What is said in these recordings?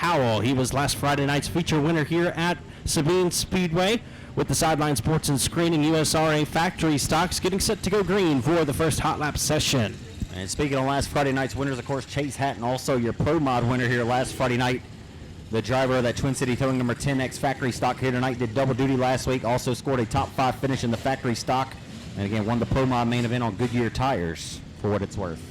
Howell. He was last Friday night's feature winner here at Sabine Speedway with the Sideline Sports and Screening USRA factory stocks getting set to go green for the first hot lap session. And speaking of last Friday night's winners, of course, Chase Hatton, also your Pro Mod winner here last Friday night. The driver of that Twin City Towing number 10X factory stock here tonight did double duty last week. Also scored a top 5 finish in the factory stock. And again, won the Pro Mod main event on Goodyear tires for what it's worth.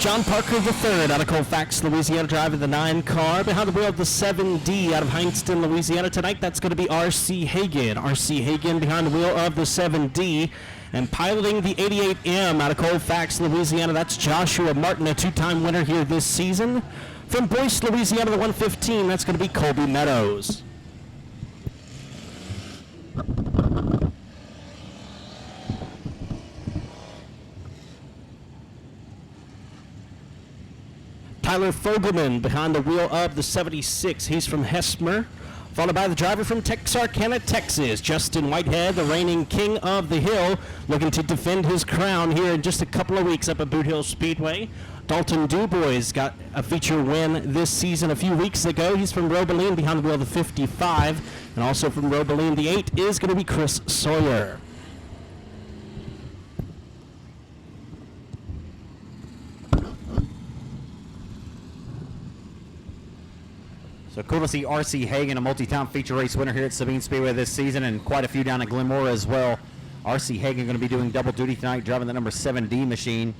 John Parker III out of Colfax, Louisiana, driving the 9 car. Behind the wheel of the 7D out of Hineston, Louisiana tonight, that's going to be R.C. Hagan. R.C. Hagan behind the wheel of the 7D. And piloting the 88M out of Colfax, Louisiana, that's Joshua Martin, a 2-time winner here this season. From Boyce, Louisiana, the 115, that's going to be Colby Meadows. Tyler Fogelman behind the wheel of the 76. He's from Hesmer. Followed by the driver from Texarkana, Texas, Justin Whitehead, the reigning king of the hill, looking to defend his crown here in just a couple of weeks up at Boot Hill Speedway. Dalton Dubois got a feature win this season a few weeks ago. He's from Robeline behind the wheel of the 55. And also from Robeline, the 8 is going to be Chris Sawyer. So cool to see R.C. Hagan, a multi-time feature race winner here at Sabine Speedway this season, and quite a few down at Glenmora as well. R.C. Hagan going to be doing double duty tonight, driving the number 7D machine.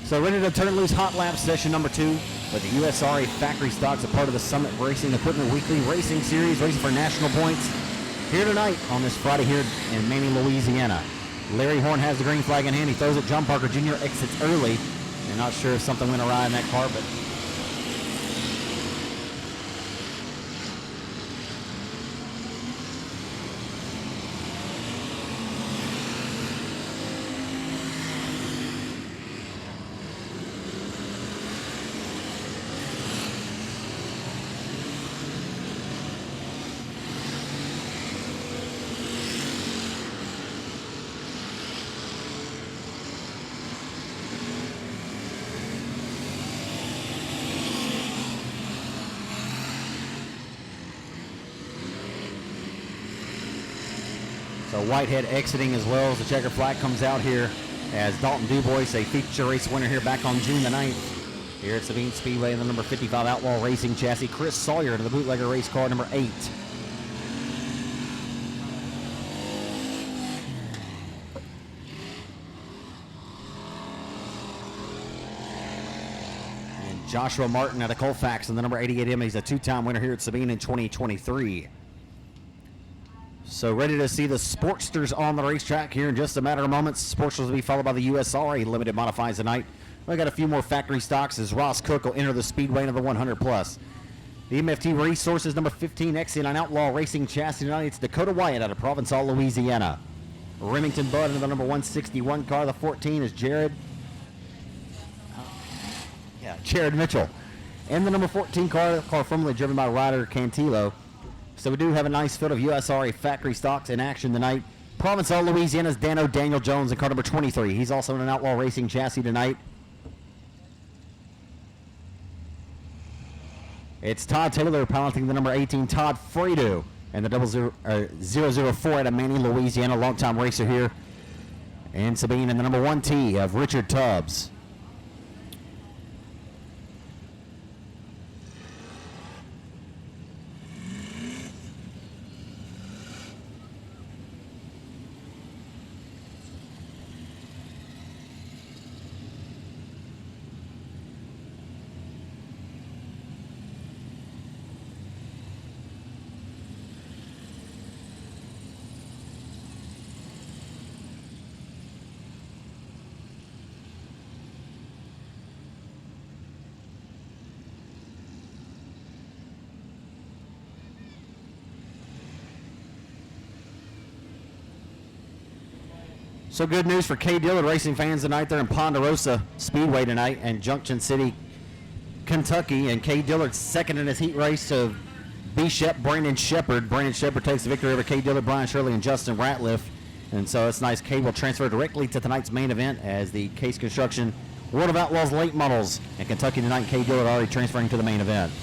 So ready to turn loose hot lap session number 2 with the USRA factory stocks, a part of the Summit Racing Equipment Weekly Racing Series, racing for national points here tonight on this Friday here in Manning, Louisiana. Larry Horn has the green flag in hand. He throws it. John Parker Jr. exits early. I'm not sure if something went awry in that car, but so Whitehead exiting as well as the checker flag comes out here as Dalton Dubois, a feature race winner here back on June the 9th here at Sabine Speedway in the number 55 Outlaw Racing chassis. Chris Sawyer to the bootlegger race car number 8. Joshua Martin out of Colfax in the number 88M. He's a two-time winner here at Sabine in 2023. So ready to see the Sportsters on the racetrack here in just a matter of moments. Sportsters will be followed by the USRA Limited Modifieds tonight. We got a few more factory stocks as Ross Cook will enter the Speedway into the 100 plus. The MFT Resources number 15 XC9 Outlaw Racing Chassis tonight. It's Dakota Wyatt out of Provençal, Louisiana. Remington Bud into the number 161 car. The 14 is Jared Mitchell. And the number 14 car formerly driven by Ryder Cantillo. So we do have a nice field of USRA factory stocks in action tonight. Provençal, Louisiana's Daniel Jones in car number 23. He's also in an Outlaw Racing Chassis tonight. It's Todd Taylor piloting the number 18, Todd Fredo, and the 004 out of Manny, Louisiana, longtime racer here in Sabine, and the number 1T of Richard Tubbs. So good news for Kay Dillard racing fans tonight. They're in Ponderosa Speedway tonight and Junction City, Kentucky. And Kay Dillard second in his heat race to Brandon Shepard. Brandon Shepard takes the victory over Kay Dillard, Brian Shirley, and Justin Ratliff. And so it's nice. Kay will transfer directly to tonight's main event as the Case Construction World of Outlaws late models in Kentucky tonight. Kay Dillard already transferring to the main event.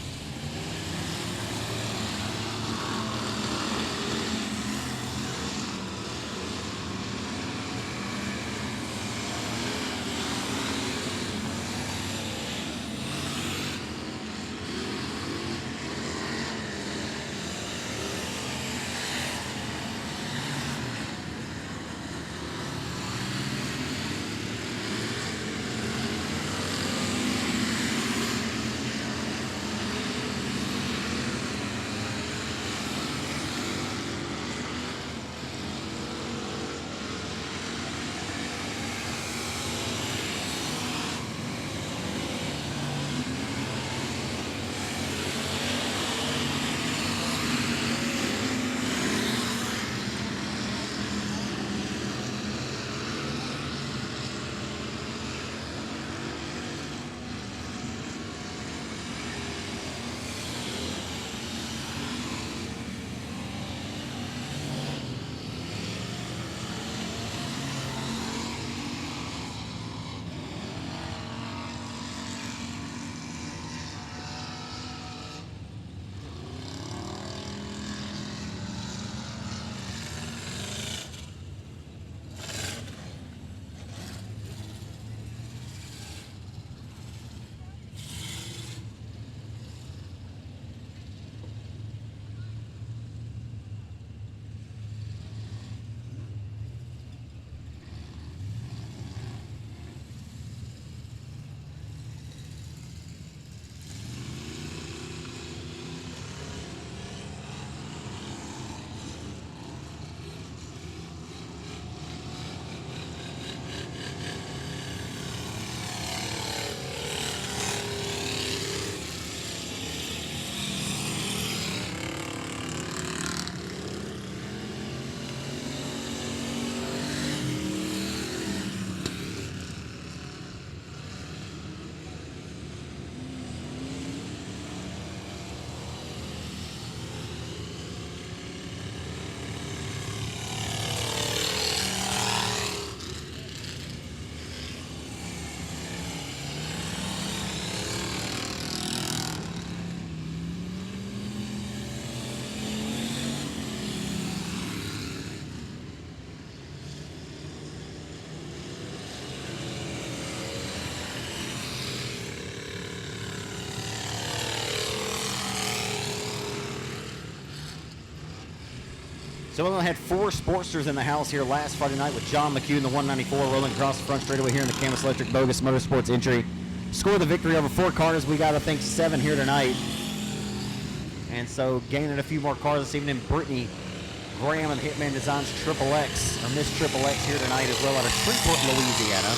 So we only had 4 Sportsters in the house here last Friday night with John McHugh in the 194 rolling across the front straightaway here in the Camus Electric Bogus Motorsports entry. score the victory over 4 cars. We got, I think, 7 here tonight. And so gaining a few more cars this evening. Brittany Graham and Hitman Designs Triple X, or Miss Triple X here tonight as well out of Shreveport, Louisiana.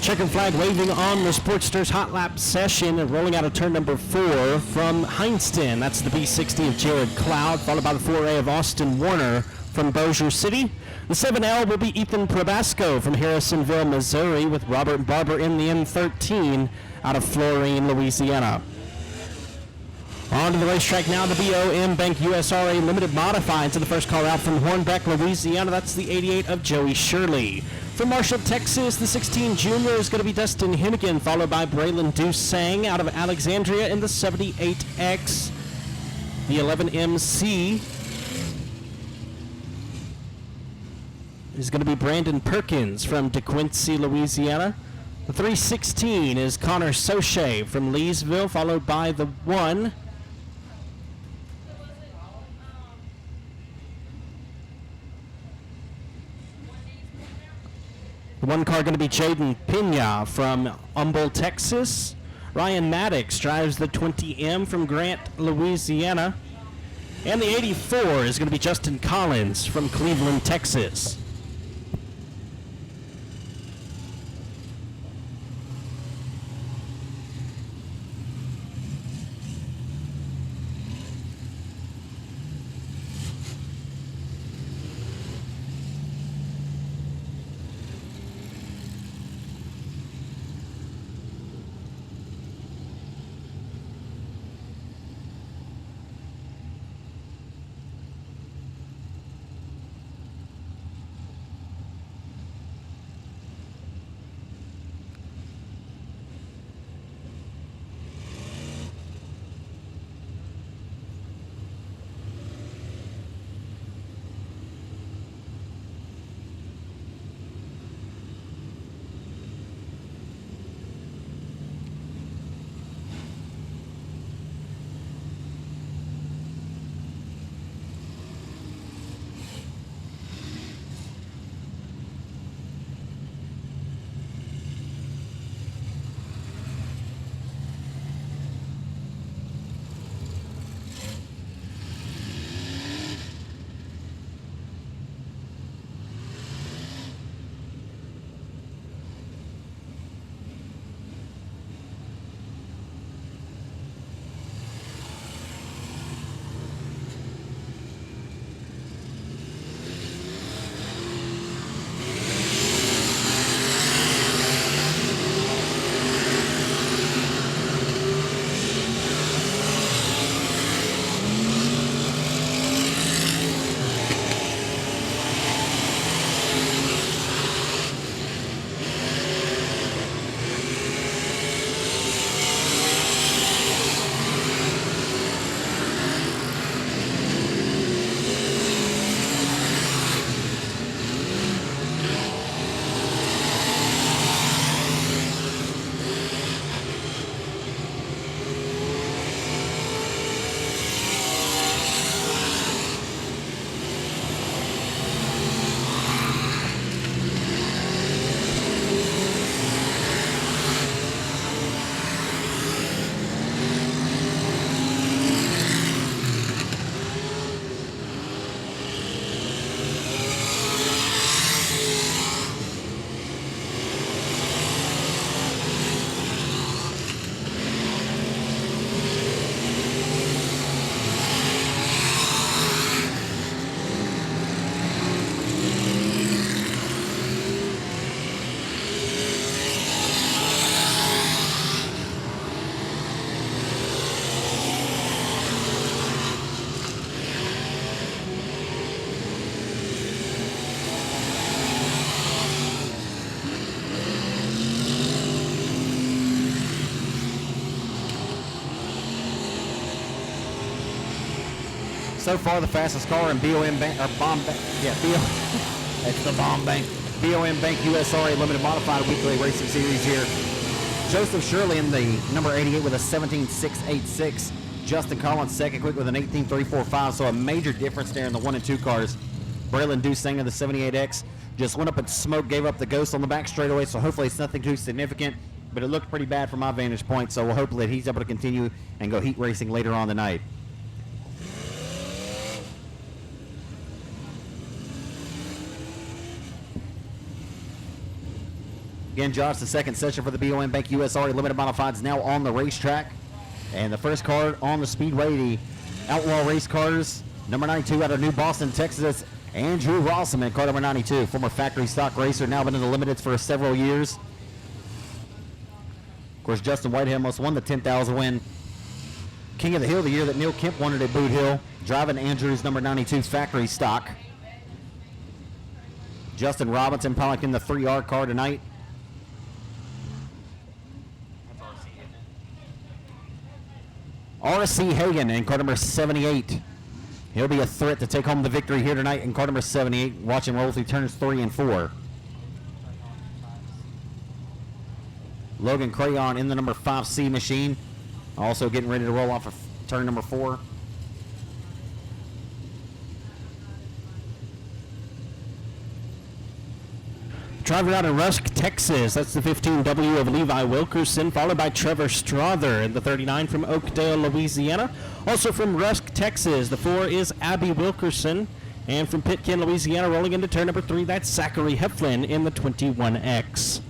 Checkered flag waving on the Sportsters hot lap session and rolling out of turn number 4 from Heinston. That's the B60 of Jared Cloud, followed by the 4A of Austin Warner from Bossier City. The 7L will be Ethan Probasco from Harrisonville, Missouri, with Robert Barber in the M13 out of Florine, Louisiana. On to the racetrack now, the BOM Bank USRA Limited Modified. To the first car out from Hornbeck, Louisiana, that's the 88 of Joey Shirley. From Marshall, Texas, the 16 Junior is going to be Dustin Hennigan, followed by Braylon Dusang out of Alexandria in the 78X. The 11MC is going to be Brandon Perkins from DeQuincy, Louisiana. The 316 is Connor Soche from Leesville, followed by the 1. The 1 car going to be Jaden Pena from Humboldt, Texas. Ryan Maddox drives the 20M from Grant, Louisiana. And the 84 is going to be Justin Collins from Cleveland, Texas. So far, the fastest car in BOM Bank, or Bomb Bank, yeah, it's the Bomb Bank. BOM Bank USRA Limited Modified Weekly Racing Series here. Joseph Shirley in the number 88 with a 17.686. Justin Collins second quick with an 18.34.5, so a major difference there in the 1 and 2 cars. Braylon Dusang of the 78X just went up and smoked, gave up the ghost on the back straightaway, so hopefully it's nothing too significant, but it looked pretty bad from my vantage point, so we'll hope that he's able to continue and go heat racing later on tonight. Again, Josh, the second session for the BOM Bank USRA Limited Modifieds now on the racetrack. And the first car on the Speedway, the Outlaw Race Cars, number 92 out of New Boston, Texas, Andrew Rossaman, car number 92, former factory stock racer, now been in the limiteds for several years. Of course, Justin Whitehead almost won the 10,000 win King of the Hill the year that Neil Kemp won it at Boot Hill, driving Andrew's number 92 factory stock. Justin Robinson piloting the 3R car tonight. R.C. Hagan in car number 78. He'll be a threat to take home the victory here tonight in car number 78. Watch him roll through turns 3 and 4. Logan Crayon in the number 5C machine. Also getting ready to roll off of turn number 4. Driver out of Rusk, Texas. That's the 15W of Levi Wilkerson, followed by Trevor Strother in the 39 from Oakdale, Louisiana. Also from Rusk, Texas, the 4 is Abby Wilkerson. And from Pitkin, Louisiana, rolling into turn number 3, that's Zachary Heflin in the 21X.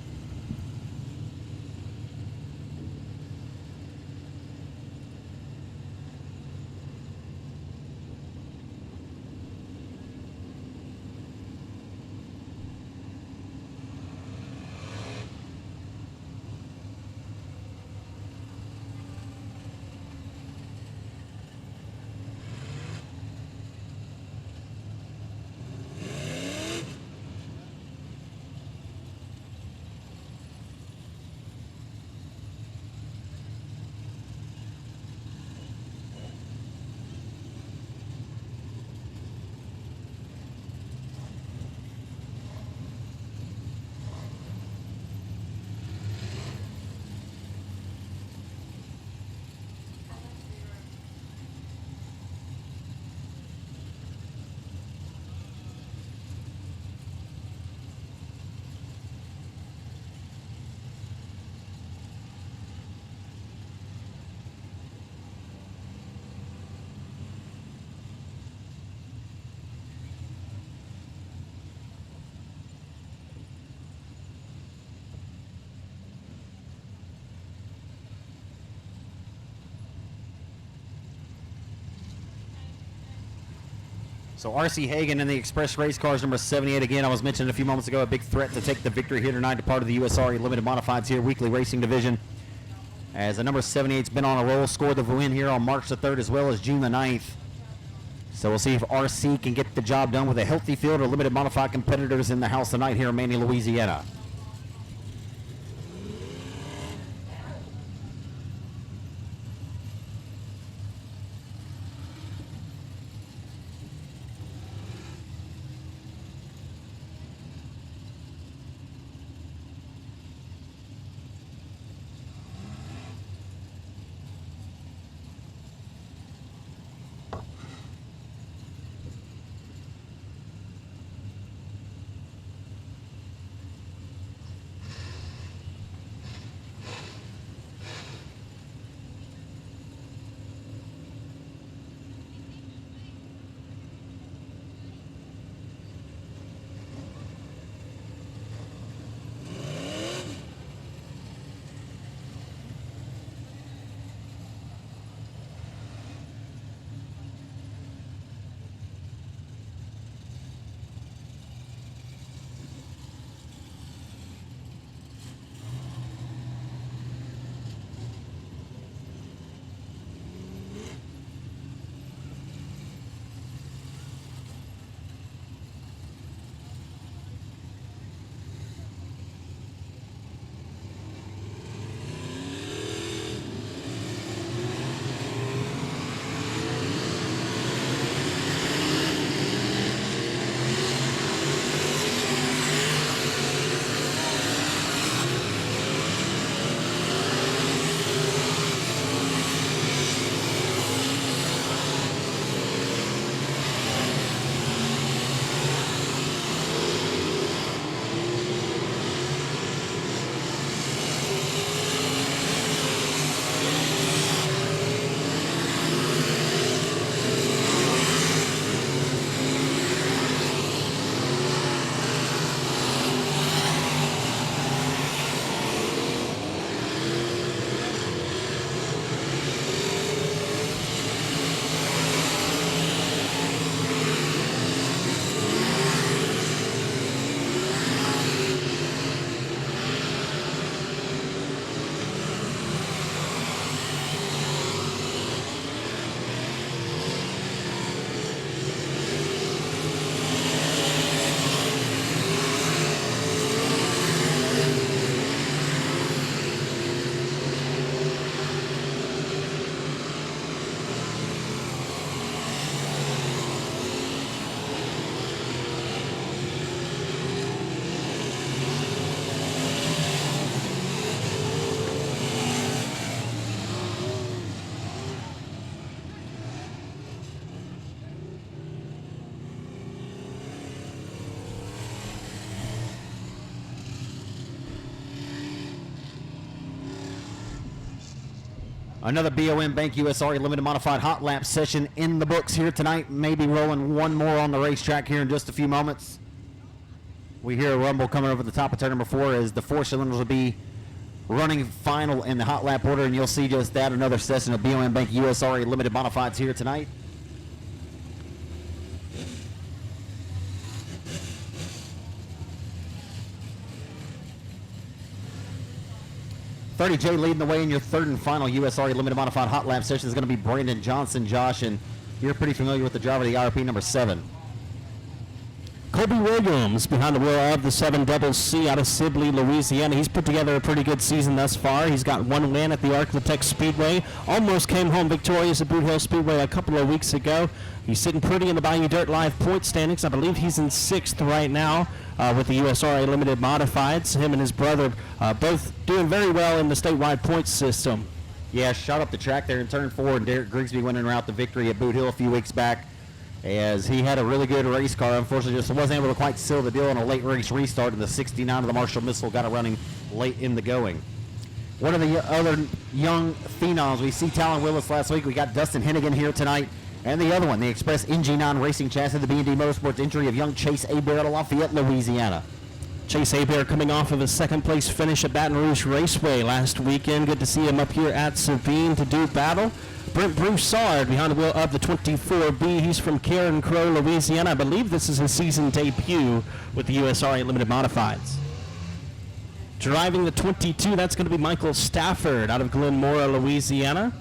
So R.C. Hagan in the Express Race Cars, number 78. Again, I was mentioning a few moments ago, a big threat to take the victory here tonight, a part of the USRA Limited Modifieds here, weekly racing division. As the number 78's been on a roll, scored the win here on March the 3rd as well as June the 9th. So we'll see if R.C. can get the job done with a healthy field of limited modified competitors in the house tonight here in Manny, Louisiana. Another BOM Bank USRA Limited Modified Hot Lap session in the books here tonight. Maybe rolling one more on the racetrack here in just a few moments. We hear a rumble coming over the top of turn number 4 as the 4 cylinders will be running final in the hot lap order, and you'll see just that, another session of BOM Bank USRA Limited Modifieds here tonight. J leading the way in your third and final USRA Limited Modified Hot Lap session is going to be Brandon Johnson. Josh, and you're pretty familiar with the driver of the IRP number 7. Colby Williams behind the wheel of the 7CC out of Sibley, Louisiana. He's put together a pretty good season thus far. He's got one win at the Arklatex Speedway. Almost came home victorious at Boot Hill Speedway a couple of weeks ago. He's sitting pretty in the Bayou Dirt Live point standings. I believe he's in 6th right now with the USRA Limited Modifieds. Him and his brother both doing very well in the statewide points system. Yeah, shot up the track there in turn 4, and Derek Grigsby winning out the victory at Boot Hill a few weeks back, as he had a really good race car. Unfortunately, just wasn't able to quite seal the deal on a late race restart, and the 69 of the Marshall Missile got it running late in the going. One of the other young phenoms, we see Talon Willis last week. We got Dustin Hennigan here tonight. And the other one, the Express NG9 Racing Chassis, the B&D Motorsports entry of young Chase Hebert out of Lafayette, Louisiana. Chase Hebert coming off of a second-place finish at Baton Rouge Raceway last weekend. Good to see him up here at Sabine to do battle. Brent Broussard behind the wheel of the 24B. He's from Karen Crow, Louisiana. I believe this is his season debut with the USRA Limited Modifieds. Driving the 22, that's going to be Michael Stafford out of Glen Mora, Louisiana.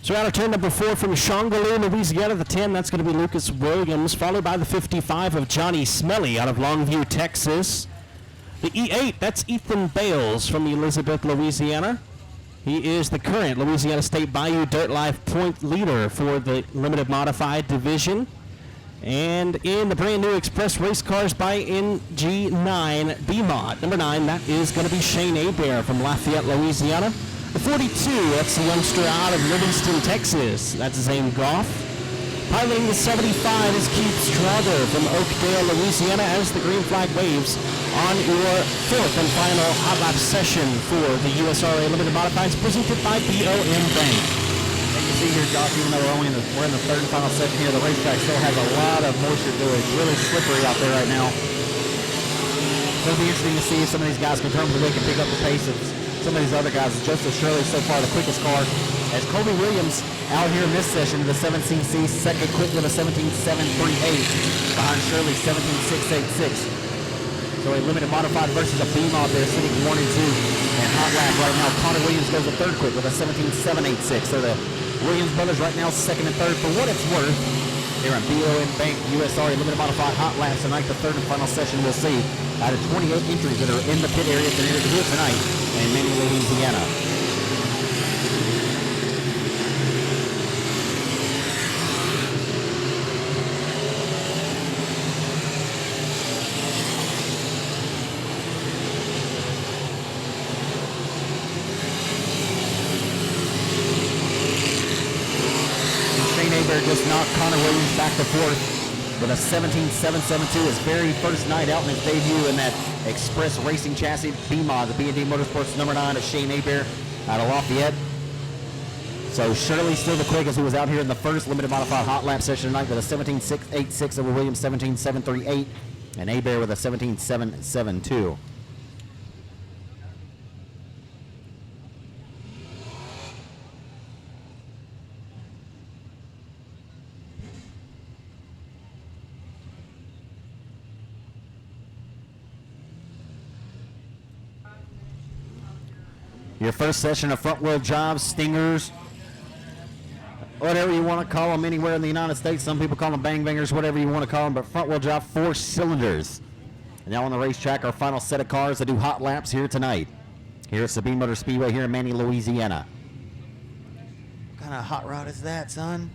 So out of turn number 4 from Shongaloo, Louisiana, the 10, that's going to be Lucas Williams, followed by the 55 of Johnny Smelly out of Longview, Texas. The E8, that's Ethan Bales from Elizabeth, Louisiana. He is the current Louisiana State Bayou Dirt Life point leader for the Limited Modified Division. And in the brand new Express Race Cars by NG9 B-Mod, number 9, that is going to be Shane Hebert from Lafayette, Louisiana. The 42, that's the youngster out of Livingston, Texas. That's Zane Goff. Piloting the 75 is Keith Strother from Oakdale, Louisiana, as the green flag waves on your 4th and final hot lap session for the USRA Limited Modifieds presented by BOM Bank. As you see here, Josh, even though we're in the third and final session here, the racetrack still has a lot of moisture to it. It's really slippery out there right now. It'll be interesting to see if some of these guys can turn the wake and pick up the pace of some of these other guys. Joseph Shirley so far the quickest car, as Colby Williams out here in this session of the 7CC, second quick with a 17.738 behind Shirley 17.686. So a limited modified versus a B-Mod there, sitting 1 and 2 and hot lap right now. Connor Williams goes to third quick with a 17.786. So the Williams brothers right now second and third. For what it's worth, here on BOM Bank USRA Limited Modified Hot Laps tonight, the third and final session we'll see out of 28 entries that are in the pit area here tonight in Manny, Louisiana. Shane Hebert just knocked Connor Williams back to 4th. With a 17.772, his very first night out in his debut in that Express Racing Chassis B-Mod, the B&D Motorsports number 9 of Shane Hebert out of Lafayette. So Shirley still the quickest, who was out here in the first limited modified hot lap session tonight with a 17.686 over Williams 17.738, and Hebert with a 17.772. Your first session of front wheel drive, stingers, whatever you want to call them anywhere in the United States. Some people call them bang bangers, whatever you want to call them, but front wheel drive 4 cylinders. And now on the racetrack, our final set of cars that do hot laps here tonight. Here at Sabine Motor Speedway here in Manny, Louisiana. What kind of hot rod is that, son?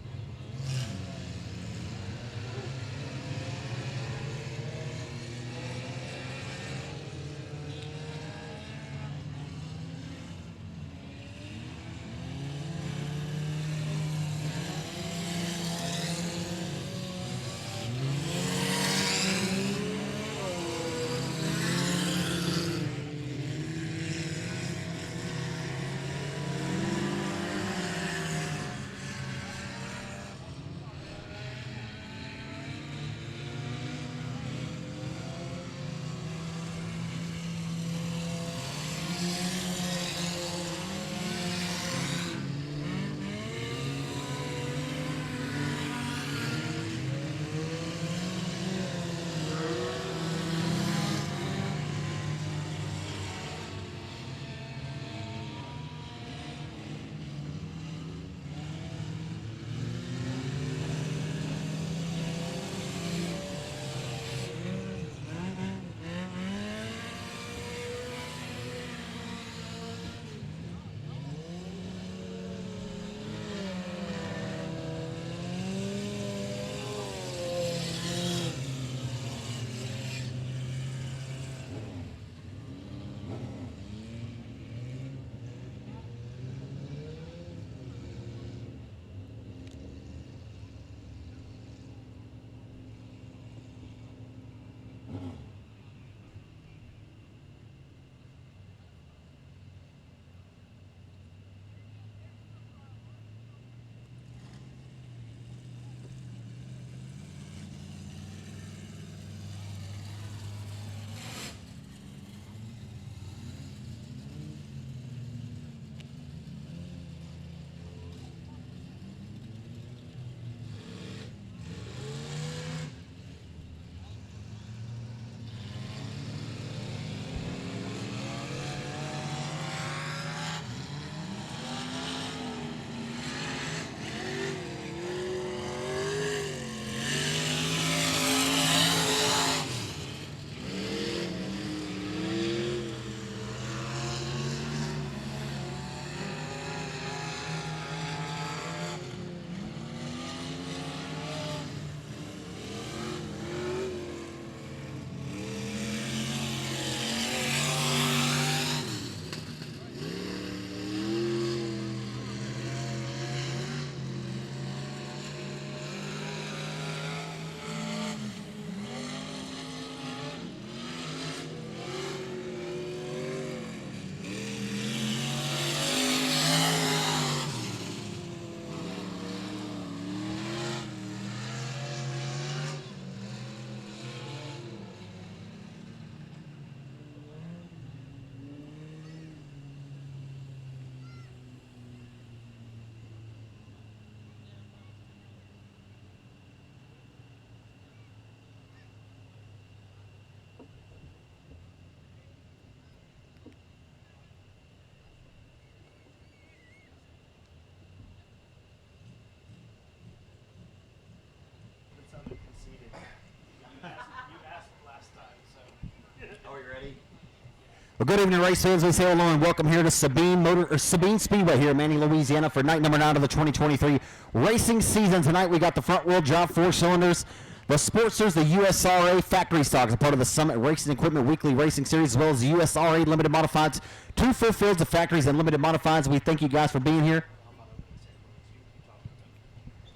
Well, good evening, race fans. We say hello and welcome here to Sabine Speedway here in Manny, Louisiana for night number 9 of the 2023 racing season. Tonight we got the front wheel drive 4 cylinders, the Sportsters, the USRA factory stocks, a part of the Summit Racing Equipment Weekly Racing Series, as well as the USRA Limited Modifieds. 2 full fields of factories and limited modifieds. We thank you guys for being here.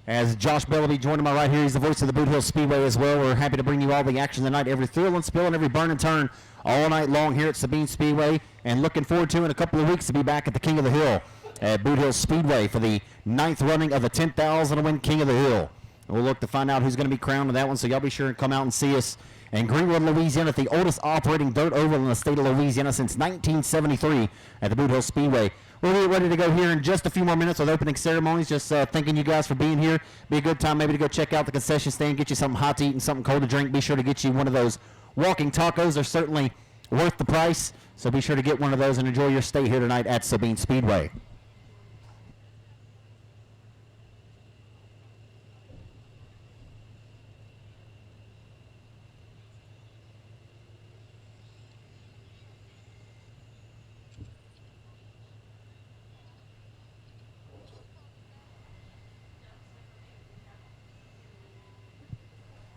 As Josh Bell will be joining my right here, he's the voice of the Boot Hill Speedway as well. We're happy to bring you all the action tonight, every thrill and spill and every burn and turn all night long here at Sabine Speedway, and looking forward to in a couple of weeks to be back at the King of the Hill at Boot Hill Speedway for the 9th running of the 10,000 to win King of the Hill. We'll look to find out who's going to be crowned with that one, so y'all be sure and come out and see us in Greenwood, Louisiana, at the oldest operating dirt oval in the state of Louisiana since 1973 at the Boot Hill Speedway. We'll be ready to go here in just a few more minutes with opening ceremonies. Just thanking you guys for being here. Be a good time maybe to go check out the concession stand, get you something hot to eat and something cold to drink. Be sure to get you one of those walking tacos. They're certainly worth the price, so be sure to get one of those and enjoy your stay here tonight at Sabine Speedway.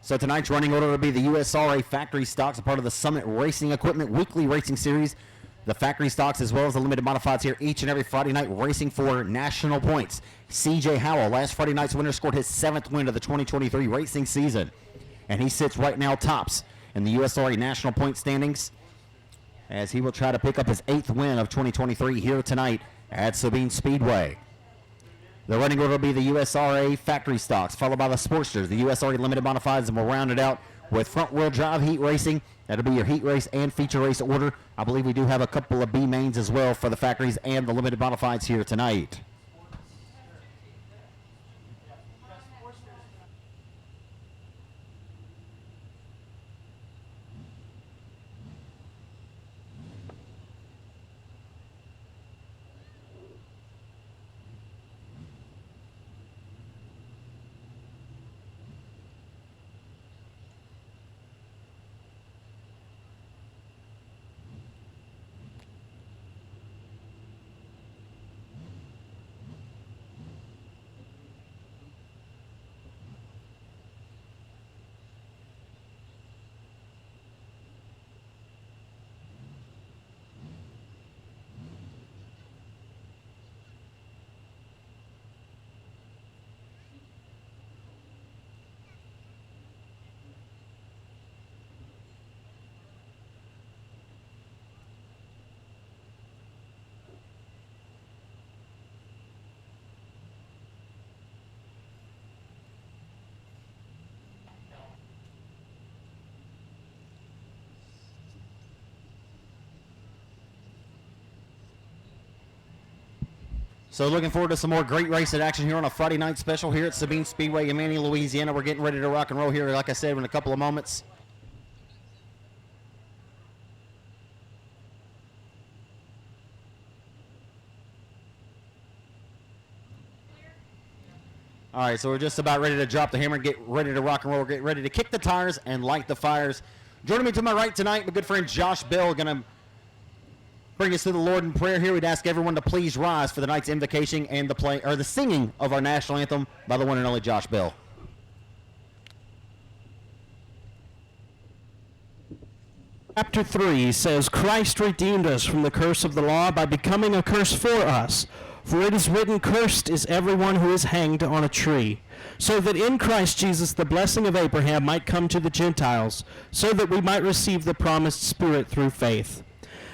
So tonight's running order will be the USRA Factory Stocks, a part of the Summit Racing Equipment Weekly Racing Series. The Factory Stocks as well as the Limited Modifieds here each and every Friday night racing for national points. CJ Howell, last Friday night's winner, scored his 7th win of the 2023 racing season. And he sits right now tops in the USRA national point standings as he will try to pick up his 8th win of 2023 here tonight at Sabine Speedway. The running order will be the USRA Factory Stocks, followed by the Sportsters, the USRA Limited Modifieds, and we'll round it out with front-wheel drive heat racing. That'll be your heat race and feature race order. I believe we do have a couple of B mains as well for the factories and the Limited Modifieds here tonight. So looking forward to some more great racing action here on a Friday night special here at Sabine Speedway in Manning, Louisiana. We're getting ready to rock and roll here, like I said, in a couple of moments. All right, so we're just about ready to drop the hammer and get ready to rock and roll. Get ready to kick the tires and light the fires. Joining me to my right tonight, my good friend Josh Bell, going to bring us to the Lord in prayer here. We'd ask everyone to please rise for the night's invocation and the singing of our national anthem by the one and only Josh Bell. Chapter 3 says, Christ redeemed us from the curse of the law by becoming a curse for us. For it is written, cursed is everyone who is hanged on a tree, so that in Christ Jesus the blessing of Abraham might come to the Gentiles, so that we might receive the promised Spirit through faith.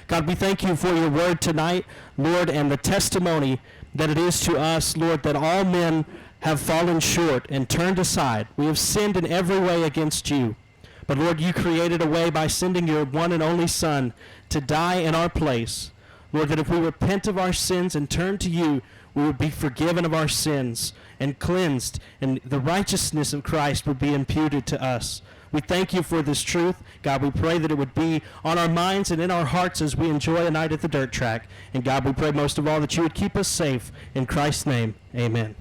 God, we thank you for your word tonight, Lord, and the testimony that it is to us, Lord, that all men have fallen short and turned aside. We have sinned in every way against you. But, Lord, you created a way by sending your one and only Son to die in our place. Lord, that if we repent of our sins and turn to you, we would be forgiven of our sins and cleansed, and the righteousness of Christ would be imputed to us. We thank you for this truth. God, we pray that it would be on our minds and in our hearts as we enjoy a night at the dirt track. And God, we pray most of all that you would keep us safe. In Christ's name, amen.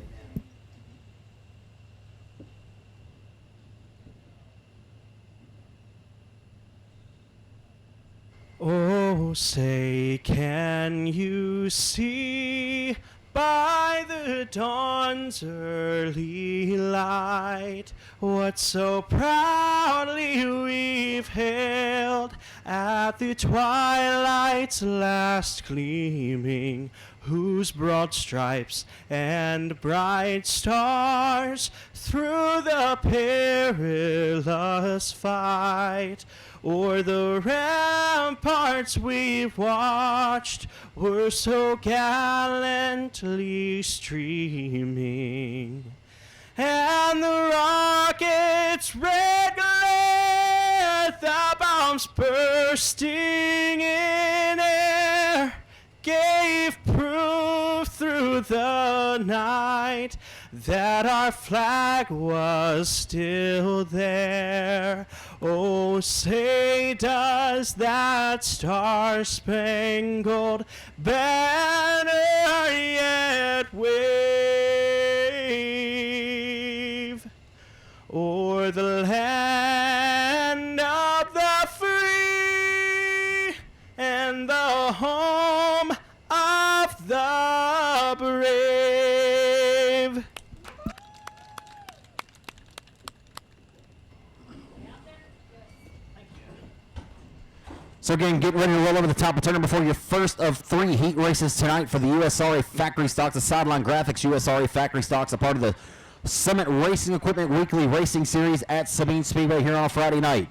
Oh, say, can you see by the dawn's early light what so proudly we've hailed at the twilight's last gleaming, whose broad stripes and bright stars through the perilous fight o'er the ramparts we've watched were so gallantly streaming, and the rocket's red glare, the bombs bursting in air, gave proof through the night that our flag was still there. Oh, say does that star-spangled banner yet wave o'er the land of the free and the home of the brave? So again, get ready to roll over the top of turn number 4. Your first of 3 heat races tonight for the USRA Factory Stocks. The Sideline Graphics USRA Factory Stocks, a part of the Summit Racing Equipment Weekly Racing Series at Sabine Speedway here on a Friday night.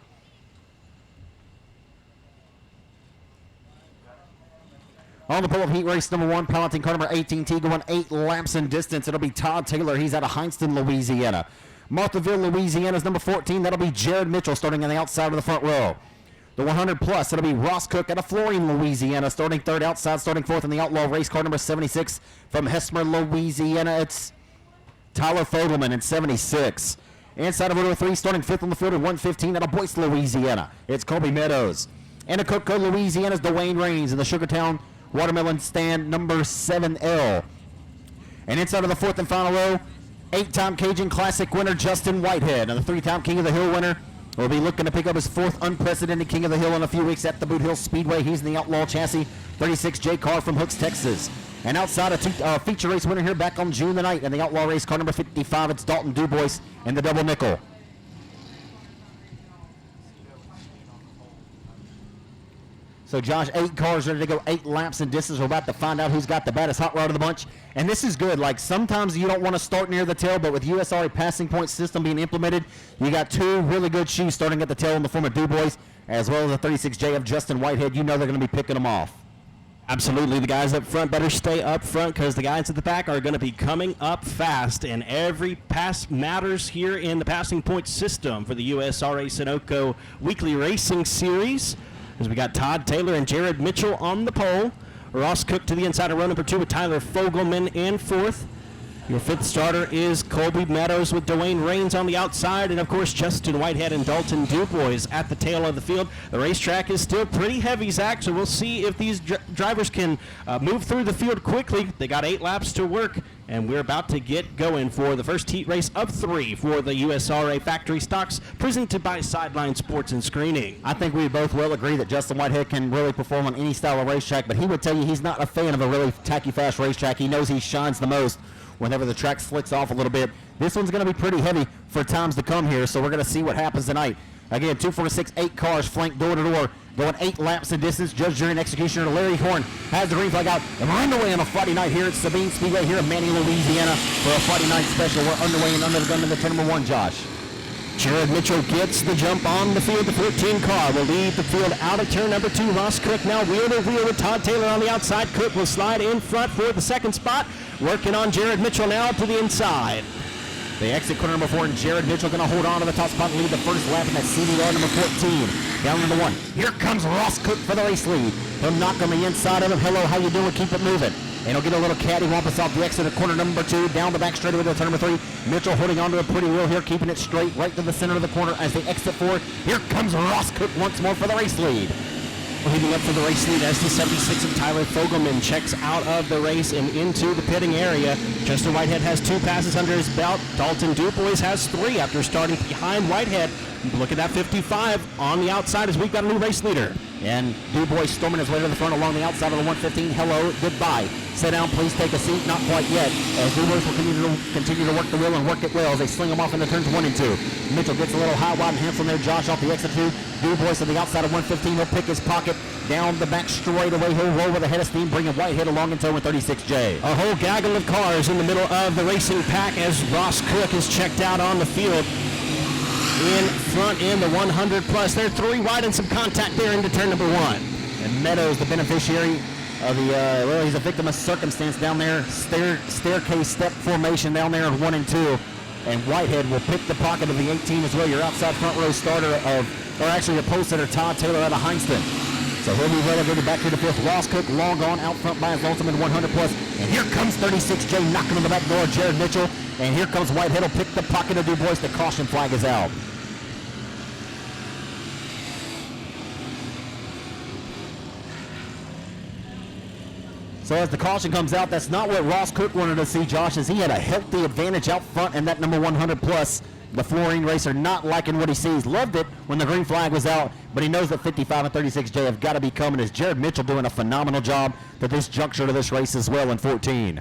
On the pull of heat race number 1, piloting car number 18T, going 8 laps in distance. It'll be Todd Taylor. He's out of Hineston, Louisiana. Marthaville, Louisiana is number 14. That'll be Jared Mitchell starting on the outside of the front row. The 100 plus, it'll be Ross Cook out of Florine, Louisiana, starting 3rd outside, starting 4th in the Outlaw race car number 76 from Hesmer, Louisiana. It's Tyler Fogelman in 76. Inside of Row 3, starting 5th on the field at 115 out of Boyce, Louisiana. It's Colby Meadows. And a Cookco, Louisiana's Dwayne Raines in the Sugartown Watermelon stand number 7L. And inside of the 4th and final row, 8-time Cajun Classic winner Justin Whitehead, and the 3-time King of the Hill winner will be looking to pick up his 4th unprecedented King of the Hill in a few weeks at the Boot Hill Speedway. He's in the Outlaw chassis, 36J car from Hooks, Texas. And outside a feature race winner here back on June the 9th in the Outlaw race car number 55, it's Dalton Dubois in the double nickel. So Josh, 8 cars ready to go 8 laps in distance. We're about to find out who's got the baddest hot rod of the bunch. And this is good. Like sometimes you don't want to start near the tail, but with USRA passing point system being implemented, you got 2 really good shoes starting at the tail in the form of Dubois, as well as the 36J of Justin Whitehead. You know they're going to be picking them off. Absolutely. The guys up front better stay up front because the guys at the back are going to be coming up fast, and every pass matters here in the passing point system for the USRA Sunoco Weekly Racing Series. As we got Todd Taylor and Jared Mitchell on the pole. Ross Cook to the inside of row number 2 with Tyler Fogelman in 4th. Your 5th starter is Colby Meadows with Dwayne Raines on the outside, and of course Justin Whitehead and Dalton Dubois at the tail of the field. The racetrack is still pretty heavy, Zach, so we'll see if these drivers can move through the field quickly. They got 8 laps to work, and we're about to get going for the first heat race of 3 for the USRA Factory Stocks, presented by Sideline Sports and Screening. I think we both will agree that Justin Whitehead can really perform on any style of racetrack, but he would tell you he's not a fan of a really tacky fast racetrack. He knows he shines the most whenever the track slicks off a little bit. This one's going to be pretty heavy for times to come here, so we're going to see what happens tonight. Again, 2, 4, 6, 8 cars flanked door to door, going 8 laps in distance. Judge, jury, and executioner Larry Horn has the green flag out, and we're underway on a Friday night here at Sabine Speedway here in Manny, Louisiana for a Friday night special. We're underway and under the gun in the turn number 1, Josh. Jared Mitchell gets the jump on the field. The 14 car will lead the field out of turn number 2. Ross Cook now wheel to wheel with Todd Taylor on the outside. Cook will slide in front for the 2nd spot. Working on Jared Mitchell now to the inside. They exit corner number 4, and Jared Mitchell going to hold on to the top spot and lead the first lap in that CDR number 14. Down number 1. Here comes Ross Cook for the race lead. He'll knock on the inside of him. Hello, how you doing? Keep it moving. And he'll get a little cattywampus off the exit of corner number 2, down the back straightaway to turn number 3. Mitchell holding onto a pretty wheel here, keeping it straight right to the center of the corner as they exit forward. Here comes Ross Cook once more for the race lead. Heating up for the race lead as the 76 of Tyler Fogelman checks out of the race and into the pitting area. Justin Whitehead has 2 passes under his belt. Dalton Dubois has 3 after starting behind Whitehead. Look at that 55 on the outside as we've got a new race leader. And Dubois storming his way to the front along the outside of the 115. Hello, goodbye. Sit down, please take a seat. Not quite yet. As Dubois will continue to work the wheel and work it well as they sling him off into turns 1 and 2. Mitchell gets a little high, wide, and handsome there. Josh off the exit 2. Dubois on the outside of 115. He'll pick his pocket down the back straightaway. He'll roll with a head of steam, bringing Whitehead along in tow with 36J. A whole gaggle of cars in the middle of the racing pack as Ross Cook is checked out on the field. In front in the 100 plus. They're 3 wide and some contact there into turn number 1. And Meadows, the beneficiary of the, well, he's a victim of circumstance down there. Staircase step formation down there in 1 and 2. And Whitehead will pick the pocket of the 18 as well. Your outside front row starter or actually the pole setter, Todd Taylor out of Hineston. So he'll be relegated back to the 5th. Ross Cook long gone out front by his ultimate 100 plus. And here comes 36J knocking on the back door, Jared Mitchell. And here comes Whitehead. He'll pick the pocket of Dubois. The caution flag is out. So as the caution comes out, that's not what Ross Cook wanted to see, Josh, as he had a healthy advantage out front in that number 100 plus. The Florine racer not liking what he sees. Loved it when the green flag was out, but he knows that 55 and 36J have got to be coming. As Jared Mitchell doing a phenomenal job at this juncture to this race as well in 14.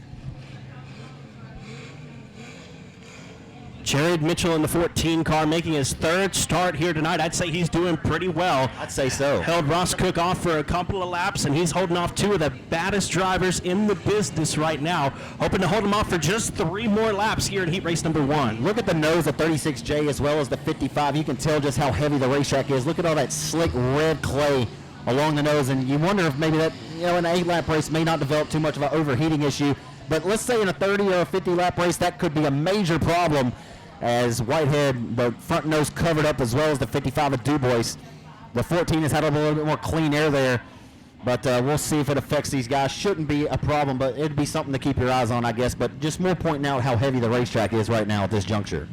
Jared Mitchell in the 14 car making his third start here tonight. I'd say he's doing pretty well. I'd say so. Held Ross Cook off for a couple of laps, and he's holding off two of the baddest drivers in the business right now. Hoping to hold him off for just 3 more laps here in heat race number 1. Look at the nose of 36J as well as the 55. You can tell just how heavy the racetrack is. Look at all that slick red clay along the nose, and you wonder if maybe that, in an 8-lap race may not develop too much of an overheating issue. But let's say in a 30 or a 50-lap race, that could be a major problem, as Whitehead, the front nose covered up as well as the 55 of DuBois. The 14 has had a little bit more clean air there, but we'll see if it affects these guys. Shouldn't be a problem, but it'd be something to keep your eyes on, I guess. But just more pointing out how heavy the racetrack is right now at this juncture.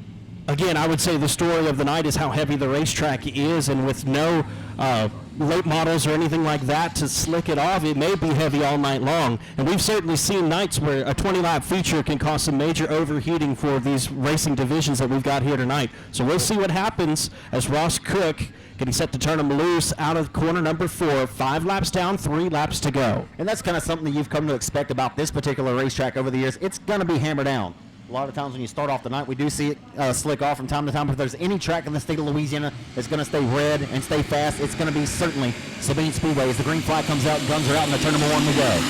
Again, I would say the story of the night is how heavy the racetrack is, and with no late models or anything like that to slick it off, it may be heavy all night long. And we've certainly seen nights where a 20-lap feature can cause some major overheating for these racing divisions that we've got here tonight. So we'll see what happens as Ross Cook getting set to turn him loose out of corner number 4. 5 laps down, 3 laps to go. And that's kind of something that you've come to expect about this particular racetrack over the years. It's going to be hammered down. A lot of times when you start off the night, we do see it slick off from time to time. But if there's any track in the state of Louisiana that's going to stay red and stay fast, it's going to be certainly Sabine Speedway. As the green flag comes out, guns are out, and the turn number 1 we go.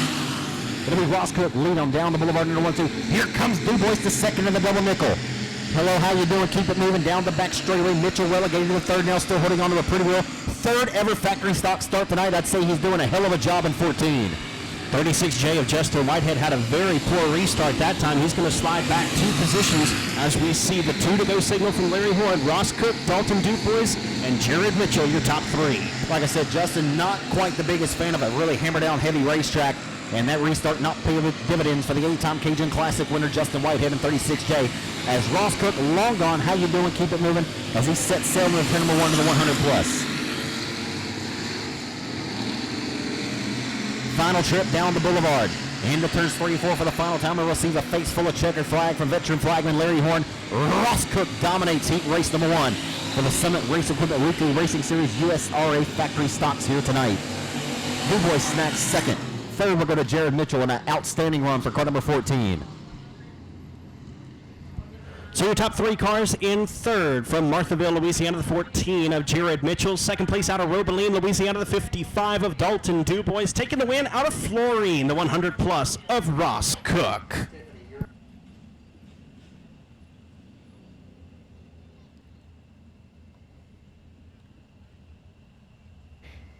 It'll be Ross Cook lead on down the boulevard number 1-2. Here comes DuBois to second in the double nickel. Hello, how you doing? Keep it moving down the back straightaway. Mitchell relegated to the third now, still holding on to a pretty well. Third ever factory stock start tonight. I'd say he's doing a hell of a job in 14. 36J of Justin Whitehead had a very poor restart that time. He's going to slide back 2 positions as we see the 2 to go signal from Larry Horn, Ross Cook, Dalton DuBois, and Jared Mitchell, your top 3. Like I said, Justin, not quite the biggest fan of a really hammer down heavy racetrack, and that restart not paying dividends for the 8-time Cajun Classic winner Justin Whitehead in 36J. As Ross Cook, long gone, how you doing? Keep it moving as he sets sail in the turn number 1 to the 100 plus. Final trip down the boulevard. Into turns 3 and 4 for the final time. We'll receive a face full of checkered flag from veteran flagman Larry Horn. Ross Cook dominates heat race number 1 for the Summit Race Equipment Weekly Racing Series USRA factory stocks here tonight. DuBois snacks second. Third will go to Jared Mitchell in an outstanding run for car number 14. So your top 3 cars in third from Marthaville, Louisiana, the 14 of Jared Mitchell. Second place out of Robeline, Louisiana, the 55 of Dalton DuBois. Taking the win out of Florine, the 100 plus of Ross Cook.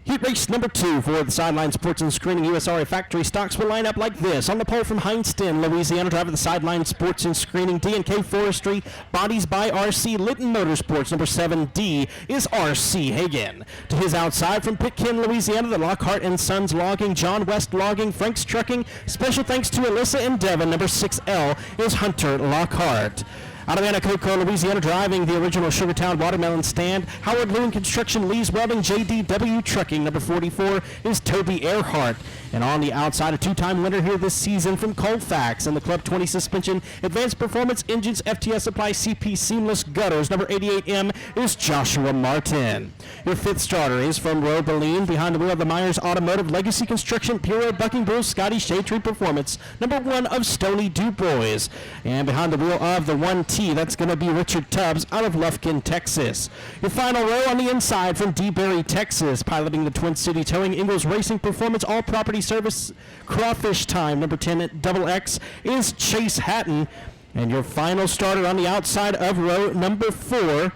Heat race number 2 for the Sideline Sports and Screening USRA factory stocks will line up like this. On the pole from Heinston, Louisiana, driver of the Sideline Sports and Screening D&K Forestry, Bodies by RC Litton Motorsports. Number 7D is RC Hagan. To his outside from Pitkin, Louisiana, the Lockhart and Sons Logging, John West Logging, Frank's Trucking. Special thanks to Alyssa and Devin. Number 6L is Hunter Lockhart. Out of Anacoco, Louisiana, driving the original Sugartown Watermelon Stand, Howard Lewin Construction, Lee's Welding, JDW Trucking. Number 44 is Toby Earhart. And on the outside, a 2-time winner here this season from Colfax and the Club 20 Suspension, Advanced Performance Engines, FTS Supply, CP Seamless Gutters. Number 88M is Joshua Martin. Your 5th starter is from Robeline, behind the wheel of the Myers Automotive, Legacy Construction, Puro, Bucking Brew, Scotty Shade Tree Performance. Number 1 of Stony DuBois. And behind the wheel of the 1T, that's going to be Richard Tubbs out of Lufkin, Texas. Your final row on the inside from DeBerry, Texas, piloting the Twin City Towing, Ingalls Racing Performance, All Property Service, Crawfish Time. Number 10 at Double X is Chase Hatton. And your final starter on the outside of row number 4.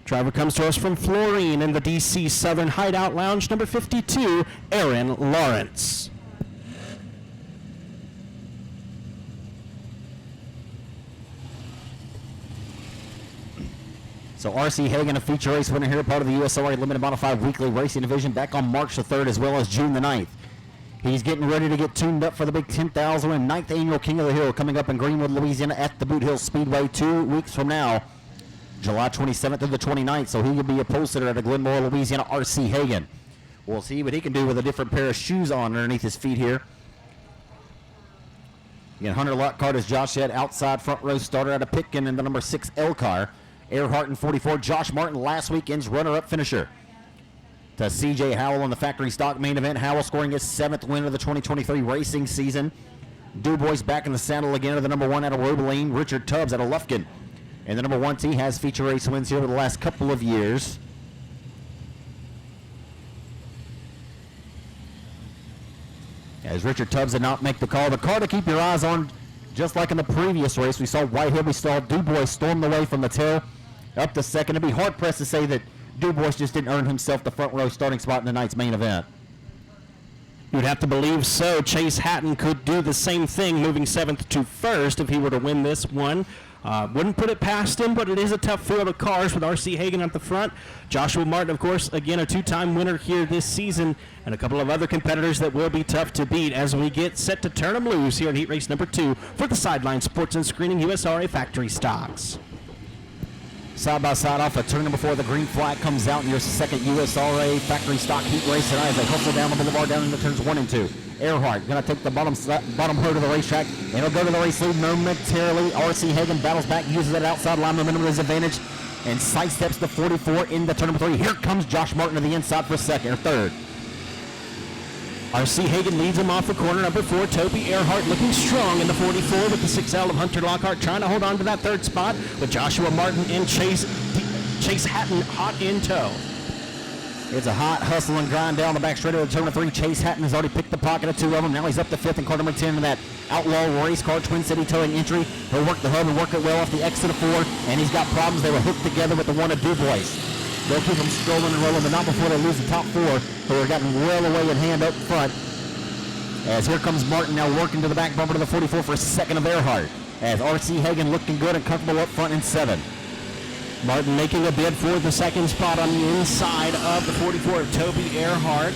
Driver comes to us from Florine in the DC Southern Hideout Lounge. Number 52, Aaron Lawrence. So RC Hagan, a feature race winner here, part of the USRA Limited Modified Weekly Racing Division, back on March the 3rd as well as June the 9th. He's getting ready to get tuned up for the big 10,000 and 9th annual King of the Hill coming up in Greenwood, Louisiana at the Boot Hill Speedway 2 weeks from now, July 27th to the 29th. So he will be a pole sitter at a Glenmore, Louisiana, RC Hagan. We'll see what he can do with a different pair of shoes on underneath his feet here. Again, Hunter Lockhart, as Josh said, outside front row starter out of Pitkin in the number 6 L car. Earhart in 44. Josh Martin, last weekend's runner-up finisher. To C.J. Howell on the factory stock main event. Howell scoring his 7th win of the 2023 racing season. DuBois back in the saddle again to the number 1 out of Robeline. Richard Tubbs out of Lufkin And the number 1 tee has feature race wins here over the last couple of years. As Richard Tubbs did not make the call. The car to keep your eyes on, just like in the previous race, we saw Whitehead, we saw Dubois storm the way from the tail up to second. It'd be hard-pressed to say that Dubois just didn't earn himself the front row starting spot in the night's main event. You'd have to believe so. Chase Hatton could do the same thing, moving 7th to 1st if he were to win this one. Wouldn't put it past him, but it is a tough field of cars with R.C. Hagan at the front. Joshua Martin, of course, again, a 2-time winner here this season, and a couple of other competitors that will be tough to beat as we get set to turn them loose here in heat race number 2 for the Sideline Sports and Screening USRA Factory Stocks. Side by side off of turn number 4, the green flag comes out in your second USRA factory stock heat race tonight as they hustle down the boulevard down into turns 1 and 2. Earhart going to take the bottom row to the racetrack, and he'll go to the race lead momentarily. R.C. Hagan battles back, uses that outside line momentum as advantage, and sidesteps the 44 into turn number 3. Here comes Josh Martin to the inside for second or third. R.C. Hagan leads him off the corner. Number 4, Toby Earhart looking strong in the 44 with the 6L of Hunter Lockhart trying to hold on to that third spot with Joshua Martin and Chase Hatton hot in tow. It's a hot hustle and grind down the back straight of the turn of 3. Chase Hatton has already picked the pocket of 2 of them. Now he's up to 5th in car number 10 in that outlaw race car Twin City towing entry. He'll work the hub and work it well off the exit of 4, and he's got problems. They were hooked together with the one of Dubois. They'll keep them strolling and rolling, but not before they lose the top 4, who are gotten well away in hand up front. As here comes Martin now working to the back bumper to the 44 for second of Earhart. As R.C. Hagan looking good and comfortable up front in 7. Martin making a bid for the second spot on the inside of the 44 of Toby Earhart.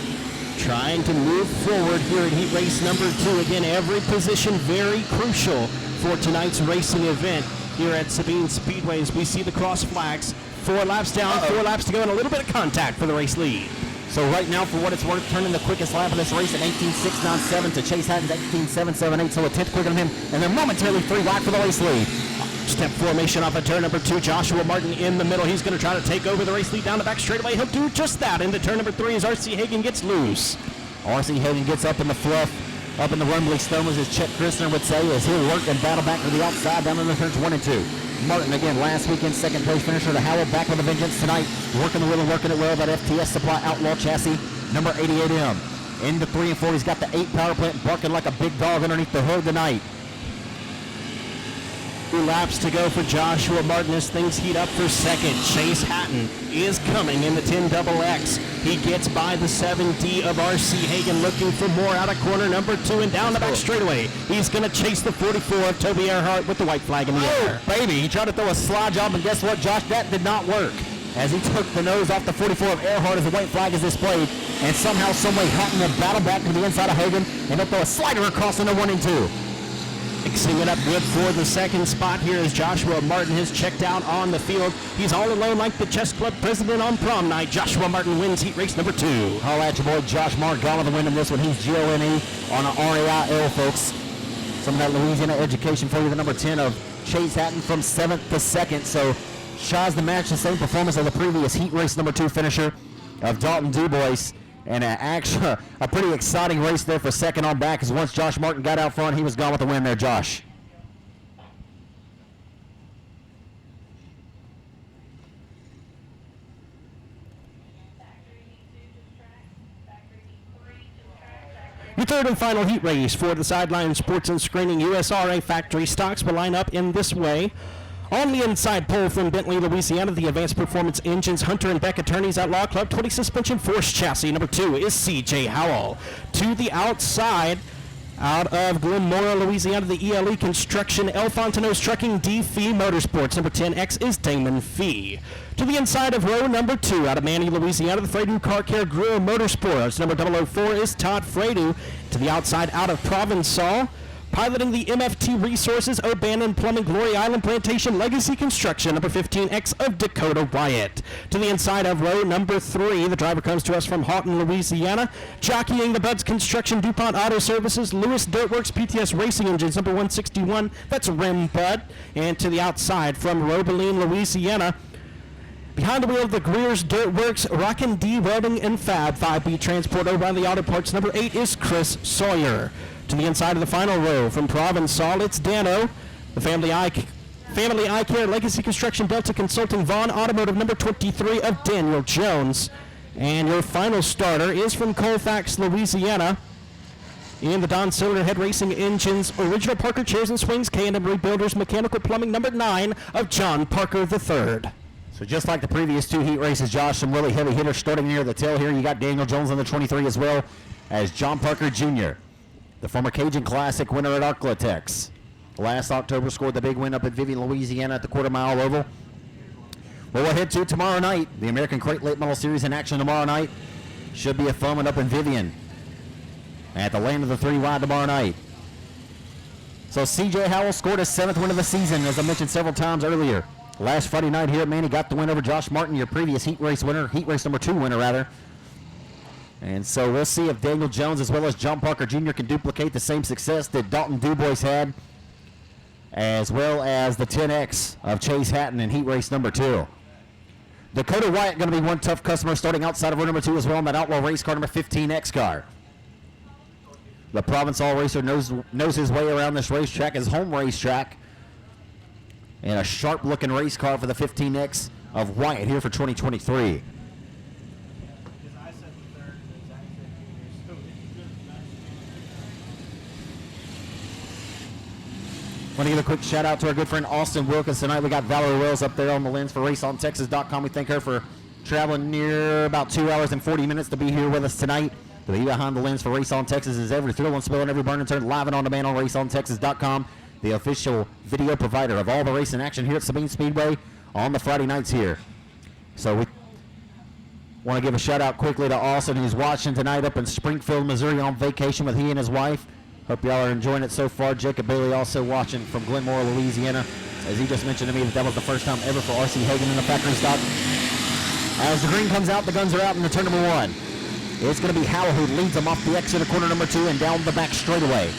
Trying to move forward here in heat race number 2. Again, every position very crucial for tonight's racing event here at Sabine Speedway as we see the cross flags. 4 laps down, 4 laps to go, and a little bit of contact for the race lead. So right now, for what it's worth, turning the quickest lap of this race at 18.697 to Chase Hatton's 18.778, so a 10th quicker than him, and they're momentarily 3 wide for the race lead. Step formation off of turn number 2. Joshua Martin in the middle. He's going to try to take over the race lead down the back straightaway. He'll do just that into turn number 3 as R.C. Hagan gets loose. R.C. Hagan gets up in the fluff, up in the rumbly stomas, as Chet Christner would say, as he'll work and battle back to the outside down in the turns 1 and 2. Martin again, last weekend second place finisher to Howell, back with a vengeance tonight, working the wheel and working it well. That FTS Supply Outlaw chassis, number 88M. Into 3 and 4, he's got the 8 power plant barking like a big dog underneath the hood tonight. 2 laps to go for Joshua Martin as things heat up for second. Chase Hatton is coming in the 10XX. He gets by the 7D of R.C. Hagan looking for more out of corner number 2 and down the back straightaway. He's going to chase the 44 of Toby Earhart with the white flag in the air. Baby, he tried to throw a slide job, and guess what, Josh? That did not work. As he took the nose off the 44 of Earhart as the white flag is displayed, and somehow, someway, Hatton will battle back to the inside of Hagan, and he'll throw a slider across into 1 and 2. Mixing it up good for the second spot here as Joshua Martin has checked out on the field. He's all alone like the chess club president on prom night. Joshua Martin wins heat race number 2. Holla at your boy Josh Martin, gone with the win in this one. He's G-O-N-E on an R-A-I-L, folks. Some of that Louisiana education for you. The number 10 of Chase Hatton from 7th to 2nd. So Shaw's the match, the same performance of the previous heat race number 2 finisher of Dalton Dubois. And a pretty exciting race there for second on back, because once Josh Martin got out front, he was gone with the win there, Josh. Your third and final heat race for the Sideline Sports and Screening USRA Factory Stocks will line up in this way. On the inside pole from Bentley, Louisiana, the Advanced Performance Engines Hunter and Beck Attorneys Outlaw Club 20 Suspension Force Chassis. Number 2 is C.J. Howell. To the outside, out of Glenmora, Louisiana, the ELE Construction El Fontanos Trucking D. Fee Motorsports. Number 10X is Damon Fee. To the inside of row number 2, out of Manny, Louisiana, the Fredu Car Care Grill Motorsports. Number 004 is Todd Fredu. To the outside, out of Provençal, piloting the MFT Resources, O'Bannon Plumbing, Glory Island Plantation, Legacy Construction, number 15X of Dakota Wyatt. To the inside of row number 3, the driver comes to us from Houghton, Louisiana, jockeying the Buds Construction, DuPont Auto Services, Lewis Dirtworks, PTS Racing Engines, number 161, that's Rim Bud. And to the outside from Robeline, Louisiana, behind the wheel of the Greer's Dirtworks, Rockin' D Welding and Fab, 5B Transport, O'Reilly Auto Parts, number 8 is Chris Sawyer. To the inside of the final row from Provençal, it's Dano, the Family Ike Family Eye Care, Legacy Construction, Delta Consulting, Vaughn Automotive, number 23 of Daniel Jones. And your final starter is from Colfax, Louisiana. In the Don Cylinder Head Racing Engines, Original Parker Chairs and Swings, K&M Rebuilders, Mechanical Plumbing, number 9 of John Parker III. So just like the previous 2 heat races, Josh, some really heavy hitters starting near the tail here. You got Daniel Jones on the 23 as well as John Parker Jr., the former Cajun Classic winner at Arklatex. Last October scored the big win up at Vivian, Louisiana at the quarter-mile oval. Well, we'll head to tomorrow night. The American Crate Late Model Series in action tomorrow night. Should be a fun one up in Vivian at the Land of the 3 Wide tomorrow night. So CJ Howell scored his 7th win of the season, as I mentioned several times earlier. Last Friday night here at Manny got the win over Josh Martin, your previous heat race winner, heat race number 2 winner rather. And so we'll see if Daniel Jones as well as John Parker Jr. can duplicate the same success that Dalton Dubois had, as well as the 10X of Chase Hatton in heat race number 2. Dakota Wyatt going to be one tough customer starting outside of row number 2 as well in that Outlaw race car number 15X car. The Provençal racer knows his way around this racetrack, his home racetrack. And a sharp-looking race car for the 15X of Wyatt here for 2023. Want to give a quick shout out to our good friend Austin Wilkins tonight. We got Valerie Wells up there on the lens for RaceOnTexas.com. We thank her for traveling near about 2 hours and 40 minutes to be here with us tonight. To be behind the lens for Race On Texas is every thrill and spill and every burn and turn live and on demand on RaceOnTexas.com, the official video provider of all the racing action here at Sabine Speedway on the Friday nights here. So we want to give a shout out quickly to Austin, who's watching tonight up in Springfield, Missouri on vacation with he and his wife. Hope y'all are enjoying it so far. Jacob Bailey also watching from Glenmore, Louisiana, as he just mentioned to me that was the first time ever for R.C. Hagan in the factory stock. As the green comes out, the guns are out in the turn number 1. It's going to be Howell who leads them off the exit of corner number 2 and down the back straightaway.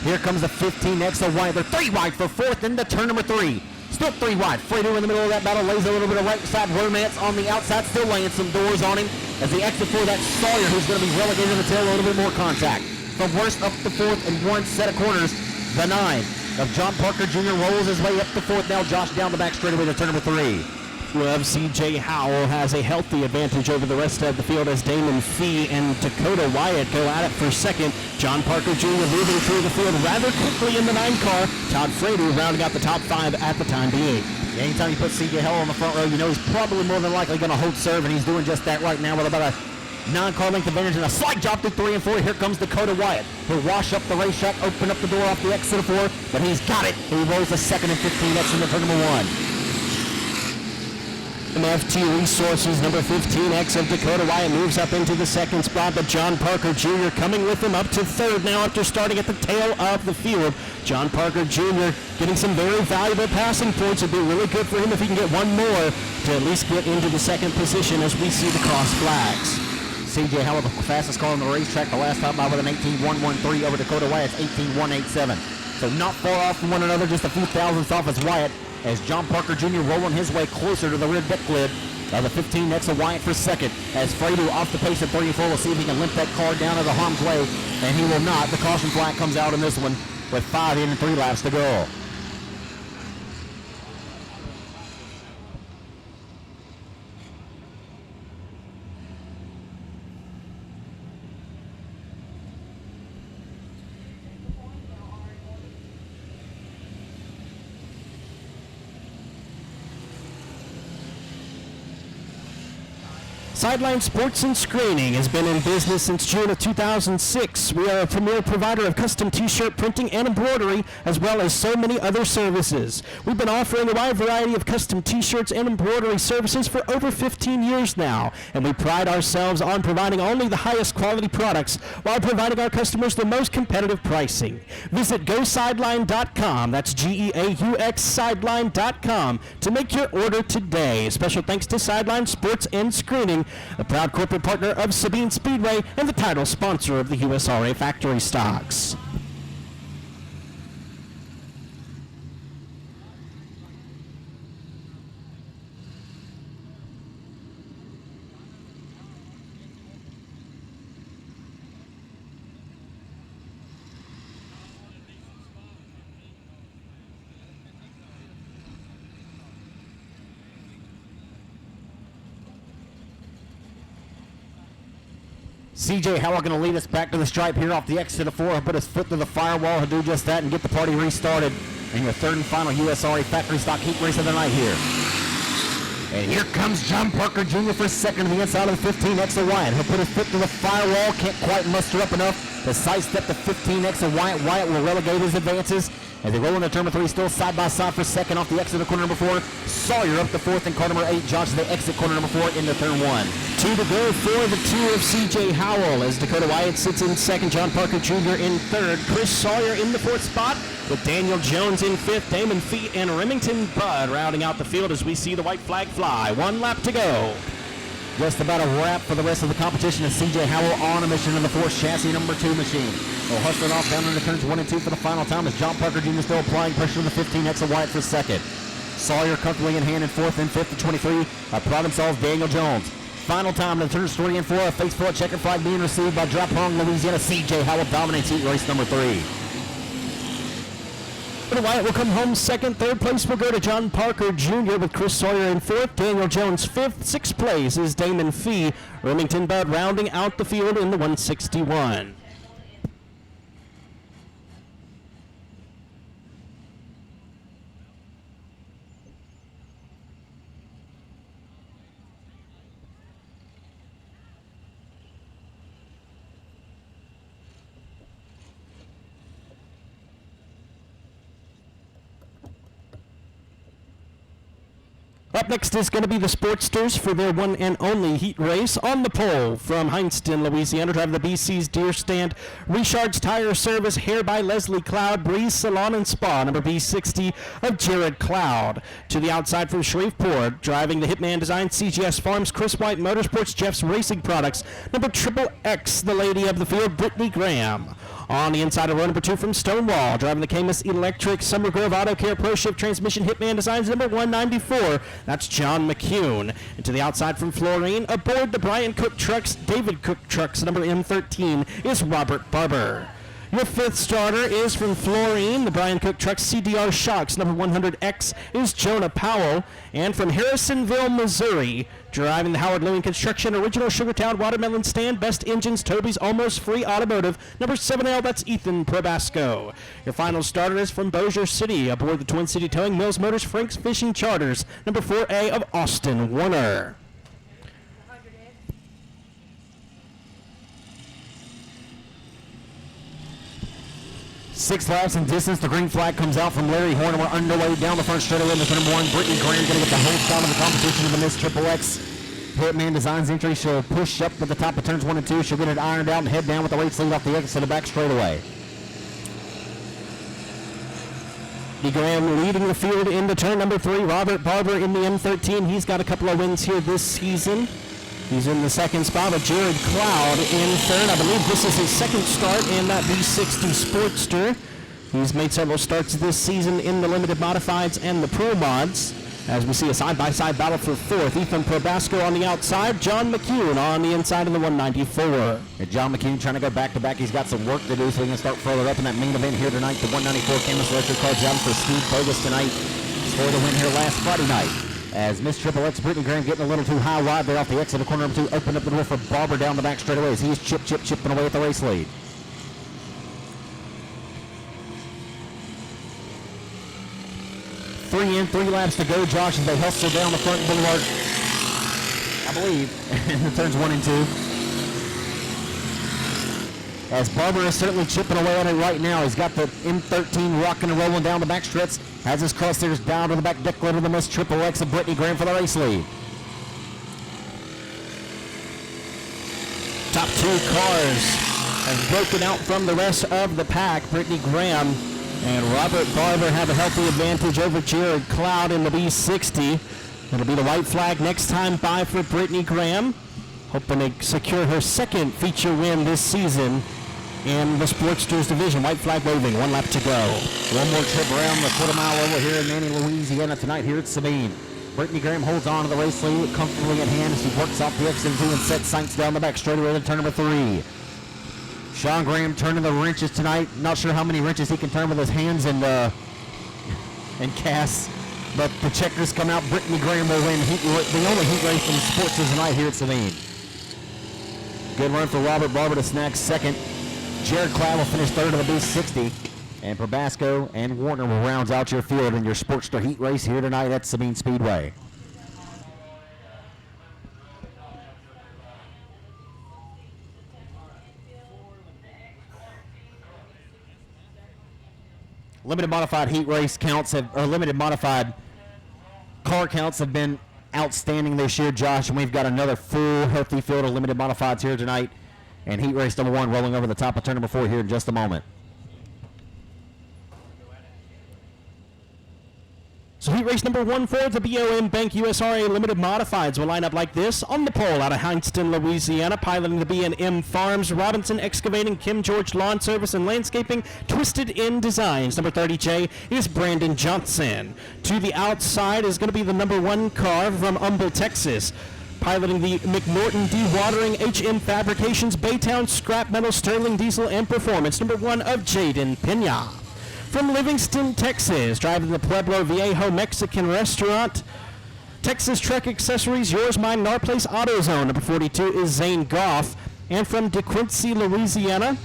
Here comes the 15X of Wyatt. They're 3 wide for 4th into turn number 3. Still 3 wide. Fredo in the middle of that battle lays a little bit of right side romance on the outside, still laying some doors on him as the exit for that Sawyer, who's going to be relegated to the tail, a little bit more contact. From worst up to 4th and 1 set of corners, the 9 of John Parker Jr. rolls his way up to 4th. Now Josh down the back straightaway to turn number 3. Well, CJ Howell has a healthy advantage over the rest of the field as Damon Fee and Dakota Wyatt go at it for second. John Parker Jr. moving through the field rather quickly in the 9 car. Todd Fredo rounding out the top 5 at the time being. Yeah, anytime you put CJ Howell on the front row, you know he's probably more than likely going to hold serve, and he's doing just that right now with about a 9-car length advantage and a slight drop through 3 and 4. Here comes Dakota Wyatt. He'll wash up the racetrack, open up the door off the exit of 4, but he's got it. He rolls the 2nd and 15X into turn number 1. MFT Resources, number 15X of Dakota Wyatt moves up into the 2nd spot, but John Parker Jr. coming with him up to 3rd now after starting at the tail of the field. John Parker Jr. getting some very valuable passing points. It'd be really good for him if he can get one more to at least get into the 2nd position as we see the cross flags. CJ Howell, the fastest car on the racetrack the last time by with an 18.113 over Dakota Wyatt's 18.187. So not far off from one another, just a few thousandths off as Wyatt, as John Parker Jr. rolling his way closer to the rear deck lid of the 15X of Wyatt for 2nd. As Fredo off the pace at 3 and 4, we'll see if he can limp that car down to the harm's way, and he will not. The caution flag comes out in this one with 5 in and 3 laps to go. Sideline Sports and Screening has been in business since June of 2006. We are a premier provider of custom t-shirt printing and embroidery, as well as so many other services. We've been offering a wide variety of custom t-shirts and embroidery services for over 15 years now, and we pride ourselves on providing only the highest quality products while providing our customers the most competitive pricing. Visit GoSideline.com, that's G-E-A-U-X Sideline.com, to make your order today. Special thanks to Sideline Sports and Screening, a proud corporate partner of Sabine Speedway and the title sponsor of the USRA Factory Stocks. CJ Howell going to lead us back to the stripe here off the exit of 4. He'll put his foot through the firewall. He'll do just that and get the party restarted in your third and final USRA factory stock heat race of the night here. And here comes John Parker Jr. for second to the inside of the 15X of Wyatt. He'll put his foot through the firewall. Can't quite muster up enough to sidestep the 15X of Wyatt. Wyatt will relegate his advances as they roll into turn number 3, still side by side for second off the exit of corner number 4. Sawyer up the 4th and car number 8. Josh to the exit corner number 4 into turn 1. 2 to go for the 2 of CJ Howell as Dakota Wyatt sits in second, John Parker Jr. in third, Chris Sawyer in the 4th spot with Daniel Jones in 5th, Damon Fee and Remington Budd rounding out the field as we see the white flag fly. 1 lap to go. Just about a wrap for the rest of the competition as CJ Howell on a mission in the 4th chassis number 2 machine. They'll hustle it off down into turns 1 and 2 for the final time as John Parker Jr. still applying pressure on the 15X of Wyatt for second. Sawyer comfortably in hand in 4th and 5th to 23. Proud themselves Daniel Jones. Final time in turns 3 and 4. A face full checker flag being received by Drop Hong, Louisiana. CJ Howell dominates heat race number 3. Wyatt will come home second. Third place will go to John Parker Jr. with Chris Sawyer in 4th, Daniel Jones 5th. 6th place is Damon Fee. Remington Budd rounding out the field in the 161. Up next is going to be the Sportsters for their one and only heat race. On the pole from Hineston, Louisiana, driving the BC's Deer Stand, Richard's Tire Service, Hair by Leslie Cloud, Breeze Salon and Spa, number B60 of Jared Cloud. To the outside from Shreveport, driving the Hitman Design, CGS Farms, Chris White Motorsports, Jeff's Racing Products, number XXX, the lady of the field, Brittany Graham. On the inside of row number 2 from Stonewall, driving the Camus Electric, Summer Grove Auto Care Pro Shift Transmission, Hitman Designs, number 194. That's John McCune. And to the outside from Florine, aboard the Brian Cook Trucks, David Cook Trucks, number M13, is Robert Barber. Your 5th starter is from Florine, the Brian Cook Trucks CDR Shocks, number 100X is Jonah Powell. And from Harrisonville, Missouri, driving the Howard Lewin Construction, Original Sugartown Watermelon Stand, Best Engines, Toby's Almost Free Automotive, number 7L, that's Ethan Probasco. Your final starter is from Bossier City, aboard the Twin City Towing, Mills Motors, Frank's Fishing Charters, number 4A of Austin Warner. 6 laps in distance. The green flag comes out from Larry Horn, and we're underway down the front straightaway into number 1. Brittany Graham going to get the whole start of the competition in the Miss XXX. Hitman Designs entry. She'll push up to the top of turns 1 and 2. She'll get it ironed out and head down with the race lead off the exit of the back straightaway. Graham leading the field into turn number 3. Robert Barber in the M13. He's got a couple of wins here this season. He's in the 2nd spot with Jared Cloud in 3rd. I believe this is his 2nd start in that B60 Sportster. He's made several starts this season in the limited modifieds and the pro mods. As we see a side-by-side battle for 4th. Ethan Probasco on the outside, John McCune on the inside of the 194. And John McCune trying to go back-to-back. He's got some work to do, so he can start further up in that main event here tonight. The 194 Camus Electric Car down for Steve Bogus tonight. Scored the win here last Friday night. As Miss XXX Brittany Graham getting a little too high wide there off the exit of corner number 2. Opened up the door for Barber down the back straightaway as he's chipping away at the race lead. Three laps to go, Josh, as they hustle down the front boulevard, I believe, in the turns 1 and 2. As Barber is certainly chipping away at it right now. He's got the M13 rocking and rolling down the back stretch. Has his crosshairs down to the back deck lid of the Miss XXX of Brittany Graham for the race lead. Top 2 cars have broken out from the rest of the pack. Brittany Graham and Robert Barber have a healthy advantage over Jared Cloud in the B60. It'll be the white flag next time by for Brittany Graham, hoping to secure her 2nd feature win this season in the Sportsters division. White flag waving, 1 lap to go. One more trip around the quarter-mile over here in Manny, Louisiana tonight here at Sabine. Brittany Graham holds on to the race lead comfortably in hand as she works off the exit 2 and sets sights down the back straightaway to turn number 3. Sean Graham turning the wrenches tonight. Not sure how many wrenches he can turn with his hands and casts, but the checkers come out. Brittany Graham will win the only heat race in the Sportsters tonight here at Sabine. Good run for Robert Barber to snag second. Jared Cladd will finish third of the B60. And Probasco and Warner will round out your field in your Sportster Heat race here tonight at Sabine Speedway. Limited modified heat race counts or limited modified car counts have been outstanding this year, Josh, and we've got another full healthy field of limited modifieds here tonight. And heat race number 1 rolling over the top of turn number 4 here in just a moment. So heat race number 1 for the BOM Bank USRA Limited Modifieds will line up like this. On the pole out of Hineston, Louisiana, piloting the B&M Farms, Robinson Excavating, Kim George Lawn Service and Landscaping, Twisted End Designs. Number 30J is Brandon Johnson. To the outside is going to be the number 1 car from Humble, Texas. Piloting the McNorton Dewatering, HM Fabrications, Baytown Scrap Metal, Sterling Diesel and Performance. Number 1 of Jaden Pena. From Livingston, Texas, driving the Pueblo Viejo Mexican Restaurant, Texas Truck Accessories, Yours, Mine, and Our Place AutoZone. Number 42 is Zane Goff. And from DeQuincy, Louisiana,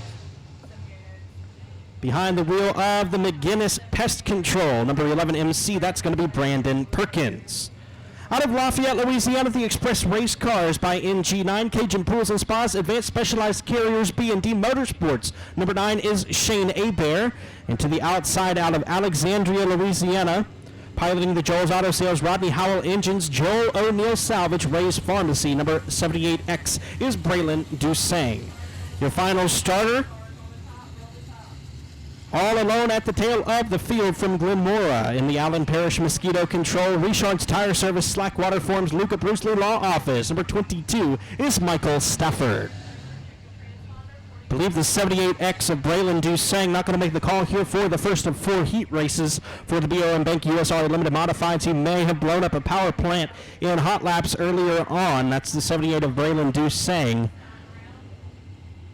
behind the wheel of the McGinnis Pest Control, number 11 MC, that's going to be Brandon Perkins. Out of Lafayette, Louisiana, the Express Race Cars by NG9, Cajun Pools and Spas, Advanced Specialized Carriers, B&D Motorsports. Number 9 is Shane Hebert. And to the outside, out of Alexandria, Louisiana, piloting the Joel's Auto Sales, Rodney Howell Engines, Joel O'Neill Salvage, Ray's Pharmacy. Number 78X is Braylon Dusang. Your final starter, all alone at the tail of the field from Glenmora in the Allen Parish Mosquito Control, Richard's Tire Service, Slackwater Forms, Luca Brucely Law Office. Number 22 is Michael Stafford. I believe the 78X of Braylon Dusang not going to make the call here for the first of 4 heat races for the BOM Bank USR Limited Modifieds. He may have blown up a power plant in hot laps earlier on. That's the 78 of Braylon Dusang.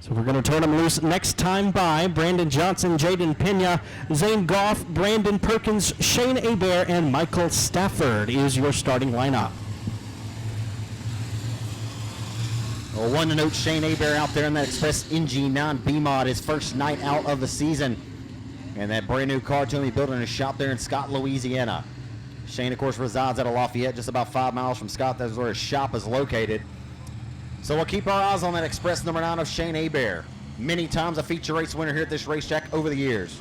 So we're going to turn them loose next time by. Brandon Johnson, Jaden Pena, Zane Goff, Brandon Perkins, Shane Hebert, and Michael Stafford is your starting lineup. Well, one to note, Shane Hebert out there in that Express NG9 B-Mod, his first night out of the season. And that brand new car to him, he built in a shop there in Scott, Louisiana. Shane, of course, resides out of Lafayette, just about 5 miles from Scott. That's where his shop is located. So we'll keep our eyes on that Express number 9 of Shane Hebert. Many times a feature race winner here at this racetrack over the years.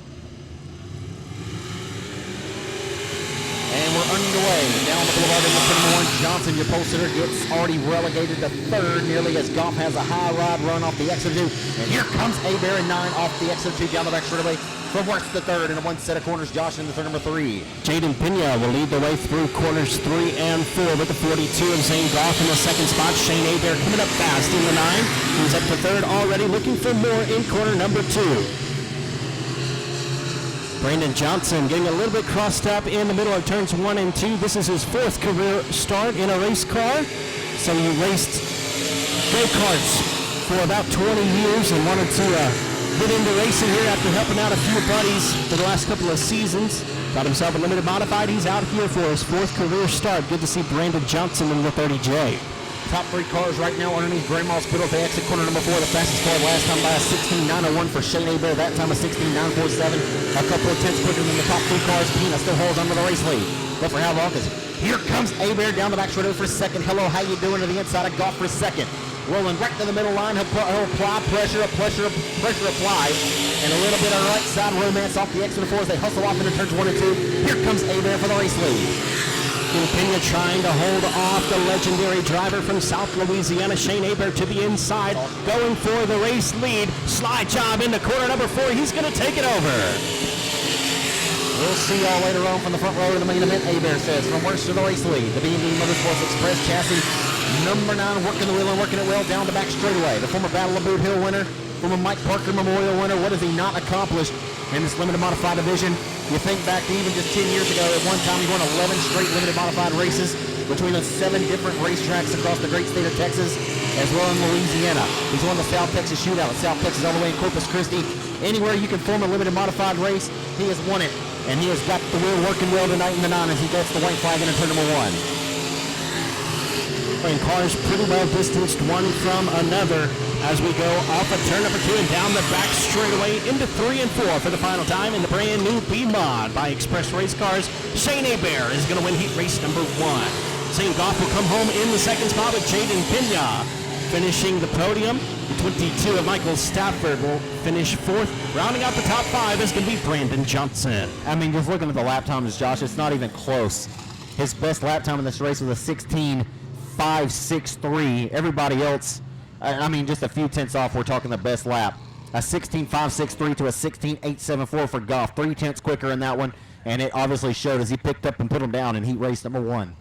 And we're underway down the boulevard in the number 1. Johnson, your pole sitter, gets already relegated to 3rd, nearly as Goff has a high ride run off the exit 2. And here comes Hebert in 9 off the exit 2 down the back straightaway. From west to 3rd, and a 1 set of corners, Josh in the turn number 3. Jaden Pena will lead the way through corners 3 and 4 with the 42 of Zane Goff in the 2nd spot. Shane Hebert coming up fast in the 9. He's up to 3rd already, looking for more in corner number 2. Brandon Johnson getting a little bit crossed up in the middle of turns 1 and 2. This is his 4th career start in a race car. So he raced go-karts for about 20 years and wanted to get into racing here after helping out a few buddies for the last couple of seasons. Got himself a limited modified. He's out here for his 4th career start. Good to see Brandon Johnson in the 30J. Top 3 cars right now underneath Gray Moss Hospital. They exit corner number 4. The fastest car last time by a 16.901 for Shane Hebert. That time a 16.947. A couple of tenths quicker than the top 2 cars. Pena still holds under the race lead. But for how long? Because here comes Hebert down the back straight for 2nd. Hello, how you doing to the inside of Goff for 2nd. Rolling right to the middle line. He'll apply pressure applied. And a little bit of right side romance off the exit 4 as they hustle off into turns 1 and 2. Here comes Hebert for the race lead. Pena trying to hold off the legendary driver from South Louisiana, Shane Hebert, to the inside, going for the race lead. Slide job into corner number 4. He's going to take it over. We'll see y'all later on from the front row of the main event, Hebert says. From worst to the race lead, the B&D Motorsports Express chassis, number 9, working the wheel and working it well down the back straightaway. The former Battle of Boot Hill winner, former Mike Parker Memorial winner. What has he not accomplished in this limited modified division? You think back to even just 10 years ago, at one time he won 11 straight limited modified races between the 7 different racetracks across the great state of Texas, as well in Louisiana. He's won the South Texas Shootout at South Texas all the way in Corpus Christi. Anywhere you can form a limited modified race, he has won it. And he has got the wheel working well tonight in the 9 as he gets the white flag into turn number 1. And cars pretty well distanced one from another. as we go off of turn number 2 and down the back straightaway into 3 and 4 for the final time in the brand new B-Mod by Express Race Cars. Shane Hebert is going to win heat race number 1. St. Goff will come home in the second spot with Jaden Pena finishing the podium. The 22 of Michael Stafford will finish 4th. Rounding out the top 5 is going to be Brandon Johnson. I mean, just looking at the lap times, Josh, it's not even close. His best lap time in this race was a 16.563. Everybody else, I mean, just a few tenths off, we're talking the best lap. A 16.563 to a 16.874 for Goff. 3 tenths quicker in that one, and it obviously showed as he picked up and put him down in heat race number 1.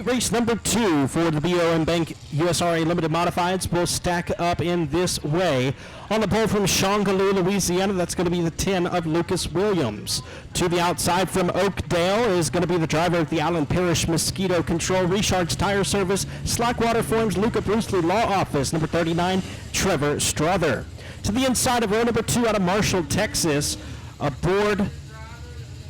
Race number 2 for the BOM Bank USRA Limited Modifieds will stack up in this way. On the pole from Shongaloo, Louisiana, that's going to be the 10 of Lucas Williams. To the outside from Oakdale is going to be the driver of the Allen Parish Mosquito Control, Richard's Tire Service, Slackwater Forms, Luca Brucely Law Office, number 39, Trevor Strother. To the inside of row number 2 out of Marshall, Texas, aboard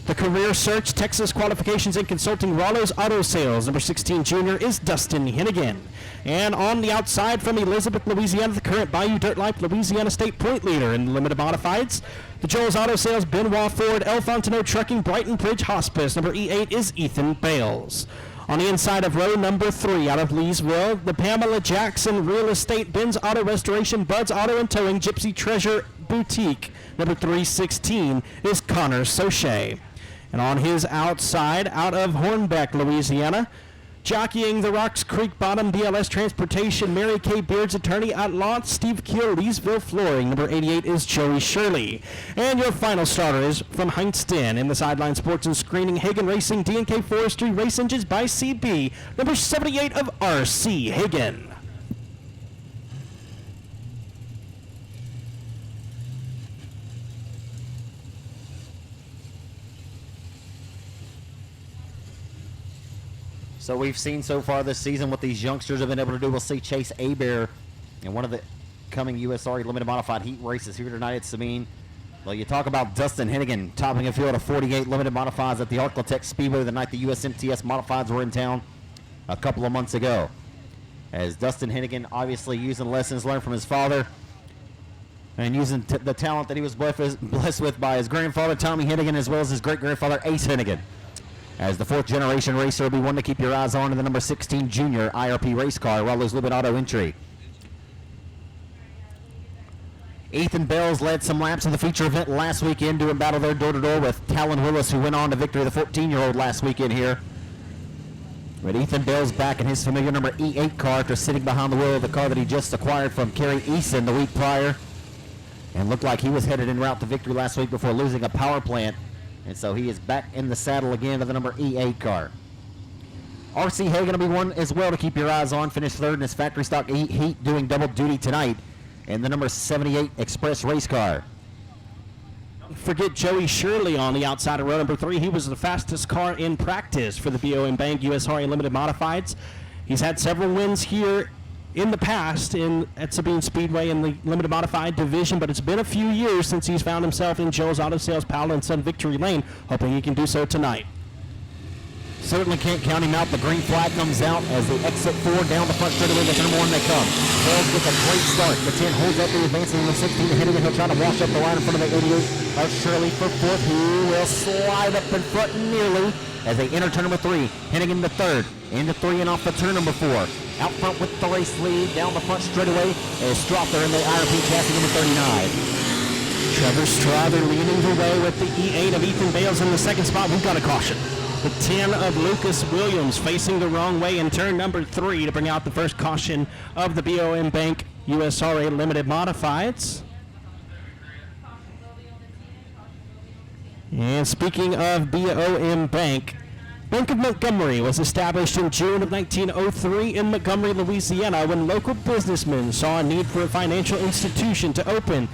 the Career Search, Texas Qualifications and Consulting, Rollo's Auto Sales, number 16 junior, is Dustin Hennigan. And on the outside from Elizabeth, Louisiana, the current Bayou Dirt Life Louisiana State point leader in Limited Modifieds, the Joel's Auto Sales, Benoit Ford, El Fontenot Trucking, Brighton Bridge Hospice, number E8 is Ethan Bales. On the inside of row number 3 out of Leesville, the Pamela Jackson Real Estate, Ben's Auto Restoration, Bud's Auto and Towing, Gypsy Treasure Boutique, number 316 is Connor Soche. And on his outside, out of Hornbeck, Louisiana, jockeying the Rocks Creek Bottom BLS Transportation, Mary Kay Beard's attorney at law, Steve Keel, Leesville Flooring. Number 88 is Joey Shirley. And your final starter is from Heinzton in the Sideline Sports and Screening, Hagen Racing, D&K Forestry, Race Engines by CB. Number 78 of R.C. Hagen. So we've seen so far this season what these youngsters have been able to do. We'll see Chase Hebert in one of the coming USRA Limited Modified heat races here tonight at Sabine. Well, you talk about Dustin Hennigan topping a field of 48 Limited Modifieds at the Arclatech Speedway the night the USMTS Modifieds were in town a couple of months ago. As Dustin Hennigan obviously using lessons learned from his father and using the talent that he was blessed with by his grandfather, Tommy Hennigan, as well as his great-grandfather, Ace Hennigan. As the 4th-generation racer will be one to keep your eyes on in the number 16 junior IRP race car, Rollo's Limited Auto Entry. Ethan Bells led some laps in the feature event last weekend, doing battle there door-to-door with Talon Willis, who went on to victory, the 14-year-old last weekend here. But Ethan Bells back in his familiar number E8 car after sitting behind the wheel of the car that he just acquired from Kerry Eason the week prior. And looked like he was headed en route to victory last week before losing a power plant. And so he is back in the saddle again to the number E8 car. R.C. Hagen will be one as well to keep your eyes on. Finished 3rd in his factory stock heat, doing double duty tonight in the number 78 Express race car. Forget Joey Shirley on the outside of row number 3. He was the fastest car in practice for the BOM Bank USRA Limited Modifieds. He's had several wins here in the past at Sabine Speedway in the Limited Modified division, but it's been a few years since he's found himself in Joe's Auto Sales Powell and Son Victory Lane, hoping he can do so tonight. Certainly can't count him out. The green flag comes out as they exit 4 down the front straightaway. The turn 1 they come. Bells gets a great start. The 10 holds up the advancing the 16 ahead of him. He'll try to wash up the line in front of the 88 of Shirley for 4th. He will slide up in front nearly as they enter turn number 3. Hennigan the 3rd. Into 3 and off the turn number 4. Out front with the race lead. Down the front straightaway is Strother in the IRP chassis number 39. Trevor Strother leading the way with the E8 of Ethan Bales in the second spot. We've got a caution. The 10 of Lucas Williams facing the wrong way in turn number 3 to bring out the first caution of the BOM Bank USRA Limited Modifieds. And speaking of BOM Bank, Bank of Montgomery was established in June of 1903 in Montgomery, Louisiana, when local businessmen saw a need for a financial institution to open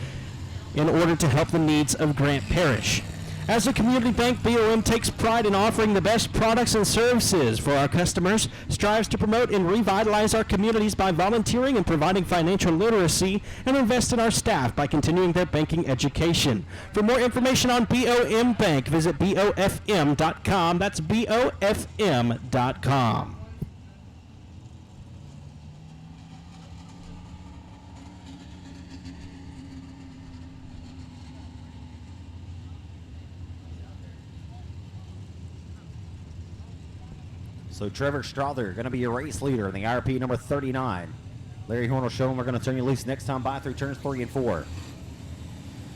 in order to help the needs of Grant Parish. As a community bank, BOM takes pride in offering the best products and services for our customers, strives to promote and revitalize our communities by volunteering and providing financial literacy, and invest in our staff by continuing their banking education. For more information on BOM Bank, visit BOFM.com. That's BOFM.com. So Trevor Strother going to be your race leader in the IRP number 39. Larry Horn will show him we're going to turn you loose next time by through turns 3 and 4.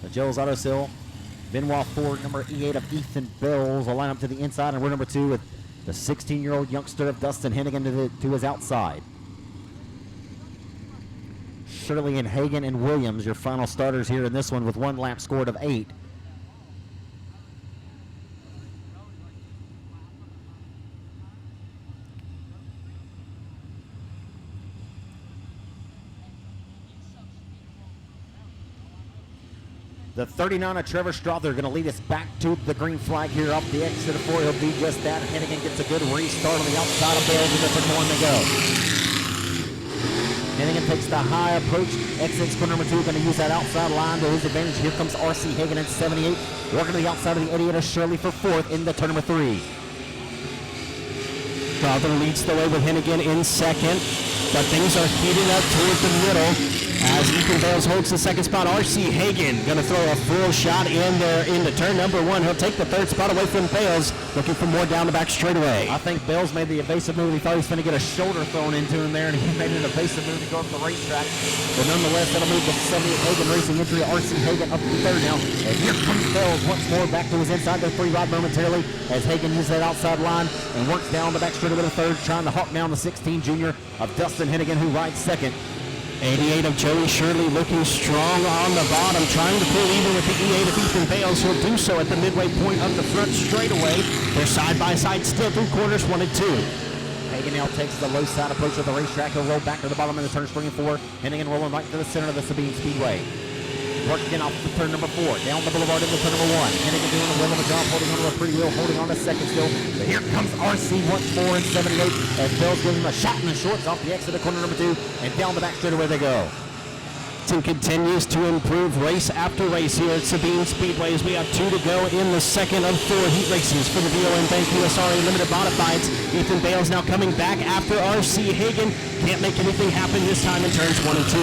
The Joe's Auto Sale, Benoit Ford, number E8 of Ethan Bells will line up to the inside, and we're number 2 with the 16-year-old youngster of Dustin Hennigan to his outside. Shirley and Hagan and Williams, your final starters here in this one with 1 lap scored of 8. The 39 of Trevor Strother going to lead us back to the green flag here off the exit of 4. He'll do just that. Hennigan gets a good restart on the outside of Bells, and that's a 1 to go. Hennigan takes the high approach. Exits corner number 2, going to use that outside line to his advantage. Here comes R.C. Hagan in 78. Working to the outside of the 88 of Shirley for 4th in the turn number 3. Strother leads the way with Hennigan in 2nd, but things are heating up toward the middle. As Ethan Bales holds the 2nd spot, R.C. Hagan going to throw a full shot in there into turn number 1. He'll take the 3rd spot away from Bales, looking for more down the back straightaway. I think Bales made the evasive move. He thought he was going to get a shoulder thrown into him there, and he made an evasive move to go up the racetrack. But nonetheless, that'll move the 78 Hagan Racing entry. R.C. Hagan up to 3rd now. And here comes Bales once more back to his inside. The 3 ride momentarily as Hagan uses that outside line and works down the back straightaway to 3rd, trying to hawk down the 16 junior of Dustin Hennigan, who rides 2nd. 88 of Joey Shirley looking strong on the bottom, trying to pull even with the E8 of Ethan Bales. He'll do so at the midway point of the front straightaway. They're side by side still through quarters 1 and 2. Hagan now takes the low side approach of the racetrack. He'll roll back to the bottom of the turns 3 and 4. Hennigan rolling right to the center of the Sabine Speedway. Working off the turn number 4, down the boulevard into turn number 1. Hennigan doing a well of a job, holding on to the free wheel, holding on to 2nd still. But here comes RC once more in 78, as Bell's giving him a shot in the shorts off the exit of corner number 2, and down the back straightaway they go. And continues to improve race after race here at Sabine Speedway as we have 2 to go in the 2nd of 4 heat races for the VOM Bank USRA Limited Modifieds. Ethan Bales now coming back after R.C. Hagan. Can't make anything happen this time in turns 1 and 2.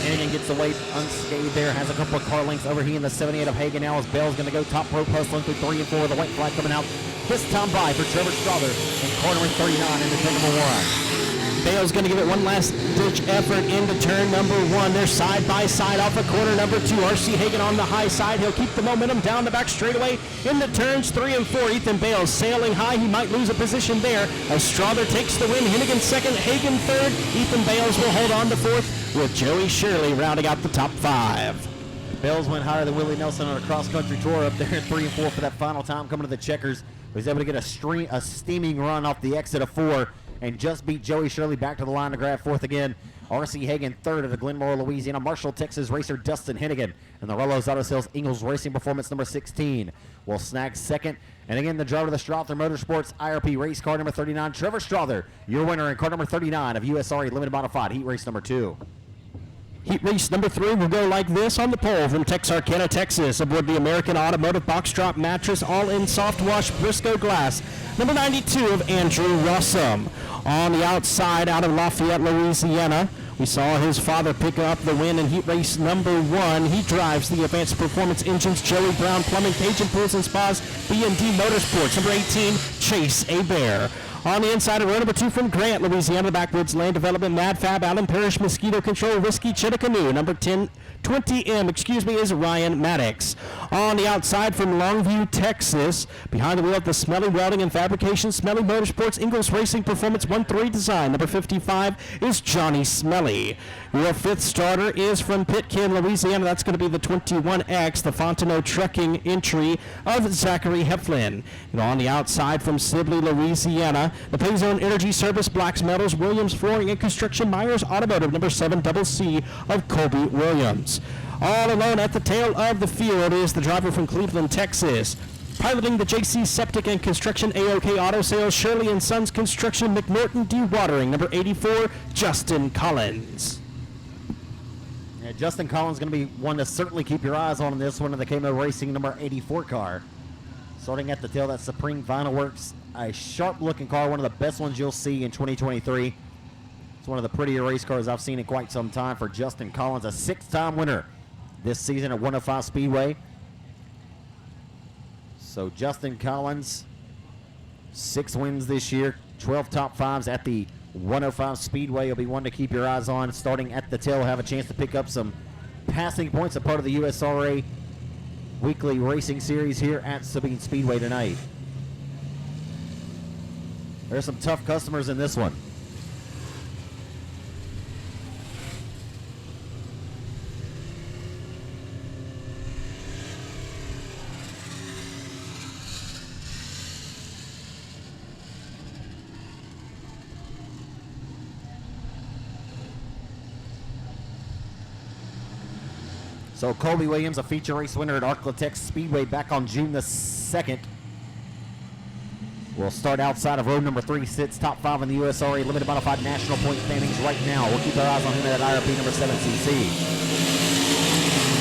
Hennigan gets away unscathed there, has a couple of car lengths over he in the 78 of Hagan now as Bell's going to go top rope hustling through 3 and 4. The white flag coming out. This time by for Trevor Strother in car number 39 into turn number 1. Bale's going to give it one last ditch effort into turn number 1. They're side by side off of corner number 2. R.C. Hagan on the high side. He'll keep the momentum down the back straightaway into turns 3 and 4. Ethan Bales sailing high. He might lose a position there as Strother takes the win. Hennigan 2nd, Hagan 3rd. Ethan Bales will hold on to 4th with Joey Shirley rounding out the top 5. Bales went higher than Willie Nelson on a cross-country tour up there in 3 and 4 for that final time coming to the checkers. He was able to get a steaming run off the exit of 4 and just beat Joey Shirley back to the line to grab 4th again. R.C. Hagan 3rd at the Glenmore, Louisiana. Marshall, Texas racer Dustin Hennigan and the Rello's Auto Sales Ingalls Racing Performance number 16 will snag 2nd. And again, the driver of the Strother Motorsports IRP race car number 39, Trevor Strother, your winner in car number 39 of USRA Limited Modified Heat Race number 2. Heat race number 3 will go like this on the pole from Texarkana, Texas, aboard the American Automotive Box Drop Mattress, all in soft wash Briscoe glass. Number 92 of Andrew Rossum. On the outside out of Lafayette, Louisiana, we saw his father pick up the win in heat race number 1. He drives the Advanced Performance Engines, Joey Brown Plumbing, Cajun Pools and Spas, B&D Motorsports. Number 18, Chase Abear. On the inside of row number 2 from Grant, Louisiana, Backwoods Land Development, Mad Fab, Allen Parish, Mosquito Control, Whiskey, Chittacanoe. Number 20M, is Ryan Maddox. On the outside from Longview, Texas, behind the wheel of the Smelly Welding and Fabrication, Smelly Motorsports, Ingalls Racing Performance 1-3 Design. Number 55 is Johnny Smelly. Your 5th starter is from Pitkin, Louisiana. That's going to be the 21X, the Fontenot Trucking entry of Zachary Heflin. And on the outside from Sibley, Louisiana, the Payzone Energy Service, Blacks Metals, Williams Flooring and Construction, Myers Automotive, number 7CC of Colby Williams. All alone at the tail of the field is the driver from Cleveland, Texas. Piloting the JC Septic and Construction AOK Auto Sales, Shirley and Sons Construction, McNorton Dewatering, number 84, Justin Collins. Yeah, Justin Collins is going to be one to certainly keep your eyes on in this one in the KMO Racing number 84 car. Starting at the tail, that's Supreme Vinyl Works, a sharp-looking car, one of the best ones you'll see in 2023. It's one of the prettier race cars I've seen in quite some time for Justin Collins, a 6-time winner this season at 105 Speedway. So Justin Collins, 6 wins this year, 12 top fives at the 105 Speedway will be one to keep your eyes on. Starting at the tail, have a chance to pick up some passing points, a part of the USRA Weekly Racing Series here at Sabine Speedway tonight. There's some tough customers in this one. So Colby Williams, a feature race winner at Arklatex Speedway back on June the 2nd. Will start outside of row number 3, sits top 5 in the USRA Limited Modified National Point standings right now. We'll keep our eyes on him at IRP number 7cc.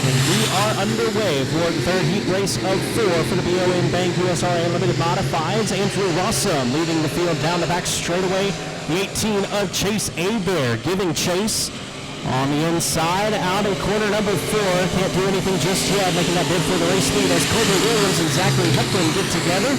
And we are underway for the third heat race of 4 for the BOM Bank USRA Limited Modifieds. Andrew Rossum leading the field down the back straightaway. The 18 of Chase Abear giving chase. On the inside, out of corner number 4, can't do anything just yet, making that bid for the race lead as Colby Williams and Zachary Hepburn get together.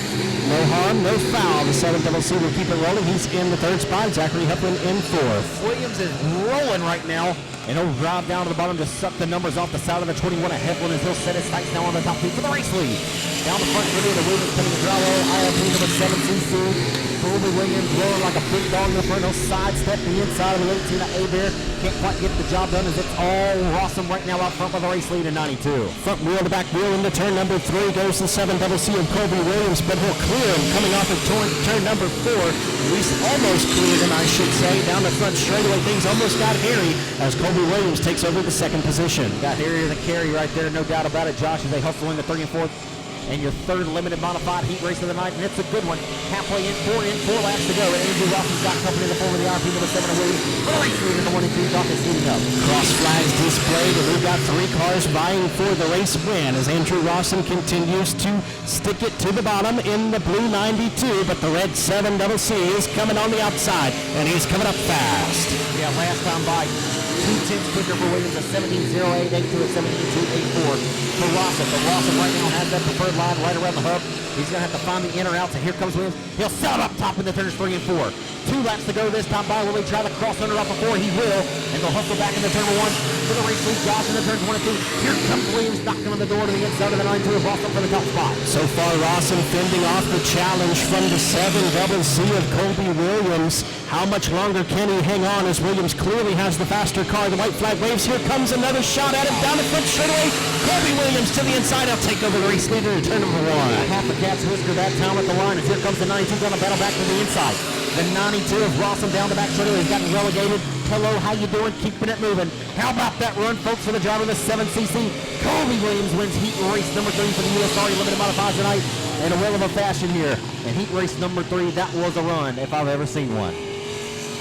No harm, no foul. The 7CC will keep it rolling. He's in the 3rd spot. Zachary Hepburn in 4th. Williams is rolling right now, and he'll drive down to the bottom to suck the numbers off the side of the 21 of Heflin as he'll set his sights now on the top 2 for the race lead. Down the front of the Williams coming to drive IRP number 7cc. Colby Williams rolling like a big dog in the front. He'll sidestep the inside of the 18 of Abear. Can't quite get the job done as it's all Rossum right now out front with the race lead in 92. Front wheel to back wheel into turn number 3 goes the 7CC of Colby Williams, but he'll clear him coming off of turn number 4. At least almost cleared him, I should say. Down the front straightaway, things almost got hairy as Colby Williams takes over the 2nd position. Got hairier than carry right there, no doubt about it, Josh, as they hustle into 3rd and 4th. And your 3rd limited modified heat race of the night, and it's a good one. Halfway in, 4 laps to go. And Andrew Rossum's got company in the 4 with the RP number 7 of Williams. For the race lead in the 1 and 2, Doc is heating up. Cross flags displayed, and we've got 3 cars vying for the race win as Andrew Rossum continues to stick it to the bottom in the blue 92, but the red 7CC is coming on the outside, and he's coming up fast. Yeah, last time by 2/10 quicker for Williams, a 17.08.8 to a 17.284 for Rossum. But Rossum right now has that preferred line right around the hub. He's going to have to find the in or out, so here comes Williams. He'll set it up top in the turns 3 and 4. 2 laps to go this time by. Will he try the cross under off of 4? He will. And they'll hustle back into turn 1 for the race lead. Josh in the turns 1 and 2. Here comes Williams knocking on the door to the inside of the 9-2 of Rossum for the top spot. So far, Rossum fending off the challenge from the 7CC of Colby Williams. How much longer can he hang on as Williams clearly has the faster car? The white flag waves. Here comes another shot at him down the front straightaway. Colby Williams to the inside. He'll take over the race leader in turn number 1. Half a cat's whisker that time at the line as here comes the 92 going to battle back to the inside. The 92 of Rossum down the back straightaway. He's gotten relegated. Hello, how you doing? Keeping it moving. How about that run, folks, for the driver of the 7CC? Colby Williams wins heat race number 3 for the USRA Limited Modified tonight in a wheel of a fashion here. And heat race number 3, that was a run if I've ever seen one.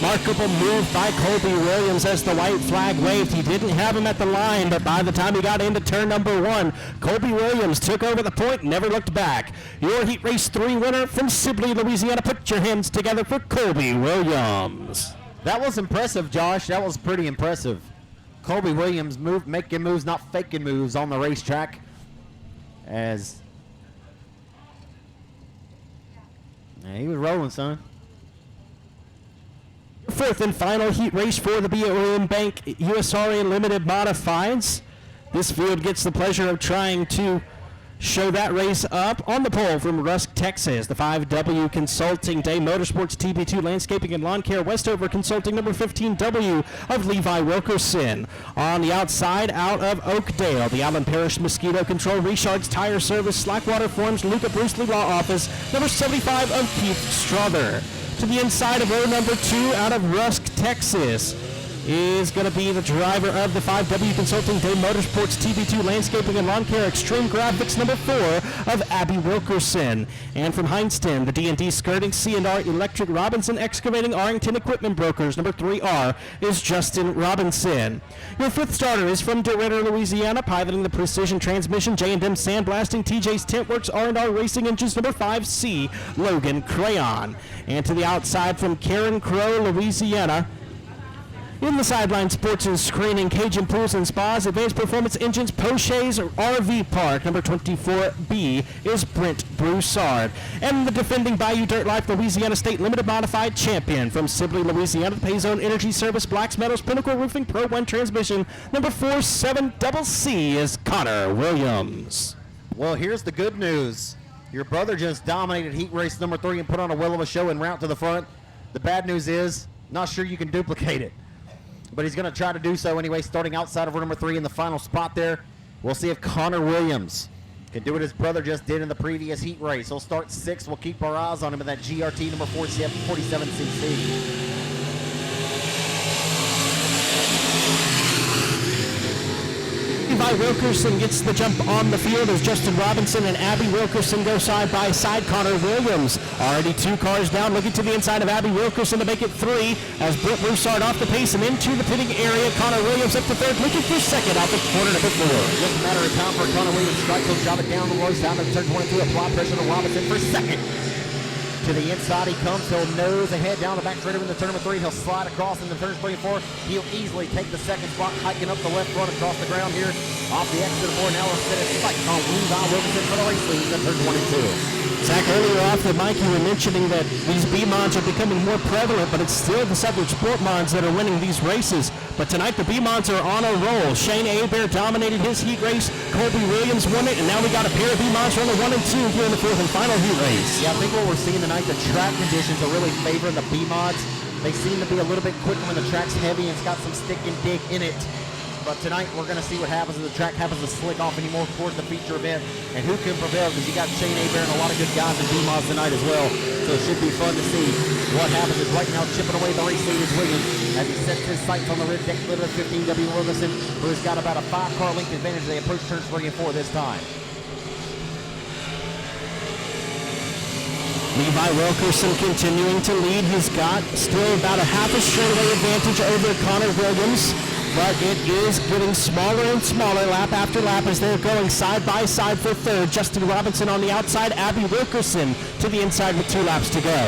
Remarkable move by Colby Williams as the white flag waved. He didn't have him at the line, but by the time he got into turn number 1, Colby Williams took over the point and never looked back. Your Heat Race 3 winner from Sibley, Louisiana. Put your hands together for Colby Williams. That was impressive, Josh. That was pretty impressive. Colby Williams making moves, not faking moves on the racetrack. As he was rolling, son. 4th and final heat race for the BOM Bank USRA Limited Modifieds. This field gets the pleasure of trying to show that race up on the pole from Rusk, Texas. The 5W Consulting Day Motorsports TB2 Landscaping and Lawn Care Westover Consulting number 15W of Levi Wilkerson. On the outside, out of Oakdale, the Allen Parish Mosquito Control, Richard's Tire Service, Slackwater Forms, Luca Brucely Law Office, number 75 of Keith Strother. To the inside of row number 2 out of Rusk, Texas is going to be the driver of the 5W Consulting Day Motorsports TB2 Landscaping and Lawn Care Extreme Graphics number 4 of Abby Wilkerson. And from Heinston, the D&D Skirting, C&R Electric, Robinson Excavating, Arlington Equipment Brokers number 3R is Justin Robinson. Your 5th starter is from DeRidder, Louisiana, piloting the Precision Transmission, J&M Sandblasting, TJ's Tent Works, R&R Racing Engines number 5C, Logan Crayon. And to the outside from Karen Crow, Louisiana, In the Sideline Sports and Screening, Cajun Pools and Spas, Advanced Performance Engines, Poche's RV Park. Number 24B is Brent Broussard. And the defending Bayou Dirt Life Louisiana State Limited Modified Champion from Sibley, Louisiana, the Payzone Energy Service, Blacks Metals, Pinnacle Roofing, Pro 1 Transmission. Number 47CC is Connor Williams. Well, here's the good news. Your brother just dominated heat race number 3 and put on a whale of a show en route to the front. The bad news is, not sure you can duplicate it. But he's going to try to do so anyway, starting outside of row number 3 in the final spot there. We'll see if Connor Williams can do what his brother just did in the previous heat race. He'll start 6th. We'll keep our eyes on him in that GRT number 47cc. Levi Wilkerson gets the jump on the field as Justin Robinson and Abby Wilkerson go side by side. Connor Williams already 2 cars down, looking to the inside of Abby Wilkerson to make it 3 as Brent Broussard off the pace and into the pitting area. Connor Williams up to 3rd, looking for 2nd out the corner number 4. Just a matter of time for Connor Williams strike. He'll drop it down the low side of turn 22. Apply pressure to Robinson for 2nd. To the inside he comes. He'll nose ahead down the back straight in the turn number 3. He'll slide across in the turn 24. He'll easily take the 2nd spot, hiking up the left front across the ground here. Off the exit of 4. Now we'll set his sight on Levi Wilkerson for the race lead in turn 22. Zach, earlier off the mic you were mentioning that these B-Mods are becoming more prevalent, but it's still the Southern Sport Mods that are winning these races. But tonight the B-Mods are on a roll. Shane Hebert dominated his heat race. Colby Williams won it, and now we got a pair of B-Mods running 1 and 2 here in the 4th and final heat race. Yeah, I think what we're seeing tonight, the track conditions are really favoring the B-Mods. They seem to be a little bit quicker when the track's heavy and it's got some stick and dig in it. But tonight we're going to see what happens if the track happens to slick off anymore towards the feature event and who can prevail, because you got Shane Hebert and a lot of good guys in B-Mods tonight as well. So it should be fun to see what happens. Is right now chipping away the race lead is Williams as he sets his sights on the red deck lid of 15W Wilkerson, who's got about a 5-car length advantage as they approach turns 3 and 4 this time. Levi Wilkerson continuing to lead. He's got still about a half a straightaway advantage over Connor Williams, but it is getting smaller and smaller lap after lap as they're going side by side for 3rd. Justin Robinson on the outside, Abby Wilkerson to the inside with 2 laps to go.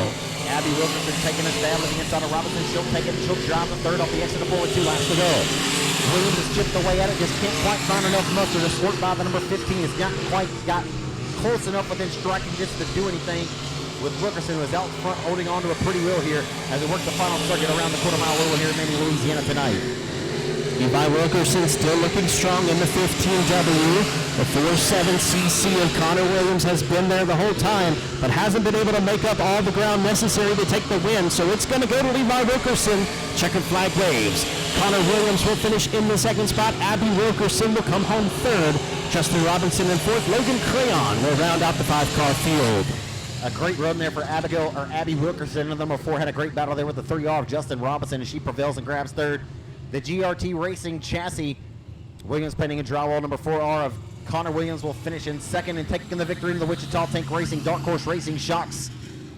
Abby Wilkerson taking a stab at the inside of Robinson. She'll take it and she'll drive the 3rd off the exit of 4 with 2 laps to go. Williams has chipped away at it, just can't quite find enough muster to squirt by the number 15. Has not quite got close enough within striking distance to do anything, with Wilkerson, who is out front holding on to a pretty wheel here as they work the final circuit around the quarter-mile wheel here in Manny, Louisiana tonight. Levi Wilkerson still looking strong in the 15W. The 47cc of Connor Williams has been there the whole time, but hasn't been able to make up all the ground necessary to take the win. So it's going to go to Levi Wilkerson. Checkered flag waves. Connor Williams will finish in the 2nd spot. Abby Wilkerson will come home 3rd. Justin Robinson in 4th. Logan Crayon will round out the 5-car field. A great run there for Abby Wilkerson. And number 4 had a great battle there with the 3 off Justin Robinson, and she prevails and grabs 3rd. The GRT Racing chassis, Williams painting and drywall number 4R of Connor Williams will finish in 2nd and taking the victory into the Wichita Tank Racing Dark Horse Racing Shocks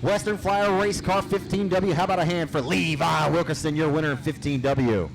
Western Flyer Race Car 15W. How about a hand for Levi Wilkerson, your winner in 15W?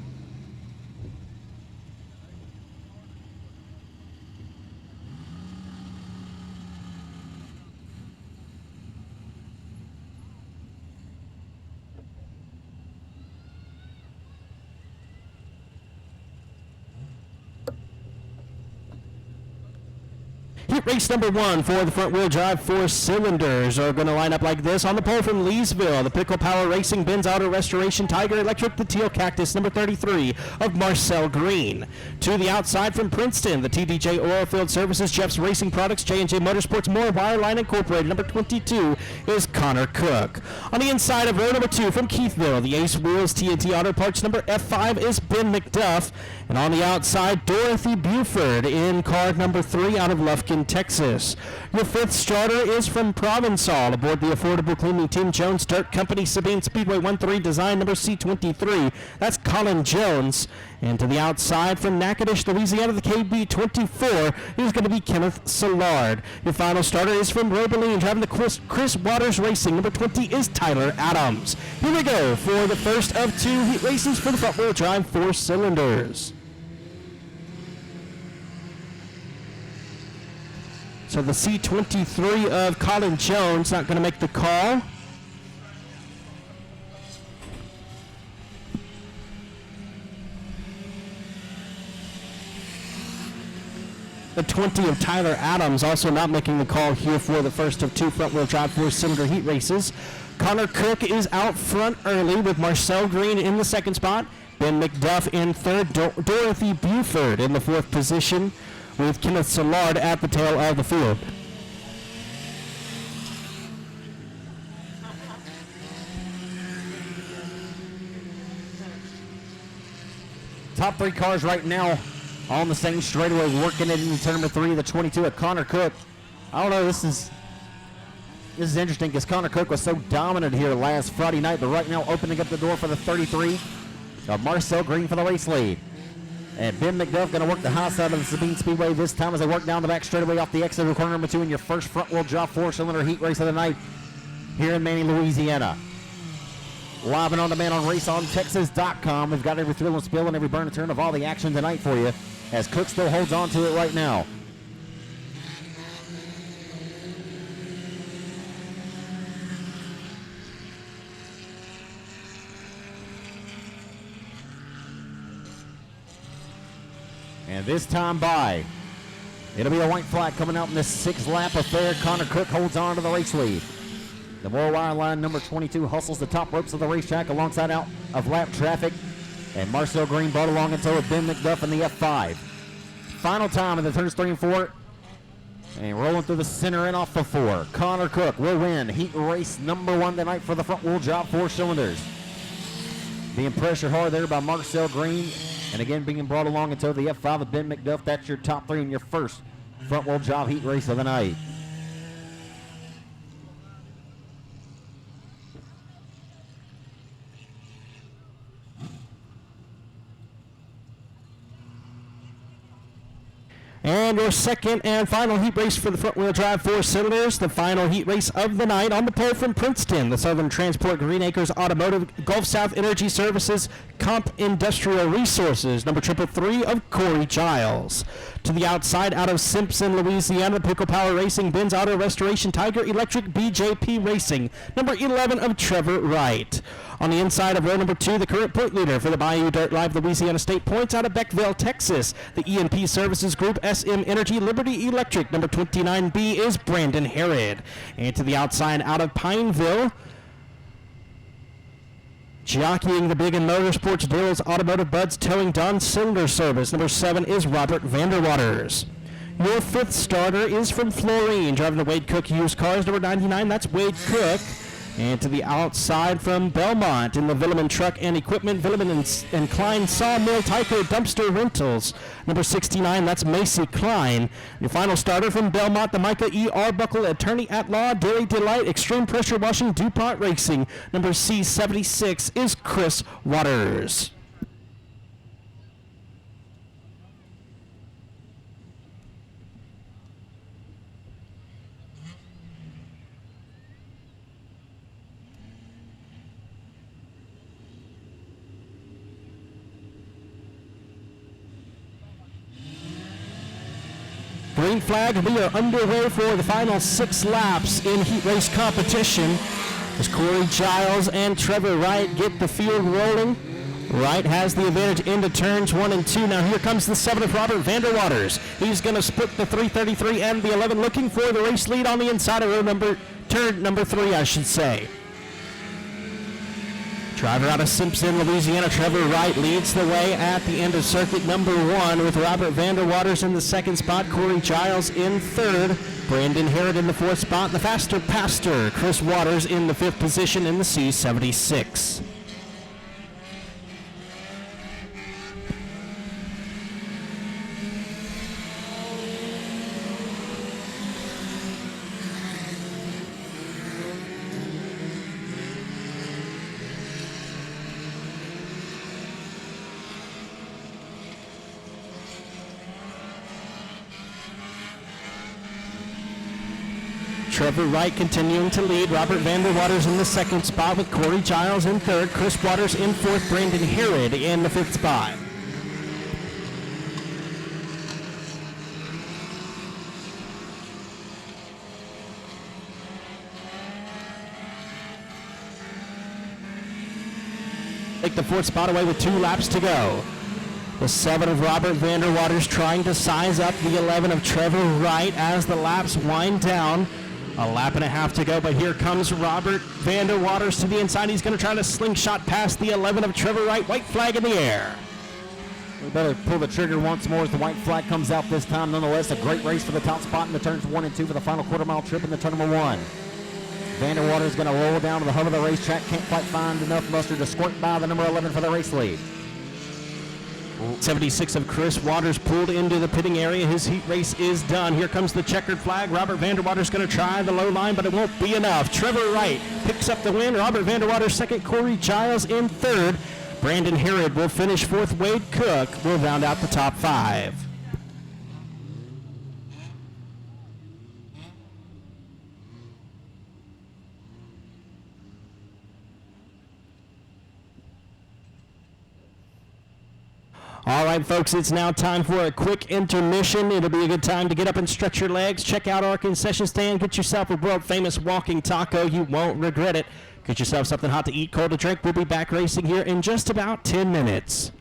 Heat race number 1 for the front-wheel drive 4 cylinders are going to line up like this. On the pole from Leesville, the Pickle Power Racing, Benz Auto Restoration, Tiger Electric, the Teal Cactus, number 33 of Marcel Green. To the outside from Princeton, the TDJ Oilfield Services, Jeff's Racing Products, J&J Motorsports, Moore Wireline Incorporated, number 22 is Connor Cook. On the inside of row number 2 from Keithville, the Ace Wheels TNT Auto Parts, number F5 is Ben McDuff. And on the outside, Dorothy Buford in car number 3 out of Lufkin, Texas. Your 5th starter is from Provençal aboard the affordable cleaning Tim Jones Dirt Company Sabine Speedway 13 design number C23. That's Colin Jones. And to the outside from Natchitoches, Louisiana, the KB24 is going to be Kenneth Szilard. Your final starter is from Robeline, driving the Chris Waters Racing. Number 20 is Tyler Adams. Here we go for the first of 2 heat races for the front-wheel drive 4 cylinders. So the C23 of Colin Jones not going to make the call. 20 of Tyler Adams, also not making the call here for the first of two front-wheel drive four-cylinder heat races. Connor Cook is out front early with Marcel Green in the second spot. Ben McDuff in third. Dorothy Buford in the fourth position with Kenneth Szilard at the tail of the field. Top three cars right now on the same straightaway, working it into turn number 3, the 22 of Connor Cook. I don't know, this is interesting because Connor Cook was so dominant here last Friday night, but right now opening up the door for the 33 of Marcel Green for the race lead. And Ben McDuff going to work the high side of the Sabine Speedway this time as they work down the back straightaway off the exit of corner number 2 in your first front-wheel drive four-cylinder heat race of the night here in Manning, Louisiana. Live and on demand on RaceOnTexas.com. We've got every thrill and spill and every burn and turn of all the action tonight for you as Cook still holds on to it right now. And this time by, it'll be a white flag coming out in this six-lap affair. Connor Cook holds on to the race lead. The Moore Wire Line number 22 hustles the top ropes of the racetrack alongside out of lap traffic. And Marcel Green brought along until with Ben McDuff in the F5. Final time in the turns 3 and 4. And rolling through the center and off the 4. Connor Cook will win heat race number 1 tonight for the front-wheel drive four cylinders. Being pressured hard there by Marcel Green. And again being brought along until the F5 of Ben McDuff. That's your top 3 in your first front-wheel drive heat race of the night. And your second and final heat race for the front-wheel drive four cylinders. The final heat race of the night on the pole from Princeton. The Southern Transport, Green Acres Automotive, Gulf South Energy Services, Comp Industrial Resources. Number 333 of Corey Giles. To the outside out of Simpson, Louisiana, Pickle Power Racing, Benz Auto Restoration, Tiger Electric, BJP Racing. Number 11 of Trevor Wright. On the inside of row number 2, the current point leader for the Bayou Dirt Live Louisiana State Points out of Beckville, Texas. The EMP Services Group, SM Energy, Liberty Electric. Number 29B is Brandon Herod. And to the outside out of Pineville, jockeying the big in motorsports deals, Automotive Buds Towing Don Cylinder Service. Number 7 is Robert Vanderwaters. Your fifth starter is from Florine, driving the Wade Cook used cars. Number 99, that's Wade Cook. And to the outside from Belmont in the Villeman Truck and Equipment, Villeman and Klein Sawmill Tyco Dumpster Rentals. Number 69, that's Macy Klein. Your final starter from Belmont, the Micah E. Arbuckle Attorney at Law, Dairy Delight, Extreme Pressure Washing, DuPont Racing. Number C76 is Chris Waters. Green flag, we are underway for the final 6 laps in heat race competition as Corey Giles and Trevor Wright get the field rolling. Wright has the advantage into turns 1 and 2. Now here comes the 7 of Robert Vanderwaters. He's going to split the 333 and the 11, looking for the race lead on the inside of turn number 3, I should say. Driver out of Simpson, Louisiana, Trevor Wright leads the way at the end of circuit number 1 with Robert Vanderwaters in the second spot, Corey Giles in third, Brandon Herod in the fourth spot, the faster pastor, Chris Waters in the 5th position in the C76. Trevor Wright continuing to lead. Robert Vanderwaters in the second spot with Corey Giles in third. Chris Waters in fourth. Brandon Herod in the 5th spot. Take the 4th spot away with 2 laps to go. The 7 of Robert Vanderwaters trying to size up the 11 of Trevor Wright as the laps wind down. A lap and a half to go, but here comes Robert Vanderwaters to the inside. He's going to try to slingshot past the 11 of Trevor Wright. White flag in the air. We better pull the trigger once more as the white flag comes out this time. Nonetheless, a great race for the top spot in the turns 1 and 2 for the final quarter-mile trip in the turn number 1. Vanderwater is going to roll down to the hub of the racetrack. Can't quite find enough muster to squirt by the number 11 for the race lead. 76 of Chris Waters pulled into the pitting area. His heat race is done. Here comes the checkered flag. Robert Vanderwater's going to try the low line, but it won't be enough. Trevor Wright picks up the win. Robert Vanderwater second. Corey Giles in third. Brandon Herod will finish fourth. Wade Cook will round out the top 5. All right, folks, it's now time for a quick intermission. It'll be a good time to get up and stretch your legs. Check out our concession stand. Get yourself a world-famous walking taco. You won't regret it. Get yourself something hot to eat, cold to drink. We'll be back racing here in just about 10 minutes.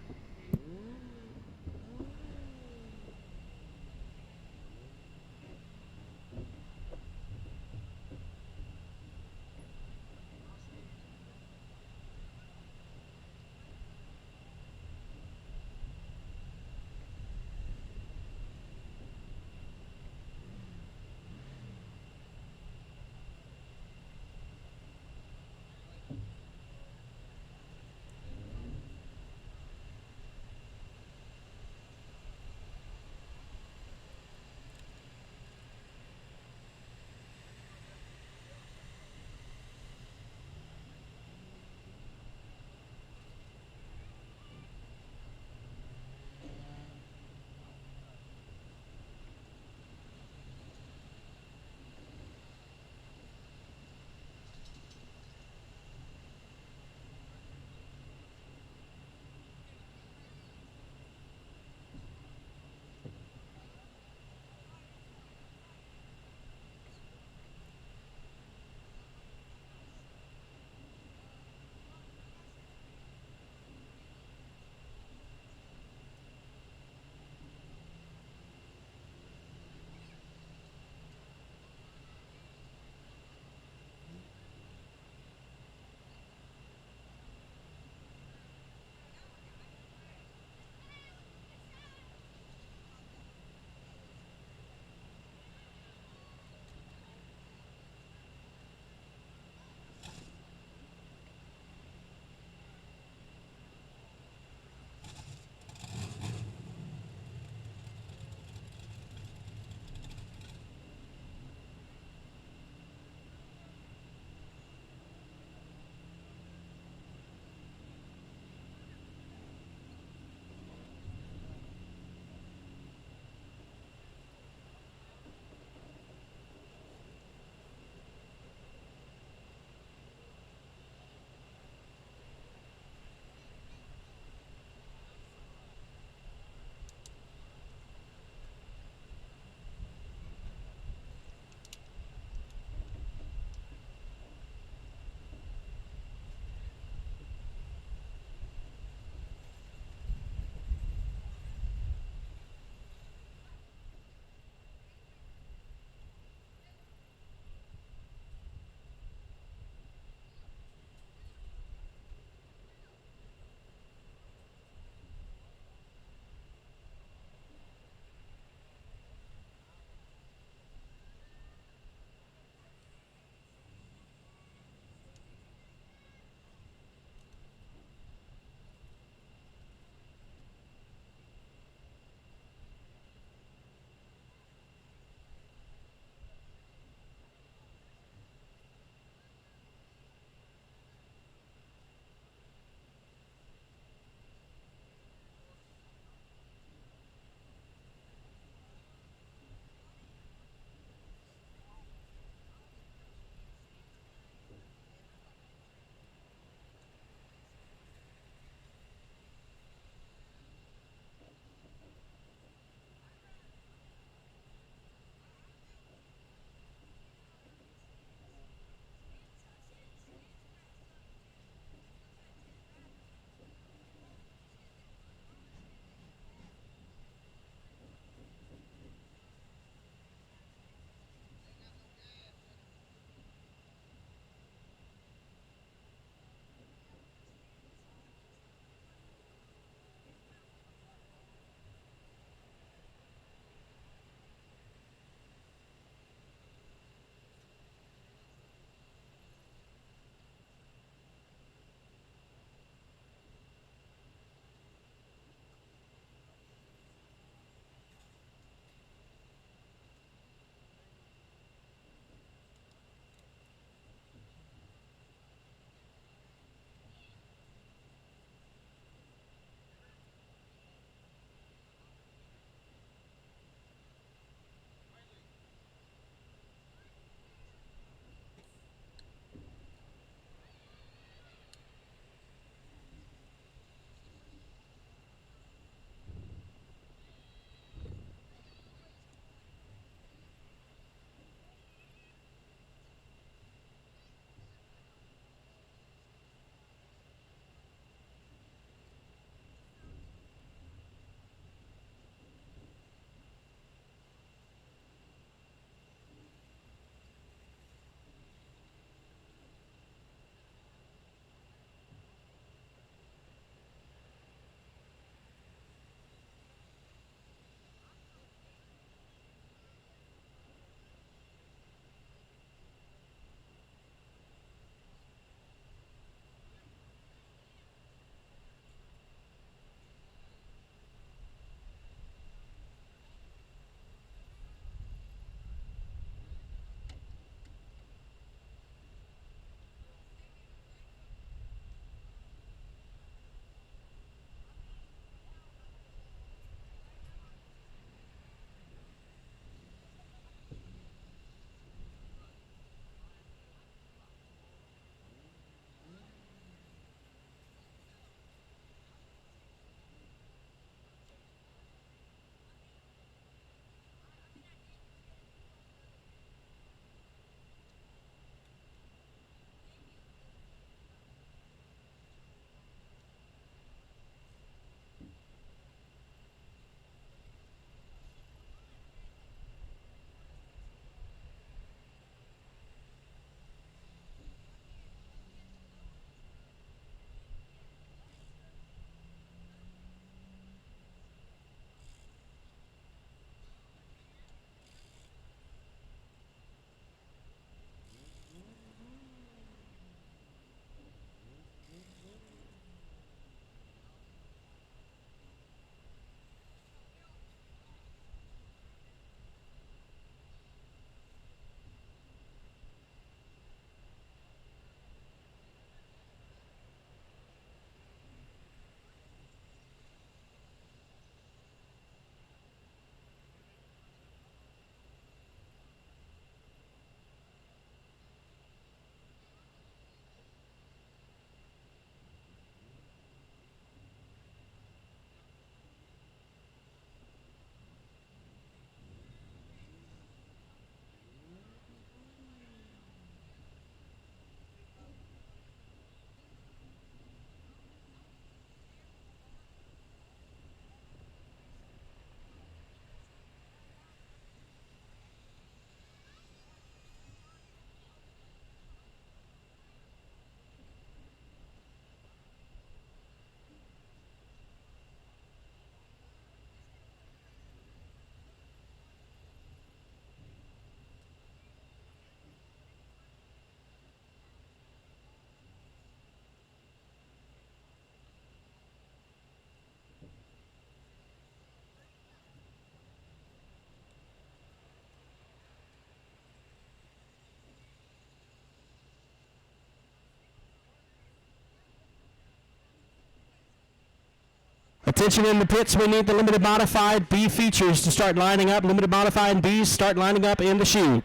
Attention in the pits, we need the limited modified B features to start lining up. Limited modified Bs start lining up in the chute.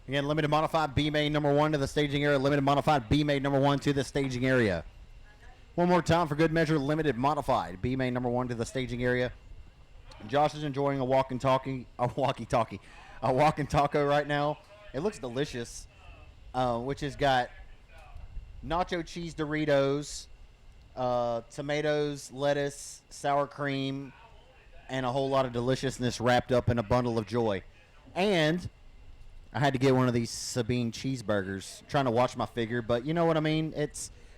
Again, limited modified B main number 1 to the staging area. Limited modified B main number 1 to the staging area. One more time for good measure. Limited modified B main number 1 to the staging area. Josh is enjoying a walk and taco right now. It looks delicious, which has got nacho cheese Doritos, tomatoes, lettuce, sour cream, and a whole lot of deliciousness wrapped up in a bundle of joy. And I had to get one of these Sabine cheeseburgers. Trying to watch my figure, but you know what I mean?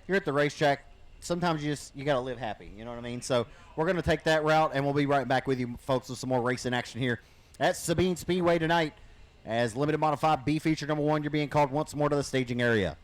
You're at the racetrack. Sometimes you got to live happy. You know what I mean? So we're going to take that route, and we'll be right back with you folks with some more racing action here at Sabine Speedway tonight. As limited modified B feature number 1, you're being called once more to the staging area.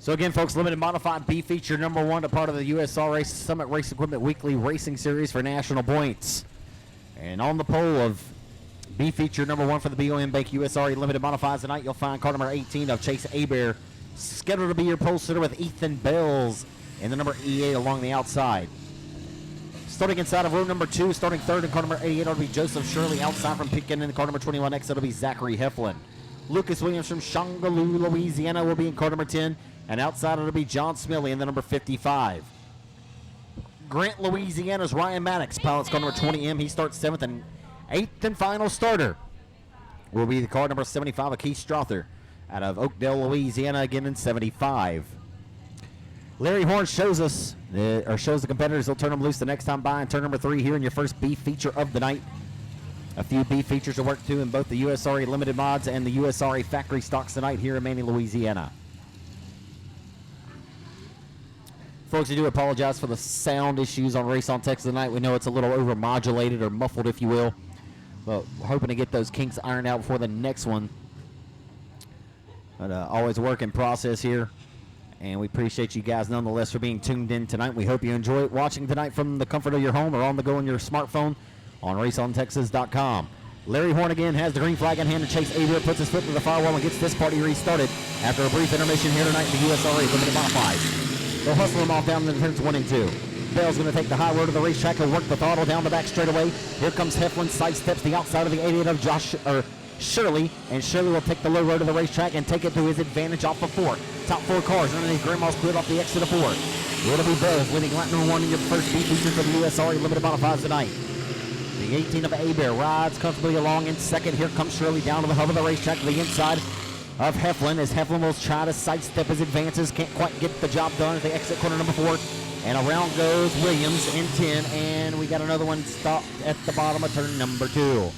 So again, folks, limited modified B feature number 1, a part of the USRA Summit Race Equipment Weekly Racing Series for national points. And on the pole of B feature number 1 for the BOM Bank USRA Limited Modifieds tonight, you'll find car number 18 of Chase Abear, scheduled to be your pole sitter with Ethan Bells in the number E8 along the outside. Starting inside of row number 2, starting third in car number 88, it'll be Joseph Shirley. Outside from Pekin in car number 21X, it'll be Zachary Heflin. Lucas Williams from Shongaloo, Louisiana will be in car number 10. And outside it'll be John Smiley in the number 55. Grant, Louisiana's Ryan Maddox, pilot's car number 20M. He starts 7th, and 8th and final starter will be the car number 75 of Keith Strother out of Oakdale, Louisiana, again in 75. Larry Horn shows the competitors. He'll turn them loose the next time by in turn number 3 here in your first B feature of the night. A few B features to work to in both the USRA Limited Mods and the USRA Factory Stocks tonight here in Manny, Louisiana. Folks, I do apologize for the sound issues on Race on Texas tonight. We know it's a little overmodulated or muffled, if you will. But we're hoping to get those kinks ironed out before the next one. But always a work in process here. And we appreciate you guys nonetheless for being tuned in tonight. We hope you enjoy watching tonight from the comfort of your home or on the go on your smartphone on raceontexas.com. Larry Horn again has the green flag in hand to Chase Abear, puts his foot to the firewall and gets this party restarted after a brief intermission here tonight in the USRA Limited Modifieds. They'll hustle him off down the turns 1 and 2. Bell's going to take the high road to the racetrack. He'll work the throttle down the back straightaway. Here comes Heflin, sidesteps the outside of the 88 of Shirley, and Shirley will take the low road to the racetrack and take it to his advantage off of 4. Top 4 cars underneath Grandma's Split off the exit of 4. It'll be Bells winning lap number 1 in your first B feature for the USRA Limited Modifieds tonight. The 18 of Abear rides comfortably along in second. Here comes Shirley down to the hub of the racetrack to the inside of Heflin, as Heflin will try to sidestep his advances. Can't quite get the job done at the exit corner number 4. And around goes Williams in 10. And we got another one stopped at the bottom of turn number 2.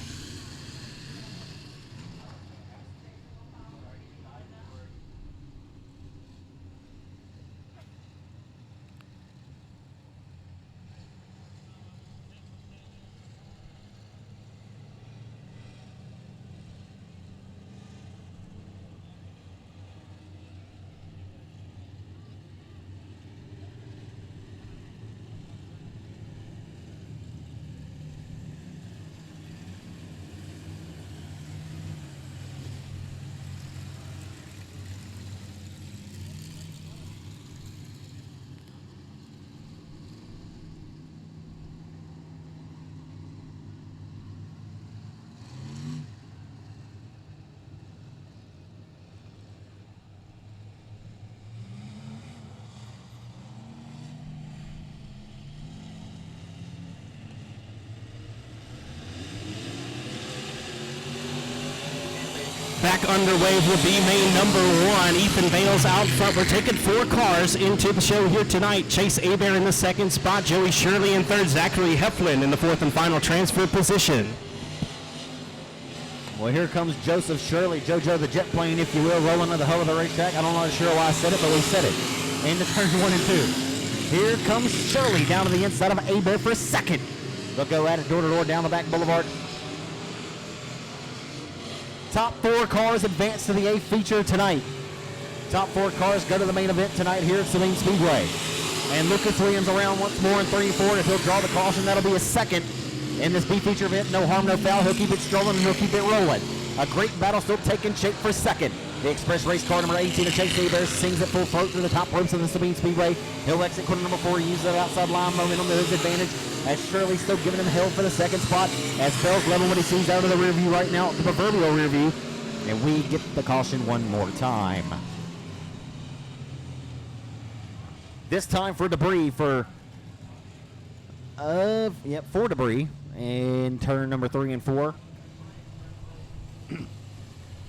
Back underway will be main number 1. Ethan Bales out front. We're taking 4 cars into the show here tonight. Chase Abear in the second spot. Joey Shirley in third. Zachary Heflin in the 4th and final transfer position. Well, here comes Joseph Shirley, JoJo the jet plane, if you will, rolling to the hull of the racetrack. I'm not sure why I said it, but we said it. Into turns 1 and 2. Here comes Shirley down to the inside of Abear for a second. They'll go at it door to door down the back boulevard. Top 4 cars advance to the A feature tonight. Top 4 cars go to the main event tonight here at Sabine Speedway. And Lucas Williams around once more in 34. If he'll draw the caution, that'll be a second in this B feature event. No harm, no foul. He'll keep it strolling and he'll keep it rolling. A great battle still taking shape for second. The express race car number 18 of Chase Abear sings at full throat through the top ropes of the Sabine Speedway. He'll exit corner number 4, use that outside line momentum to his advantage. As Shirley still giving him hell for the second spot. As Bell's level what he sees out of the rear view right now, the proverbial rear view. And we get the caution one more time. This time for debris for debris in turn number 3 and 4.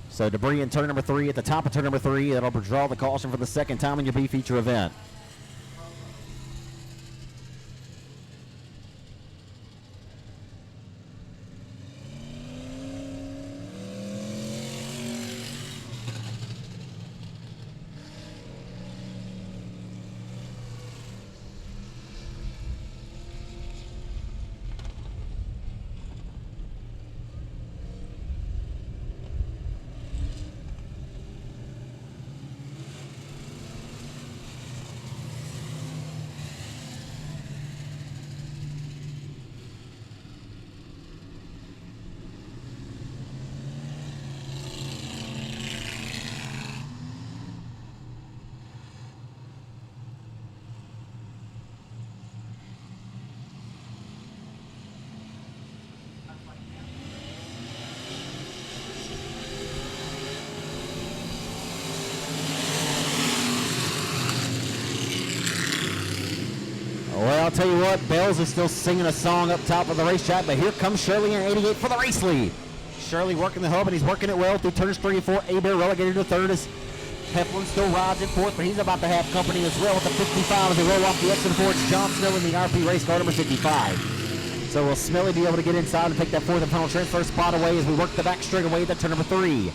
So debris in turn number 3 at the top of turn number 3. That'll draw the caution for the second time in your B feature event. tell you what, Bells is still singing a song up top of the racetrack, but here comes Shirley in 88 for the race lead. Shirley working the hub, and he's working it well through turns 3 and 4. Abear relegated to third as Heflin still rides in fourth, but he's about to have company as well with the 55 as they roll off the exit of fourth. John Snow in the RP race car number 55. So will Smelly be able to get inside and take that fourth and final transfer spot away as we work the back straightaway to turn number 3.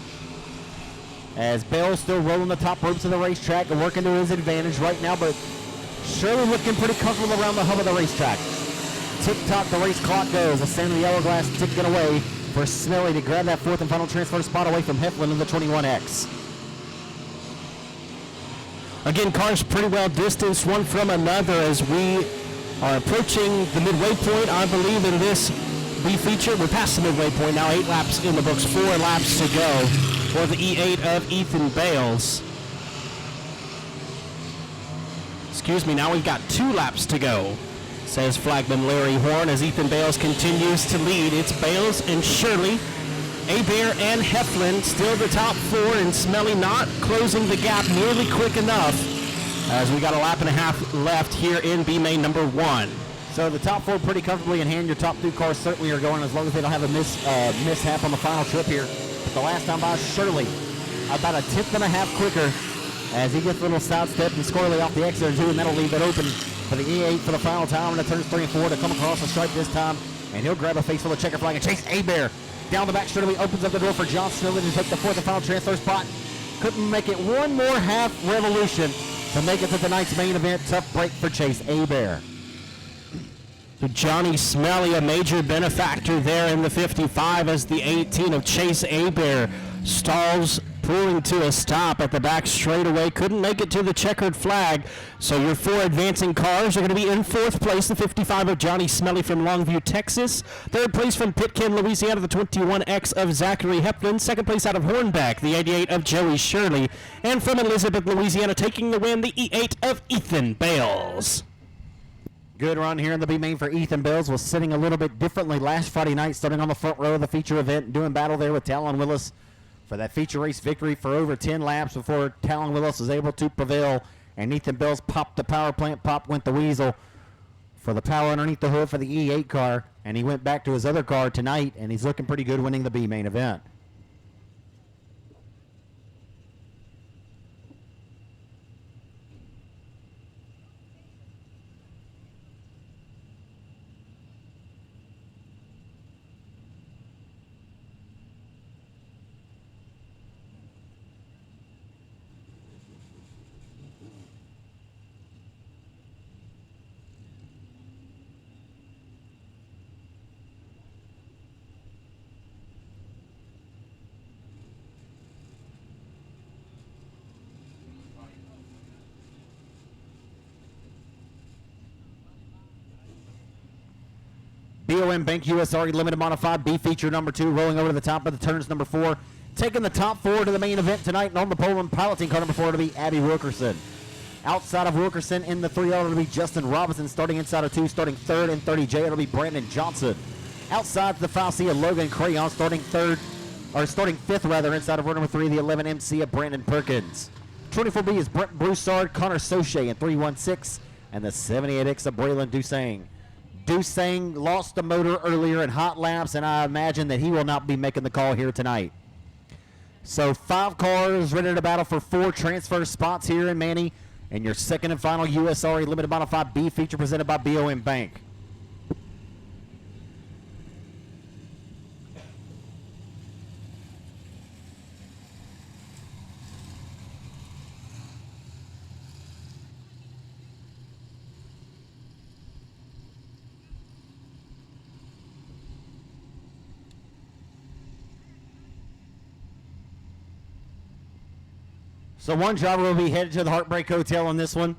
As Bell's still rolling the top ropes of the racetrack and working to his advantage right now, but Shirley looking pretty comfortable around the hub of the racetrack. Tick-tock, the race clock goes. The sand of the yellow glass ticking away for Smelly to grab that fourth and final transfer spot away from Heflin in the 21X. Again, cars pretty well distanced one from another as we are approaching the midway point. I believe in this B feature, we're past the midway point now. 8 laps in the books, 4 laps to go for the E8 of Ethan Bales. Excuse me, now we've got 2 laps to go, says flagman Larry Horn as Ethan Bales continues to lead. It's Bales and Shirley, Abear and Heflin still the top 4, and Smelly not closing the gap nearly quick enough as we got a lap and a half left here in B main number 1. So the top 4 pretty comfortably in hand. Your top 2 cars certainly are going as long as they don't have a mishap on the final trip here. But the last time by Shirley, about a 10th and a half quicker as he gets a little sidestep and squirrely off the exit 2, and that'll leave it open for the E8 for the final time, and it turns 3 and 4 to come across the stripe this time, and he'll grab a face full of checker flag and chase Abear down the back straightaway. Opens up the door for John Snowden to take the fourth and final transfer spot. Couldn't make it one more half revolution to make it to tonight's main event. Tough break for Chase Abear. So Johnny Smelly, a major benefactor there in the 55 as the 18 of Chase Abear stalls, pulling to a stop at the back straightaway. Couldn't make it to the checkered flag. So your 4 advancing cars are going to be in 4th place. The 55 of Johnny Smelly from Longview, Texas. 3rd place from Pitkin, Louisiana, the 21X of Zachary Heflin. 2nd place out of Hornbeck, the 88 of Joey Shirley. And from Elizabeth, Louisiana, taking the win, the E8 of Ethan Bales. Good run here in the B main for Ethan Bales. Was sitting a little bit differently last Friday night, starting on the front row of the feature event, doing battle there with Talon Willis for that feature race victory for over 10 laps before Talon Willis was able to prevail, and Ethan Bales popped the power plant, pop went the weasel for the power underneath the hood for the E8 car, and he went back to his other car tonight, and he's looking pretty good winning the B main event. BOM Bank USRE Limited Modified B feature number 2, rolling over to the top of the turns number 4, taking the top 4 to the main event tonight, and on the pole and piloting car number 4 to be Abby Wilkerson. Outside of Wilkerson in the 3L, it'll be Justin Robinson. Starting inside of 2, starting 3rd and 30J, it'll be Brandon Johnson. Outside the 5C of Logan Crayon, starting 5th rather, inside of row number 3, the 11MC of Brandon Perkins. 24B is Brent Broussard, Connor Soche in 316, and the 78X of Braylon Dusang. Dusang lost the motor earlier in hot laps, and I imagine that he will not be making the call here tonight. So 5 cars ready to battle for 4 transfer spots here in Manny, and your second and final USRE Limited Modified B feature presented by BOM Bank. So one driver will be headed to the Heartbreak Hotel on this one.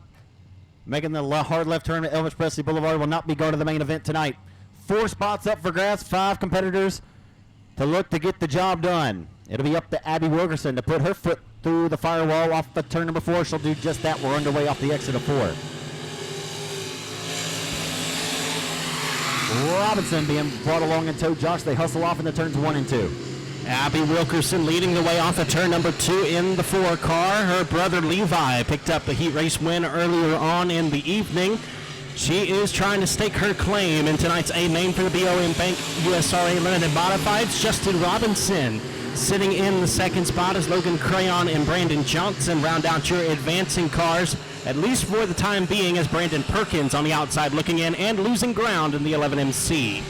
Making the hard left turn at Elvis Presley Boulevard will not be going to the main event tonight. 4 spots up for grabs, 5 competitors to look to get the job done. It'll be up to Abby Wilkerson to put her foot through the firewall off the turn number 4. She'll do just that. We're underway off the exit of 4. Robinson being brought along in tow. Josh, they hustle off in the turns 1 and 2. Abby Wilkerson leading the way off of turn number 2 in the 4 car. Her brother Levi picked up the heat race win earlier on in the evening. She is trying to stake her claim in tonight's A main for the BOM Bank USRA Limited Modifieds. Justin Robinson sitting in the second spot as Logan Crayon and Brandon Johnson round out your advancing cars, at least for the time being, as Brandon Perkins on the outside looking in and losing ground in the 11MC.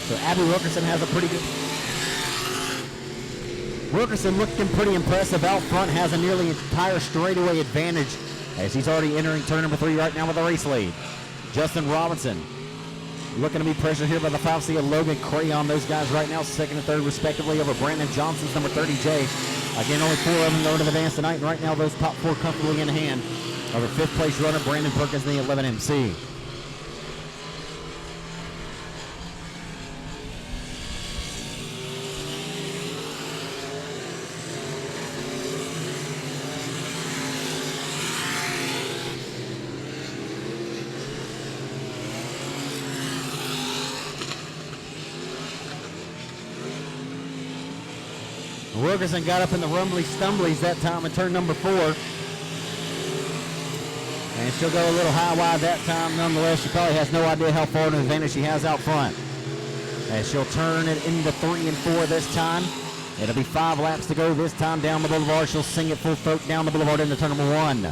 So Abby Wilkerson has a pretty good... Wilkerson looking pretty impressive out front, has a nearly entire straightaway advantage as he's already entering turn number 3 right now with a race lead. Justin Robinson looking to be pressured here by the 5C of Logan Crayon. Those guys right now second and third respectively over Brandon Johnson's number 30J. Again, only 4 of them going to the dance tonight, and right now those top 4 comfortably in hand over 5th place runner Brandon Perkins in the 11MC. Wilkerson got up in the rumbly stumblies that time in turn number 4. And she'll go a little high wide that time. Nonetheless, she probably has no idea how far an advantage she has out front. As she'll turn it into 3 and 4 this time. It'll be 5 laps to go this time down the boulevard. She'll sing it full throat down the boulevard into turn number 1.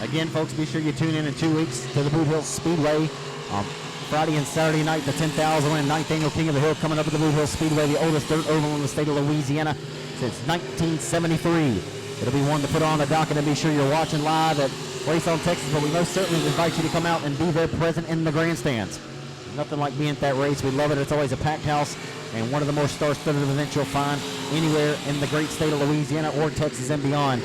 Again, folks, be sure you tune in 2 weeks to the Boot Hill Speedway on Friday and Saturday night. The 10,000 and 9th annual King of the Hill coming up at the Boot Hill Speedway, the oldest dirt oval in the state of Louisiana since 1973. It'll be one to put on the docket, and be sure you're watching live at Race on Texas, but we most certainly invite you to come out and be there present in the grandstands. Nothing like being at that race. We love it. It's always a packed house and one of the more star-studded events you'll find anywhere in the great state of Louisiana or Texas and beyond.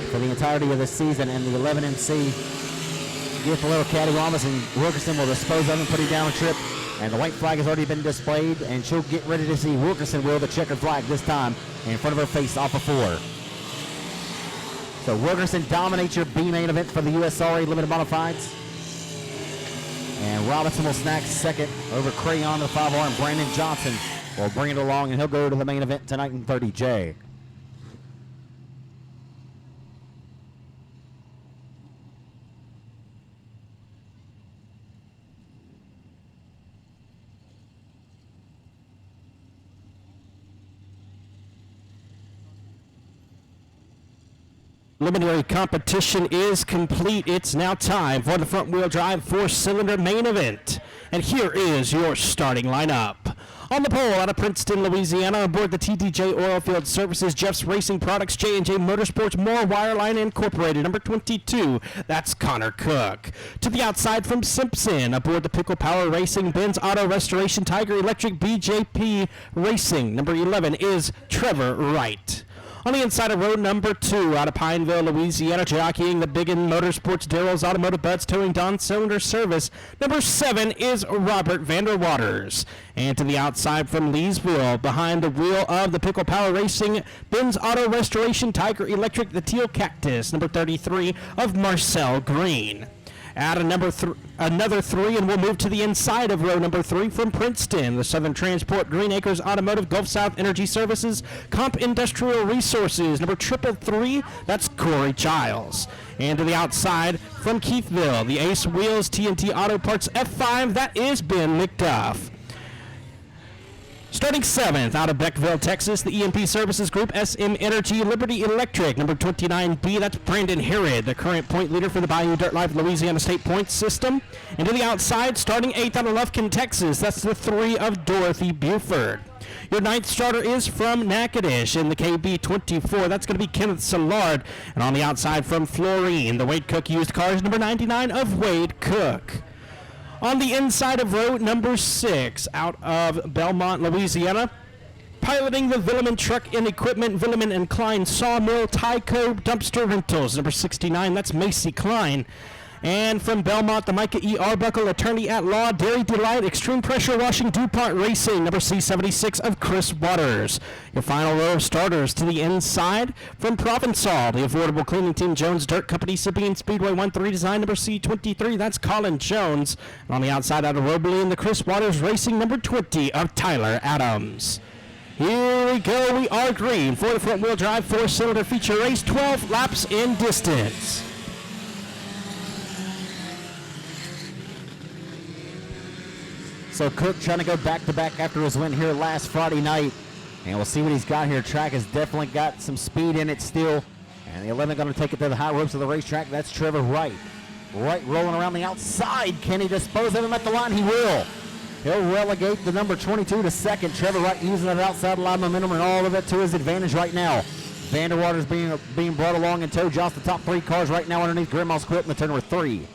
For the entirety of the season, and the 11MC get the little cattywampus, and Wilkerson will dispose of him, put him down a trip, and the white flag has already been displayed, and she'll get ready to see Wilkerson will the checkered flag this time in front of her face off of 4. So Wilkerson dominates your B main event for the USRA Limited Modifieds, and Robinson will snag second over Crayon, the 5R, and Brandon Johnson will bring it along, and he'll go to the main event tonight in 30J. Preliminary competition is complete. It's now time for the front-wheel drive 4-cylinder main event. And here is your starting lineup. On the pole out of Princeton, Louisiana, aboard the TDJ Oilfield Services, Jeff's Racing Products, J&J Motorsports, Moore Wireline Incorporated, number 22, that's Connor Cook. To the outside from Simpson, aboard the Pickle Power Racing, Benz Auto Restoration, Tiger Electric, BJP Racing, number 11 is Trevor Wright. On the inside of row number 2, out of Pineville, Louisiana, jockeying the Biggin Motorsports, Darrell's Automotive Buds, towing Don Cylinder Service, number 7 is Robert Vanderwaters. And to the outside from Leesville, behind the wheel of the Pickle Power Racing, Ben's Auto Restoration, Tiger Electric, the Teal Cactus, number 33 of Marcel Green. Add another 3, and we'll move to the inside of row number 3 from Princeton, the Southern Transport, Green Acres Automotive, Gulf South Energy Services, Comp Industrial Resources, number 333, that's Corey Giles. And to the outside from Keithville, the Ace Wheels, TNT Auto Parts, F5, that is Ben McDuff. Starting 7th, out of Beckville, Texas, the EMP Services Group, SM Energy, Liberty Electric, number 29B, that's Brandon Herod, the current point leader for the Bayou Dirt Life Louisiana State Points System. And to the outside, starting 8th out of Lufkin, Texas, that's the 3 of Dorothy Buford. Your 9th starter is from Natchitoches in the KB24. That's going to be Kenneth Szilard. And on the outside from Florine, the Wade Cook Used Cars, number 99 of Wade Cook. On the inside of row number 6, out of Belmont, Louisiana, piloting the Villeman Truck and Equipment, Villeman and Klein Sawmill, Tyco Dumpster Rentals, number 69, that's Macy Klein. And from Belmont, the Micah E. Arbuckle, attorney at law, Dairy Delight, Extreme Pressure Washing, DuPont Racing, number C76 of Chris Waters. Your final row of starters to the inside from Provençal, the Affordable Cleaning Team, Jones Dirt Company, Sabine Speedway 1-3 design, number C23, that's Colin Jones. And on the outside, out of Robley, and the Chris Waters Racing, number 20 of Tyler Adams. Here we go, we are green for the front wheel drive 4-cylinder feature race, 12 laps in distance. So Cook trying to go back-to-back after his win here last Friday night. And we'll see what he's got here. Track has definitely got some speed in it still. And the 11 going to take it to the high ropes of the racetrack. That's Trevor Wright. Wright rolling around the outside. Can he dispose of him at the line? He will. He'll relegate the number 22 to second. Trevor Wright using that outside line momentum and all of it to his advantage right now. Vanderwater's being brought along in tow. Just the top 3 cars right now underneath Grimmel's Quip in the turn number 3.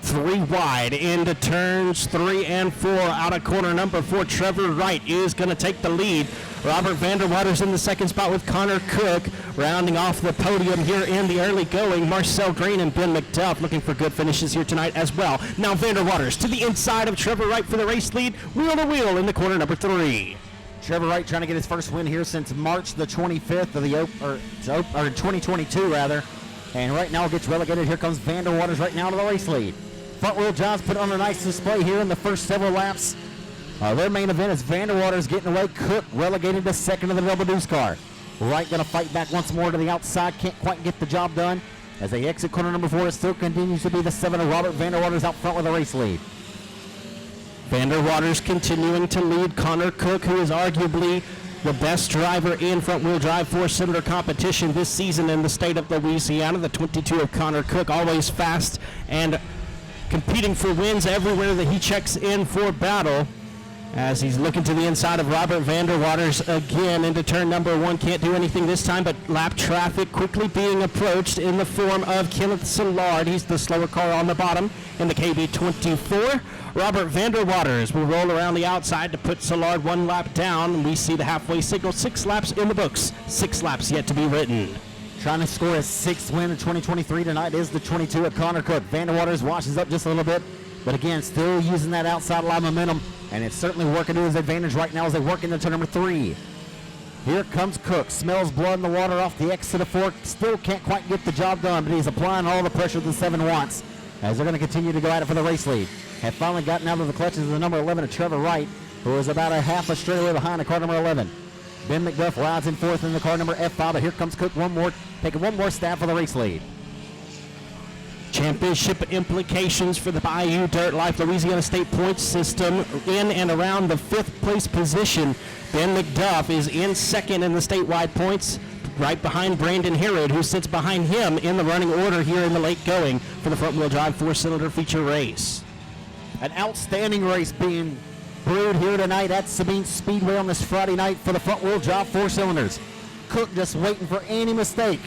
3 wide into turns 3 and 4. Out of corner number 4, Trevor Wright is going to take the lead. Robert Vanderwater's in the second spot with Connor Cook. Rounding off the podium here in the early going, Marcel Green and Ben McDuff looking for good finishes here tonight as well. Now Vanderwaters to the inside of Trevor Wright for the race lead. Wheel to wheel in the corner number 3. Trevor Wright trying to get his first win here since March the 25th of the 2022 rather. And right now gets relegated. Here comes Vanderwaters right now to the race lead. Front wheel drives put on a nice display here in the first several laps. Their main event is Vanderwaters getting away. Cook relegated to second of the double deuce car. Wright going to fight back once more to the outside. Can't quite get the job done. As they exit corner number 4, it still continues to be the 7 of Robert Vanderwaters out front with a race lead. Vanderwaters continuing to lead Connor Cook, who is arguably the best driver in front-wheel drive 4-cylinder competition this season in the state of Louisiana. The 22 of Connor Cook, always fast and competing for wins everywhere that he checks in for battle, as he's looking to the inside of Robert Vanderwaters again into turn number 1. Can't do anything this time, but lap traffic quickly being approached in the form of Kenneth Szilard. He's the slower car on the bottom in the KB24. Robert Vanderwaters will roll around the outside to put Szilard 1 lap down. We see the halfway signal. 6 laps in the books, 6 laps yet to be written. Trying to score his 6th win in 2023 tonight is the 22 of Connor Cook. Vanderwaters washes up just a little bit, but again, still using that outside line momentum, and it's certainly working to his advantage right now as they work into turn number 3. Here comes Cook. Smells blood in the water off the exit of 4. Still can't quite get the job done, but he's applying all the pressure the 7 wants as they're going to continue to go at it for the race lead. Have finally gotten out of the clutches of the number 11 of Trevor Wright, who is about a half a straightaway behind the car number 11. Ben McDuff rides in 4th in the car number F5, but here comes Cook taking one more stab for the race lead. Championship implications for the Bayou Dirt Life Louisiana State Points System in and around the 5th place position. Ben McDuff is in 2nd in the statewide points, right behind Brandon Herod, who sits behind him in the running order here in the late going for the front-wheel drive 4-cylinder feature race. An outstanding race being brewed here tonight at Sabine Speedway on this Friday night for the front-wheel drive 4-cylinders. Cook just waiting for any mistake.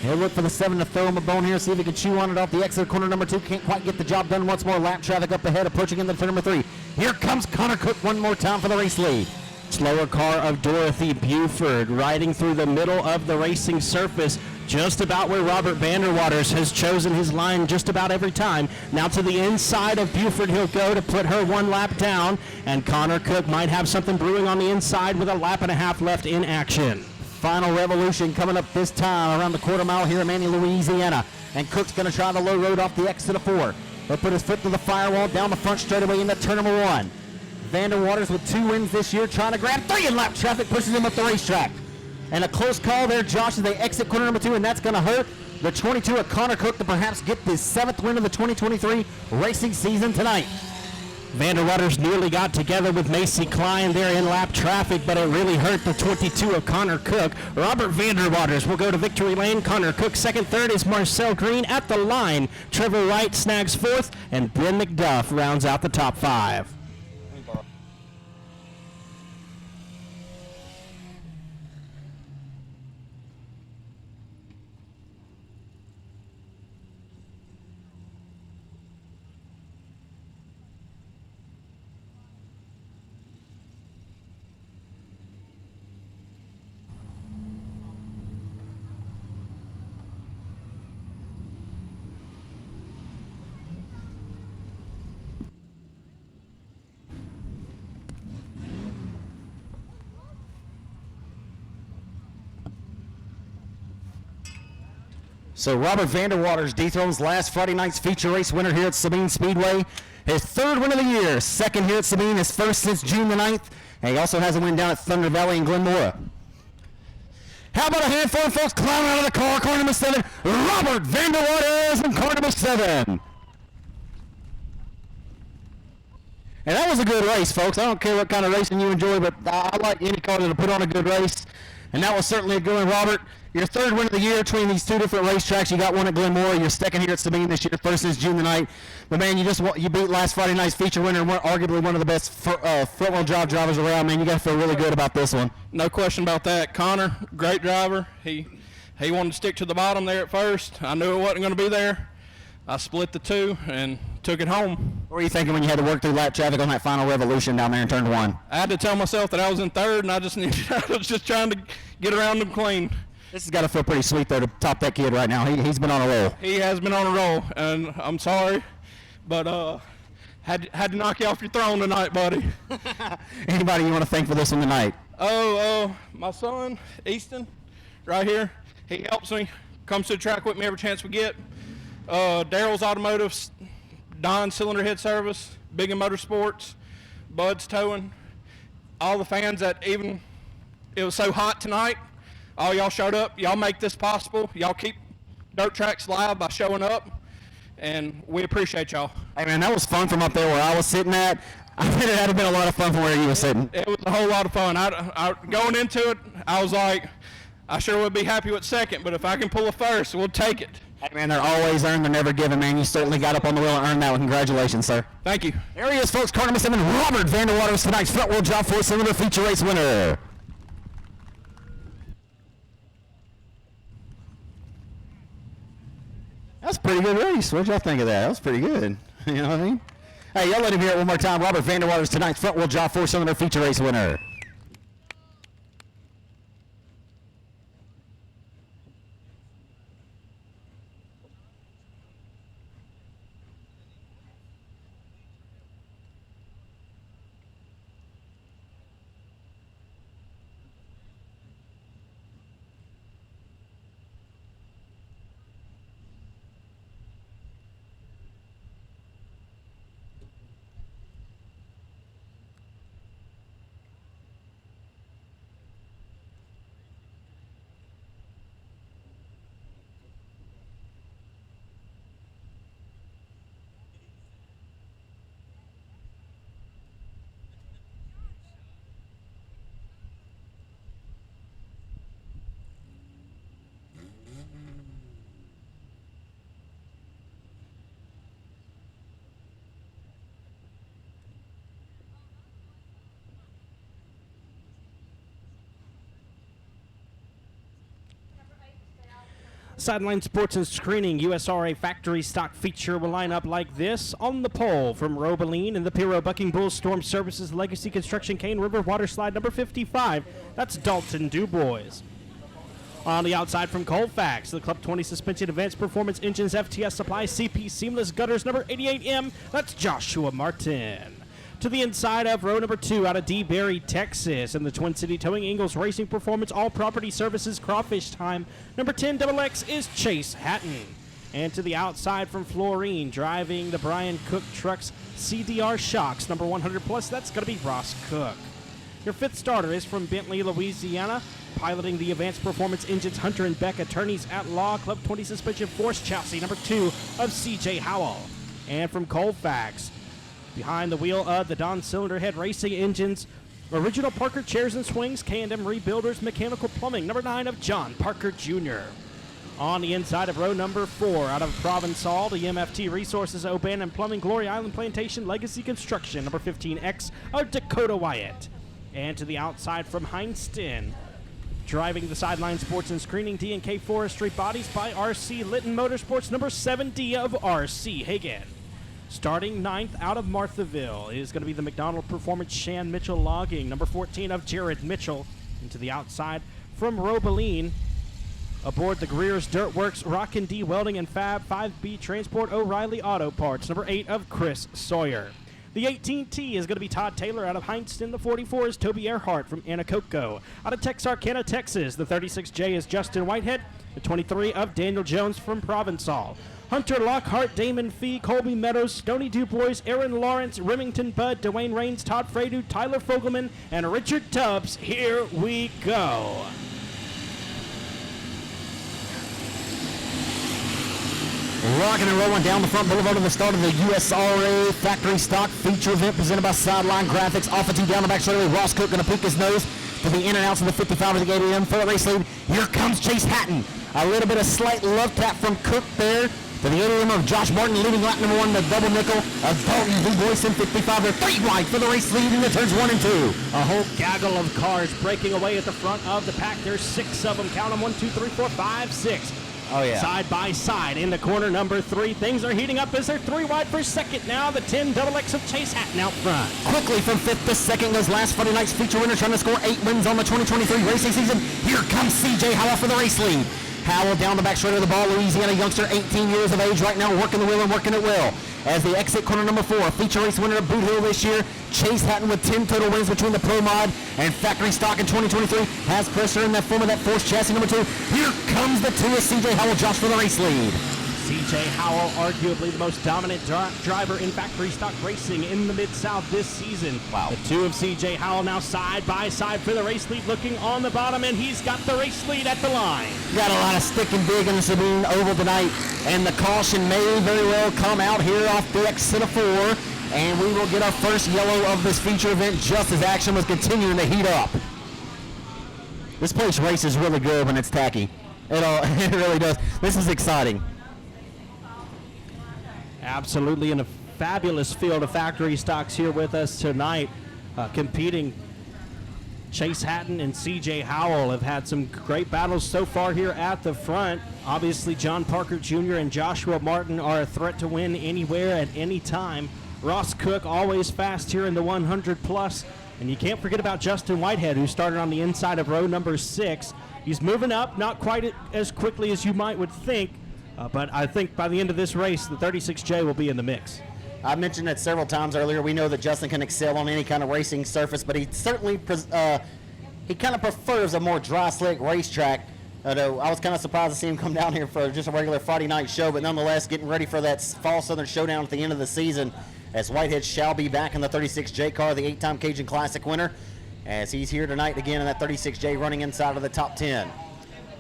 He'll look for the 7 to throw him a bone here, see if he can chew on it off the exit corner number 2. Can't quite get the job done. Once more, lap traffic up ahead, approaching in the turn number 3. Here comes Connor Cook one more time for the race lead. Slower car of Dorothy Buford riding through the middle of the racing surface, just about where Robert Vanderwaters has chosen his line just about every time. Now to the inside of Buford he'll go to put her 1 lap down, and Connor Cook might have something brewing on the inside with a lap and a half left in action. Final revolution coming up this time around the quarter mile here in Manny, Louisiana. And Cook's going to try the low road off the exit of 4. He'll put his foot to the firewall down the front straightaway into turn number 1. Vanderwaters with 2 wins this year, trying to grab 3 in lap traffic, pushes him up the racetrack. And a close call there, Josh, as they exit corner number 2, and that's going to hurt the 22 of Connor Cook to perhaps get the 7th win of the 2023 racing season tonight. Vanderwaters nearly got together with Macy Klein there in lap traffic, but it really hurt the 22 of Connor Cook. Robert Vanderwaters will go to victory lane. Connor Cook 2nd, 3rd is Marcel Green at the line. Trevor Wright snags 4th, and Ben McDuff rounds out the top 5. So Robert Vanderwaters dethrones last Friday night's feature race winner here at Sabine Speedway. His third win of the year, second here at Sabine, his first since June the 9th. And he also has a win down at Thunder Valley in Glenmora. How about a handful of folks climbing out of the car, car number 7, Robert Vanderwaters in car number 7. And that was a good race, folks. I don't care what kind of racing you enjoy, but I like any car that'll put on a good race. And that was certainly a good one, Robert. Your third win of the year between these two different racetracks. You got one at Glenmora. You're second here at Sabine this year, first since June the 9th. But, man, you beat last Friday night's feature winner, arguably one of the best front-wheel drive drivers around. Man, you got to feel really good about this one. No question about that. Connor, great driver. He wanted to stick to the bottom there at first. I knew it wasn't going to be there. I split the two and took it home. What were you thinking when you had to work through lap traffic on that final revolution down there in turn 1? I had to tell myself that I was in third, and I was just trying to get around them clean. This has got to feel pretty sweet, though, to top that kid right now. He's been on a roll. He has been on a roll, and I'm sorry, but had to knock you off your throne tonight, buddy. Anybody you want to thank for this one tonight? My son, Easton, right here. He helps me, comes to the track with me every chance we get. Daryl's Automotive, Don Cylinder Head Service, Big and Motorsports, Bud's Towing, all the fans that even, it was so hot tonight, all y'all showed up. Y'all make this possible. Y'all keep dirt tracks live by showing up, and we appreciate y'all. Hey, man, that was fun from up there where I was sitting at. I bet it had been a lot of fun from where you were sitting. It was a whole lot of fun. I going into it, I was like, I sure would be happy with second, but if I can pull a first, we'll take it. Hey, man, they're always earned, they're never given, man. You certainly got up on the wheel and earned that one. Congratulations, sir. Thank you. There he is, folks. Car number 7, Robert Vanderwaters, tonight's front-wheel drive 4-cylinder feature race winner. That's a pretty good race. What did y'all think of that? That was pretty good. You know what I mean? Hey, y'all let him hear it one more time. Robert Vanderwaters, tonight's front-wheel drive 4-cylinder feature race winner. Sideline Sports and Screening USRA Factory Stock feature will line up like this. On the pole from Robaline and the Piro Bucking Bulls Storm Services Legacy Construction Cane River Water Slide number 55. That's Dalton Dubois. On the outside from Colfax, the Club 20 Suspension Advanced Performance Engines FTS Supply CP Seamless Gutters number 88M. That's Joshua Martin. To the inside of row number 2 out of DeBerry, Texas, and the Twin City Towing Ingalls Racing Performance All Property Services Crawfish Time number 10 XX is Chase Hatton. And to the outside from Florine, driving the Brian Cook Trucks CDR Shocks number 100 plus, that's going to be Ross Cook. Your fifth starter is from Bentley, Louisiana, piloting the Advanced Performance Engines Hunter and Beck Attorneys at Law Club 20 Suspension Force Chassis number 2 of CJ Howell. And from Colfax, behind the wheel of the Don Cylinder Head Racing Engines, original Parker Chairs and Swings, K&M Rebuilders Mechanical Plumbing number 9 of John Parker Jr. On the inside of row number 4 out of Provençal, the MFT Resources O'Bannon Plumbing Glory Island Plantation Legacy Construction number 15X of Dakota Wyatt. And to the outside from Heinston, driving the Sideline Sports and Screening D&K Forestry Bodies by RC Litton Motorsports number 7D of RC Hagan. Starting 9th out of Marthaville is going to be the McDonald Performance Shan Mitchell Logging, number 14 of Jared Mitchell. And to the outside from Robaline, aboard the Greer's Dirt Works, Rockin' D Welding and Fab 5B Transport O'Reilly Auto Parts, number 8 of Chris Sawyer. The 18T is going to be Todd Taylor out of Heinston. The 44 is Toby Earhart from Anacoco. Out of Texarkana, Texas, the 36J is Justin Whitehead. The 23 of Daniel Jones from Provençal. Hunter Lockhart, Damon Fee, Colby Meadows, Stoney Dubois, Aaron Lawrence, Remington Budd, Dwayne Raines, Todd Fradu, Tyler Fogelman, and Richard Tubbs. Here we go. Rocking and rolling down the front boulevard to the start of the USRA Factory Stock Feature event presented by Sideline Graphics. Off the tee down the back straightaway. Ross Cook going to peek his nose to the in and outs of the 55 of the gate AM for the race lead. Here comes Chase Hatton. A little bit of slight love tap from Cook there to the 8 AM of Josh Martin, leading lap number 1, the double nickel of Dalton Dubois in 55. They're 3 wide for the race lead in the turns 1 and 2. A whole gaggle of cars breaking away at the front of the pack. There's 6 of them. Count them. 1, 2, 3, 4, 5, 6. Oh, yeah. Side by side in the corner number 3. Things are heating up as they're 3 wide for second now. The 10 double X of Chase Hatton out front. Quickly from 5th to 2nd goes last Friday night's feature winner, trying to score 8 wins on the 2023 racing season. Here comes CJ Howell for the race lead. Howell down the back straight of the ball. Louisiana youngster, 18 years of age right now, working the wheel and working it well. As they exit corner number 4, feature race winner of Boot Hill this year, Chase Hatton with 10 total wins between the Pro Mod and Factory Stock in 2023. Has pressure in that form of that forced chassis number 2. Here comes the 2 of CJ Howell, Josh for the race lead. CJ Howell, arguably the most dominant driver in factory stock racing in the Mid-South this season. Wow. The 2 of CJ Howell now side by side for the race lead, looking on the bottom, and he's got the race lead at the line. Got a lot of stick and big in the Sabine Oval tonight, and the caution may very well come out here off the exit of 4, and we will get our first yellow of this feature event just as action was continuing to heat up. This place races really good when it's tacky. It really does. This is exciting. Absolutely, in a fabulous field of factory stocks here with us tonight, competing. Chase Hatton and CJ Howell have had some great battles so far here at the front. Obviously, John Parker Jr. and Joshua Martin are a threat to win anywhere at any time. Ross Cook always fast here in the 100 plus. And you can't forget about Justin Whitehead, who started on the inside of row number 6. He's moving up, not quite as quickly as you might would think. But I think by the end of this race, the 36J will be in the mix. I mentioned it several times earlier. We know that Justin can excel on any kind of racing surface, but he certainly he kind of prefers a more dry, slick racetrack. I was kind of surprised to see him come down here for just a regular Friday night show, but nonetheless, getting ready for that Fall Southern Showdown at the end of the season, as Whitehead shall be back in the 36J car, the 8-time Cajun Classic winner, as he's here tonight again in that 36J running inside of the top 10.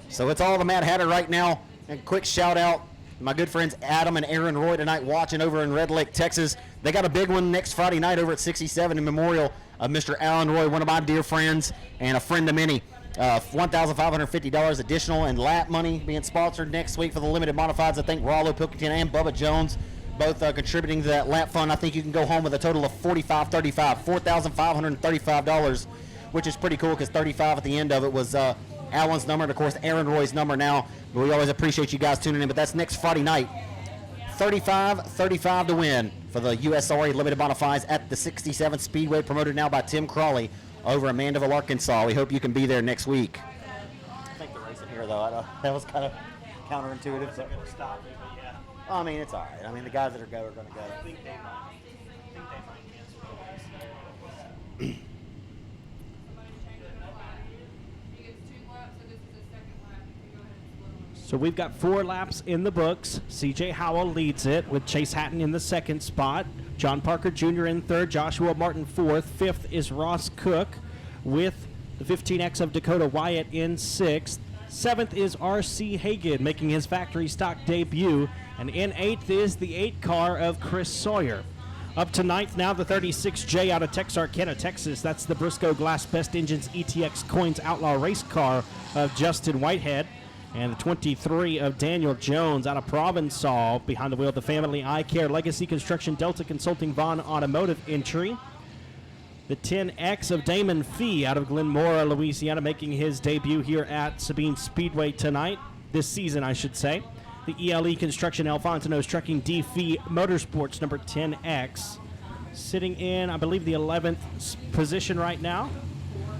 So it's all the Mad Hatter right now. And quick shout out to my good friends Adam and Aaron Roy tonight watching over in Red Lake, Texas. They got a big one next Friday night over at 67 in memorial of Mr. Alan Roy, one of my dear friends and a friend of many. $1,550 additional and lap money being sponsored next week for the limited modifieds. I think Rollo Pilkington and Bubba Jones both contributing to that lap fund. I think you can go home with a total of $4,535, which is pretty cool because 35 at the end of it was Alan's number and, of course, Aaron Roy's number now. We always appreciate you guys tuning in, but that's next Friday night. 35 to win for the USRA Limited Modifieds at the 67 Speedway, promoted now by Tim Crawley over in Mandeville, Arkansas. We hope you can be there next week. I think the racing here, though, that was kind of counterintuitive. So. I mean, it's all right. I mean, the guys that are going to go. I think they might cancel the race. So we've got 4 laps in the books. CJ Howell leads it with Chase Hatton in the 2nd spot. John Parker Jr. in 3rd. Joshua Martin 4th. 5th is Ross Cook with the 15X of Dakota Wyatt in 6th. 7th is R.C. Hagan making his factory stock debut. And in 8th is the 8 car of Chris Sawyer. Up to 9th now, the 36J out of Texarkana, Texas. That's the Briscoe Glass Best Engines ETX Coins Outlaw race car of Justin Whitehead. And the 23 of Daniel Jones out of Provençal, behind the wheel of the Family Eye Care, Legacy Construction, Delta Consulting, Vaughn Automotive entry. The 10X of Damon Fee out of Glenmora, Louisiana, making his debut here at Sabine Speedway tonight, this season, I should say. The ELE Construction, Alfonso's Trucking, D Fee Motorsports, number 10X, sitting in, I believe, the 11th position right now.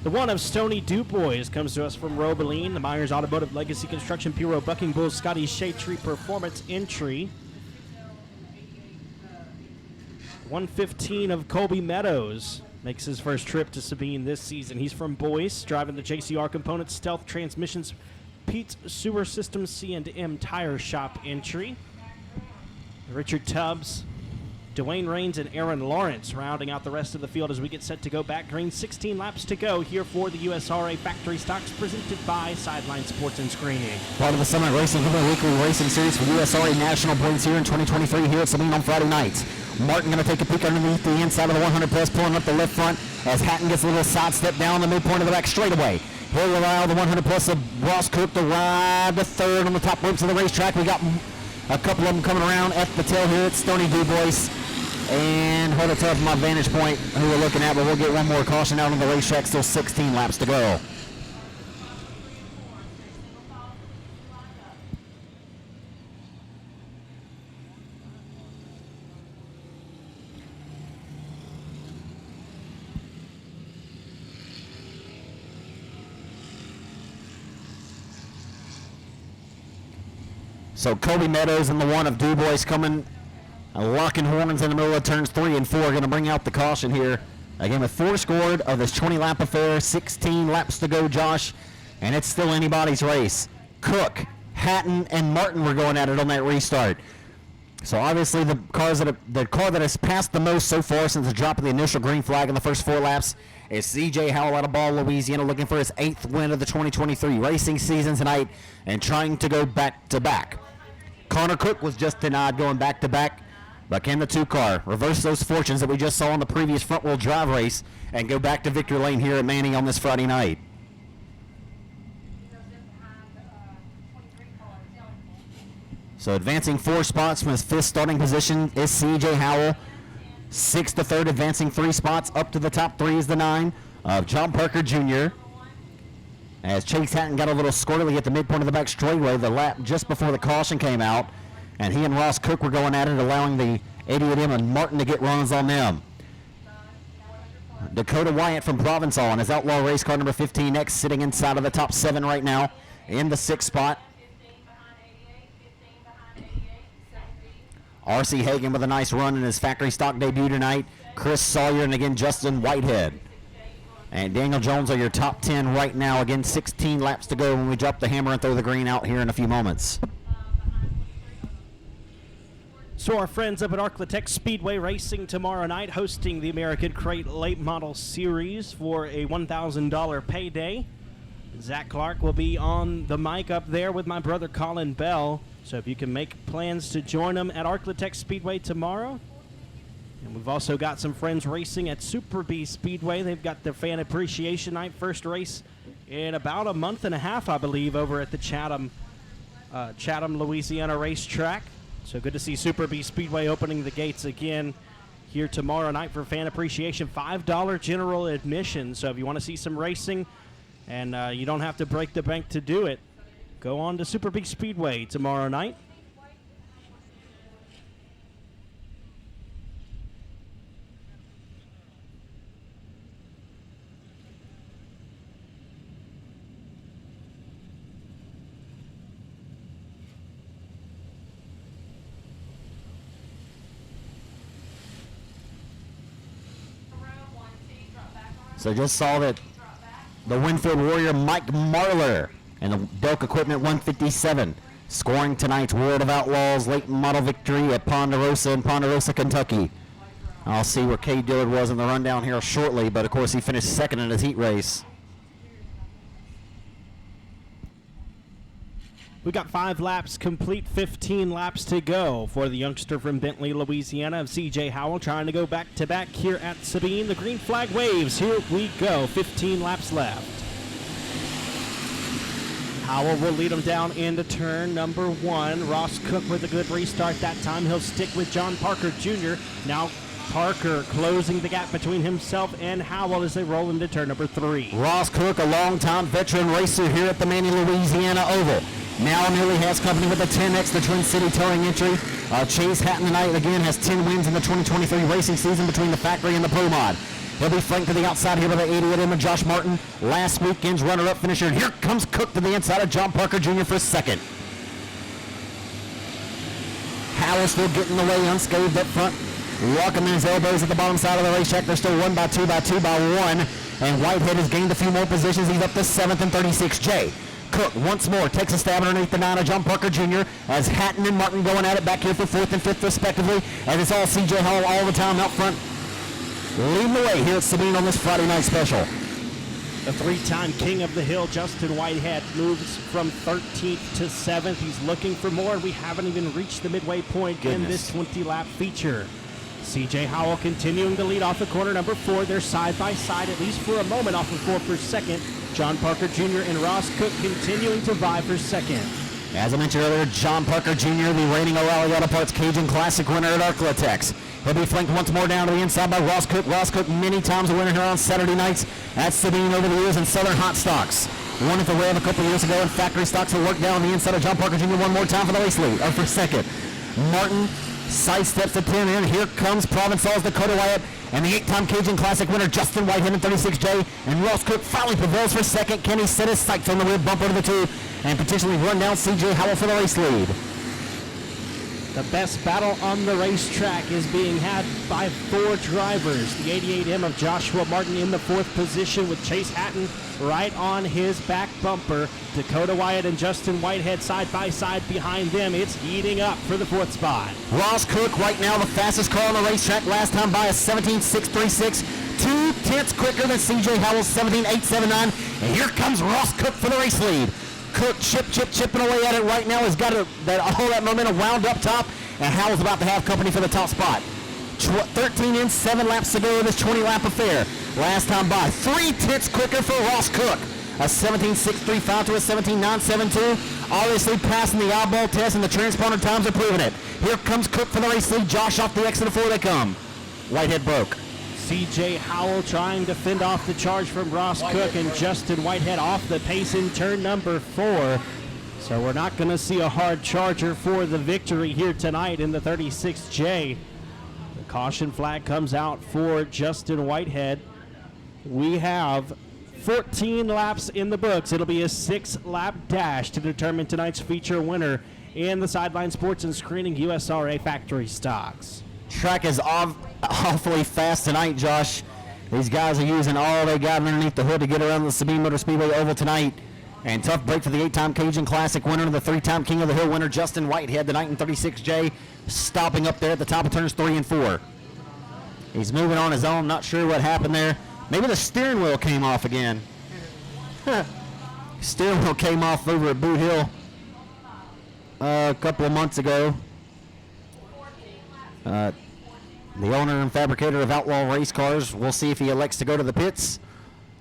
The 1 of Stoney Dubois comes to us from Robeline. The Myers Automotive Legacy Construction, Piro Bucking Bulls, Scotty Shaytree Performance entry. 115 of Colby Meadows makes his first trip to Sabine this season. He's from Boyce, driving the JCR Components Stealth Transmissions Pete's Sewer Systems C&M Tire Shop entry. Richard Tubbs, Dwayne Rains, and Aaron Lawrence rounding out the rest of the field as we get set to go back green. 16 laps to go here for the USRA Factory Stocks presented by Sideline Sports and Screening. Part of the Summit Racing Weekly Racing Series for USRA National Points here in 2023 here at Sabine on Friday nights. Martin going to take a peek underneath the inside of the 100 plus, pulling up the left front as Hatton gets a little sidestep down the midpoint of the back straightaway. He'll allow the 100 plus of Ross Cook to ride to third on the top ropes of the racetrack. We got a couple of them coming around at the tail here. It's Stoney DuBois and hard to tell from my vantage point who we're looking at, but we'll get one more caution out on the racetrack. Still 16 laps to go. So Kobe Meadows and the one of DuBois coming, locking horns in the middle of turns 3 and 4, going to bring out the caution here. Again, with 4 scored of this 20-lap affair, 16 laps to go, Josh, and it's still anybody's race. Cook, Hatton, and Martin were going at it on that restart. So obviously the car that has passed the most so far since the drop of the initial green flag in the first 4 laps is C.J. Howell out of Ball, Louisiana, looking for his 8th win of the 2023 racing season tonight and trying to go back-to-back. Connor Cook was just denied going back-to-back, but can the 2-car reverse those fortunes that we just saw in the previous front-wheel drive race and go back to victory lane here at Manning on this Friday night? So advancing 4 spots from his 5th starting position is C.J. Howell. 6th to 3rd, advancing 3 spots. Up to the top 3 is the 9 of John Parker Jr. As Chase Hatton got a little squirrely at the midpoint of the back straightaway, the lap just before the caution came out, and he and Ross Cook were going at it, allowing the 88M and Martin to get runs on them. Dakota Wyatt from Provençal on his Outlaw race car number 15X, sitting inside of the top 7 right now in the 6th spot. R.C. Hagan with a nice run in his factory stock debut tonight. Chris Sawyer and again Justin Whitehead. And Daniel Jones are your top 10 right now. Again, 16 laps to go when we drop the hammer and throw the green out here in a few moments. So our friends up at Arclatech Speedway Racing tomorrow night hosting the American Crate Late Model Series for a $1,000 payday. Zach Clark will be on the mic up there with my brother Colin Bell. So if you can make plans to join them at Arclatech Speedway tomorrow. And we've also got some friends racing at Super B Speedway. They've got their fan appreciation night, first race in about a month and a half, I believe, over at the Chatham, Louisiana racetrack. So good to see Super B Speedway opening the gates again here tomorrow night for fan appreciation. $5 general admission. So if you want to see some racing and you don't have to break the bank to do it, go on to Super B Speedway tomorrow night. So just saw that the Winfield Warrior Mike Marler and the Delk Equipment 157 scoring tonight's World of Outlaws late model victory at Ponderosa in Ponderosa, Kentucky. I'll see where Cade Dillard was in the rundown here shortly, but of course he finished 2nd in his heat race. We got 5 laps complete, 15 laps to go for the youngster from Bentley, Louisiana of C.J. Howell trying to go back-to-back here at Sabine. The green flag waves. Here we go. 15 laps left. Howell will lead him down into turn number 1. Ross Cook with a good restart that time. He'll stick with John Parker Jr. Now Parker closing the gap between himself and Howell as they roll into turn number 3. Ross Cook, a longtime veteran racer here at the Manny, Louisiana Oval. Now nearly has company with the 10X, the Twin City Towing entry. Chase Hatton tonight again has 10 wins in the 2023 racing season between the factory and the Pro Mod. He'll be flanked to the outside here by the 88M of Josh Martin, last weekend's runner-up finisher. Here comes Cook to the inside of John Parker Jr. for 2nd. Howell still getting away unscathed up front. Walking his elbows at the bottom side of the racetrack. They're still 1 by 2 by 2 by 1. And Whitehead has gained a few more positions. He's up to 7th and 36J. Cook once more takes a stab underneath the 9 of John Parker Jr. as Hatton and Martin going at it back here for 4th and 5th respectively. And it's all C.J. Howell all the time out front, leading the way here at Sabine on this Friday night special. The 3-time king of the hill, Justin Whitehead, moves from 13th to 7th. He's looking for more. We haven't even reached the midway point in this 20-lap feature. C.J. Howell continuing to lead off the corner number 4. They're side by side, at least for a moment, off of 4 for second. John Parker Jr. and Ross Cook continuing to vie for second. As I mentioned earlier, John Parker Jr., the reigning O'Reilly Auto Parts Cajun Classic winner at Arklatex. He'll be flanked once more down to the inside by Ross Cook. Ross Cook many times a winner here on Saturday nights at Sabine over the years in Southern Hot Stocks. Won at the Rev a couple of years ago in Factory Stocks. Will work down on the inside of John Parker Jr. one more time for the race lead, or for second. Martin sidesteps the 10 in. Here comes Provençal's Dakota Wyatt and the 8-time Cajun Classic winner Justin Whitehead in 36J. And Ross Cook finally prevails for second. Can he set his sights on the rear bumper to the 2 and potentially run down C.J. Howell for the race lead? The best battle on the racetrack is being had by 4 drivers. The 88M of Joshua Martin in the 4th position with Chase Hatton right on his back bumper. Dakota Wyatt and Justin Whitehead side by side behind them. It's heating up for the 4th spot. Ross Cook right now the fastest car on the racetrack. Last time by a 17.636. 2/10 quicker than C.J. Howell's 17.879. And here comes Ross Cook for the race lead. Cook chipping away at it right now. He's got all that momentum wound up top, and Howell's about to have company for the top spot. 13 in, 7 laps to go in this 20-lap affair. Last time by, 3/10 quicker for Ross Cook. A 17.635 to a 17.972. Obviously passing the eyeball test, and the transponder times are proving it. Here comes Cook for the race lead. Josh off the exit before they come. Whitehead broke. C.J. Howell trying to fend off the charge from Ross Cook, and Justin Whitehead off the pace in turn number 4. So we're not going to see a hard charger for the victory here tonight in the 36J. The caution flag comes out for Justin Whitehead. We have 14 laps in the books. It'll be a 6-lap dash to determine tonight's feature winner in the Sideline Sports and Screening USRA Factory Stocks. Track is awfully fast tonight, Josh. These guys are using all they got underneath the hood to get around the Sabine Motor Speedway Oval tonight. And tough break for the 8-time Cajun Classic winner and the 3-time King of the Hill winner, Justin Whitehead, the 1936J, stopping up there at the top of turns 3 and 4. He's moving on his own. Not sure what happened there. Maybe the steering wheel came off again. Steering wheel came off over at Boot Hill a couple of months ago. The owner and fabricator of Outlaw Race Cars, we'll see if he elects to go to the pits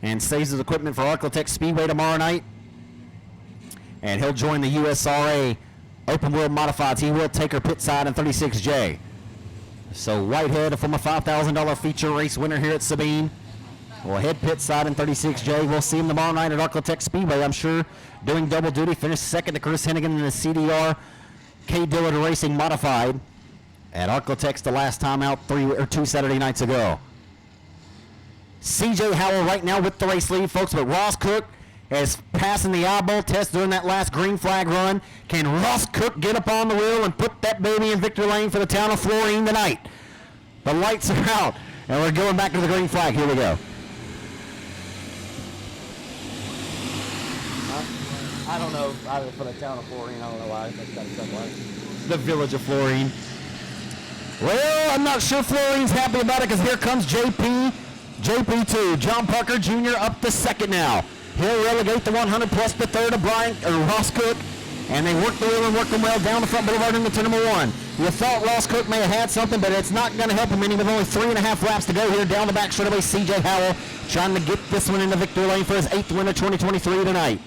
and saves his equipment for Arklatex Speedway tomorrow night. And he'll join the USRA Open Wheel Modifieds. He will take her pit side in 36J. So Whitehead, a former $5,000 feature race winner here at Sabine, will head pit side in 36J. We'll see him tomorrow night at Arklatex Speedway, I'm sure, doing double duty. Finished second to Chris Hennigan in the CDR K. Dillard Racing Modified at Arklatex the last time out 2 Saturday nights ago. C.J. Howell right now with the race lead, folks, but Ross Cook is passing the eyeball test during that last green flag run. Can Ross Cook get up on the wheel and put that baby in victory lane for the town of Florine tonight? The lights are out, and we're going back to the green flag. Here we go. I don't know. For the town of Florine, I don't know why. That's got something like The village of Florine. Well, I'm not sure Florine's happy about it because here comes JP2. John Parker Jr. up to second now. He'll relegate the 100 plus to third of Ross Cook. And they work the wheel and work them well down the front boulevard into turn number 1. You thought Ross Cook may have had something, but it's not going to help him any with only 3.5 laps to go here down the back straightaway. C.J. Howell trying to get this one in the victory lane for his 8th win of 2023 tonight.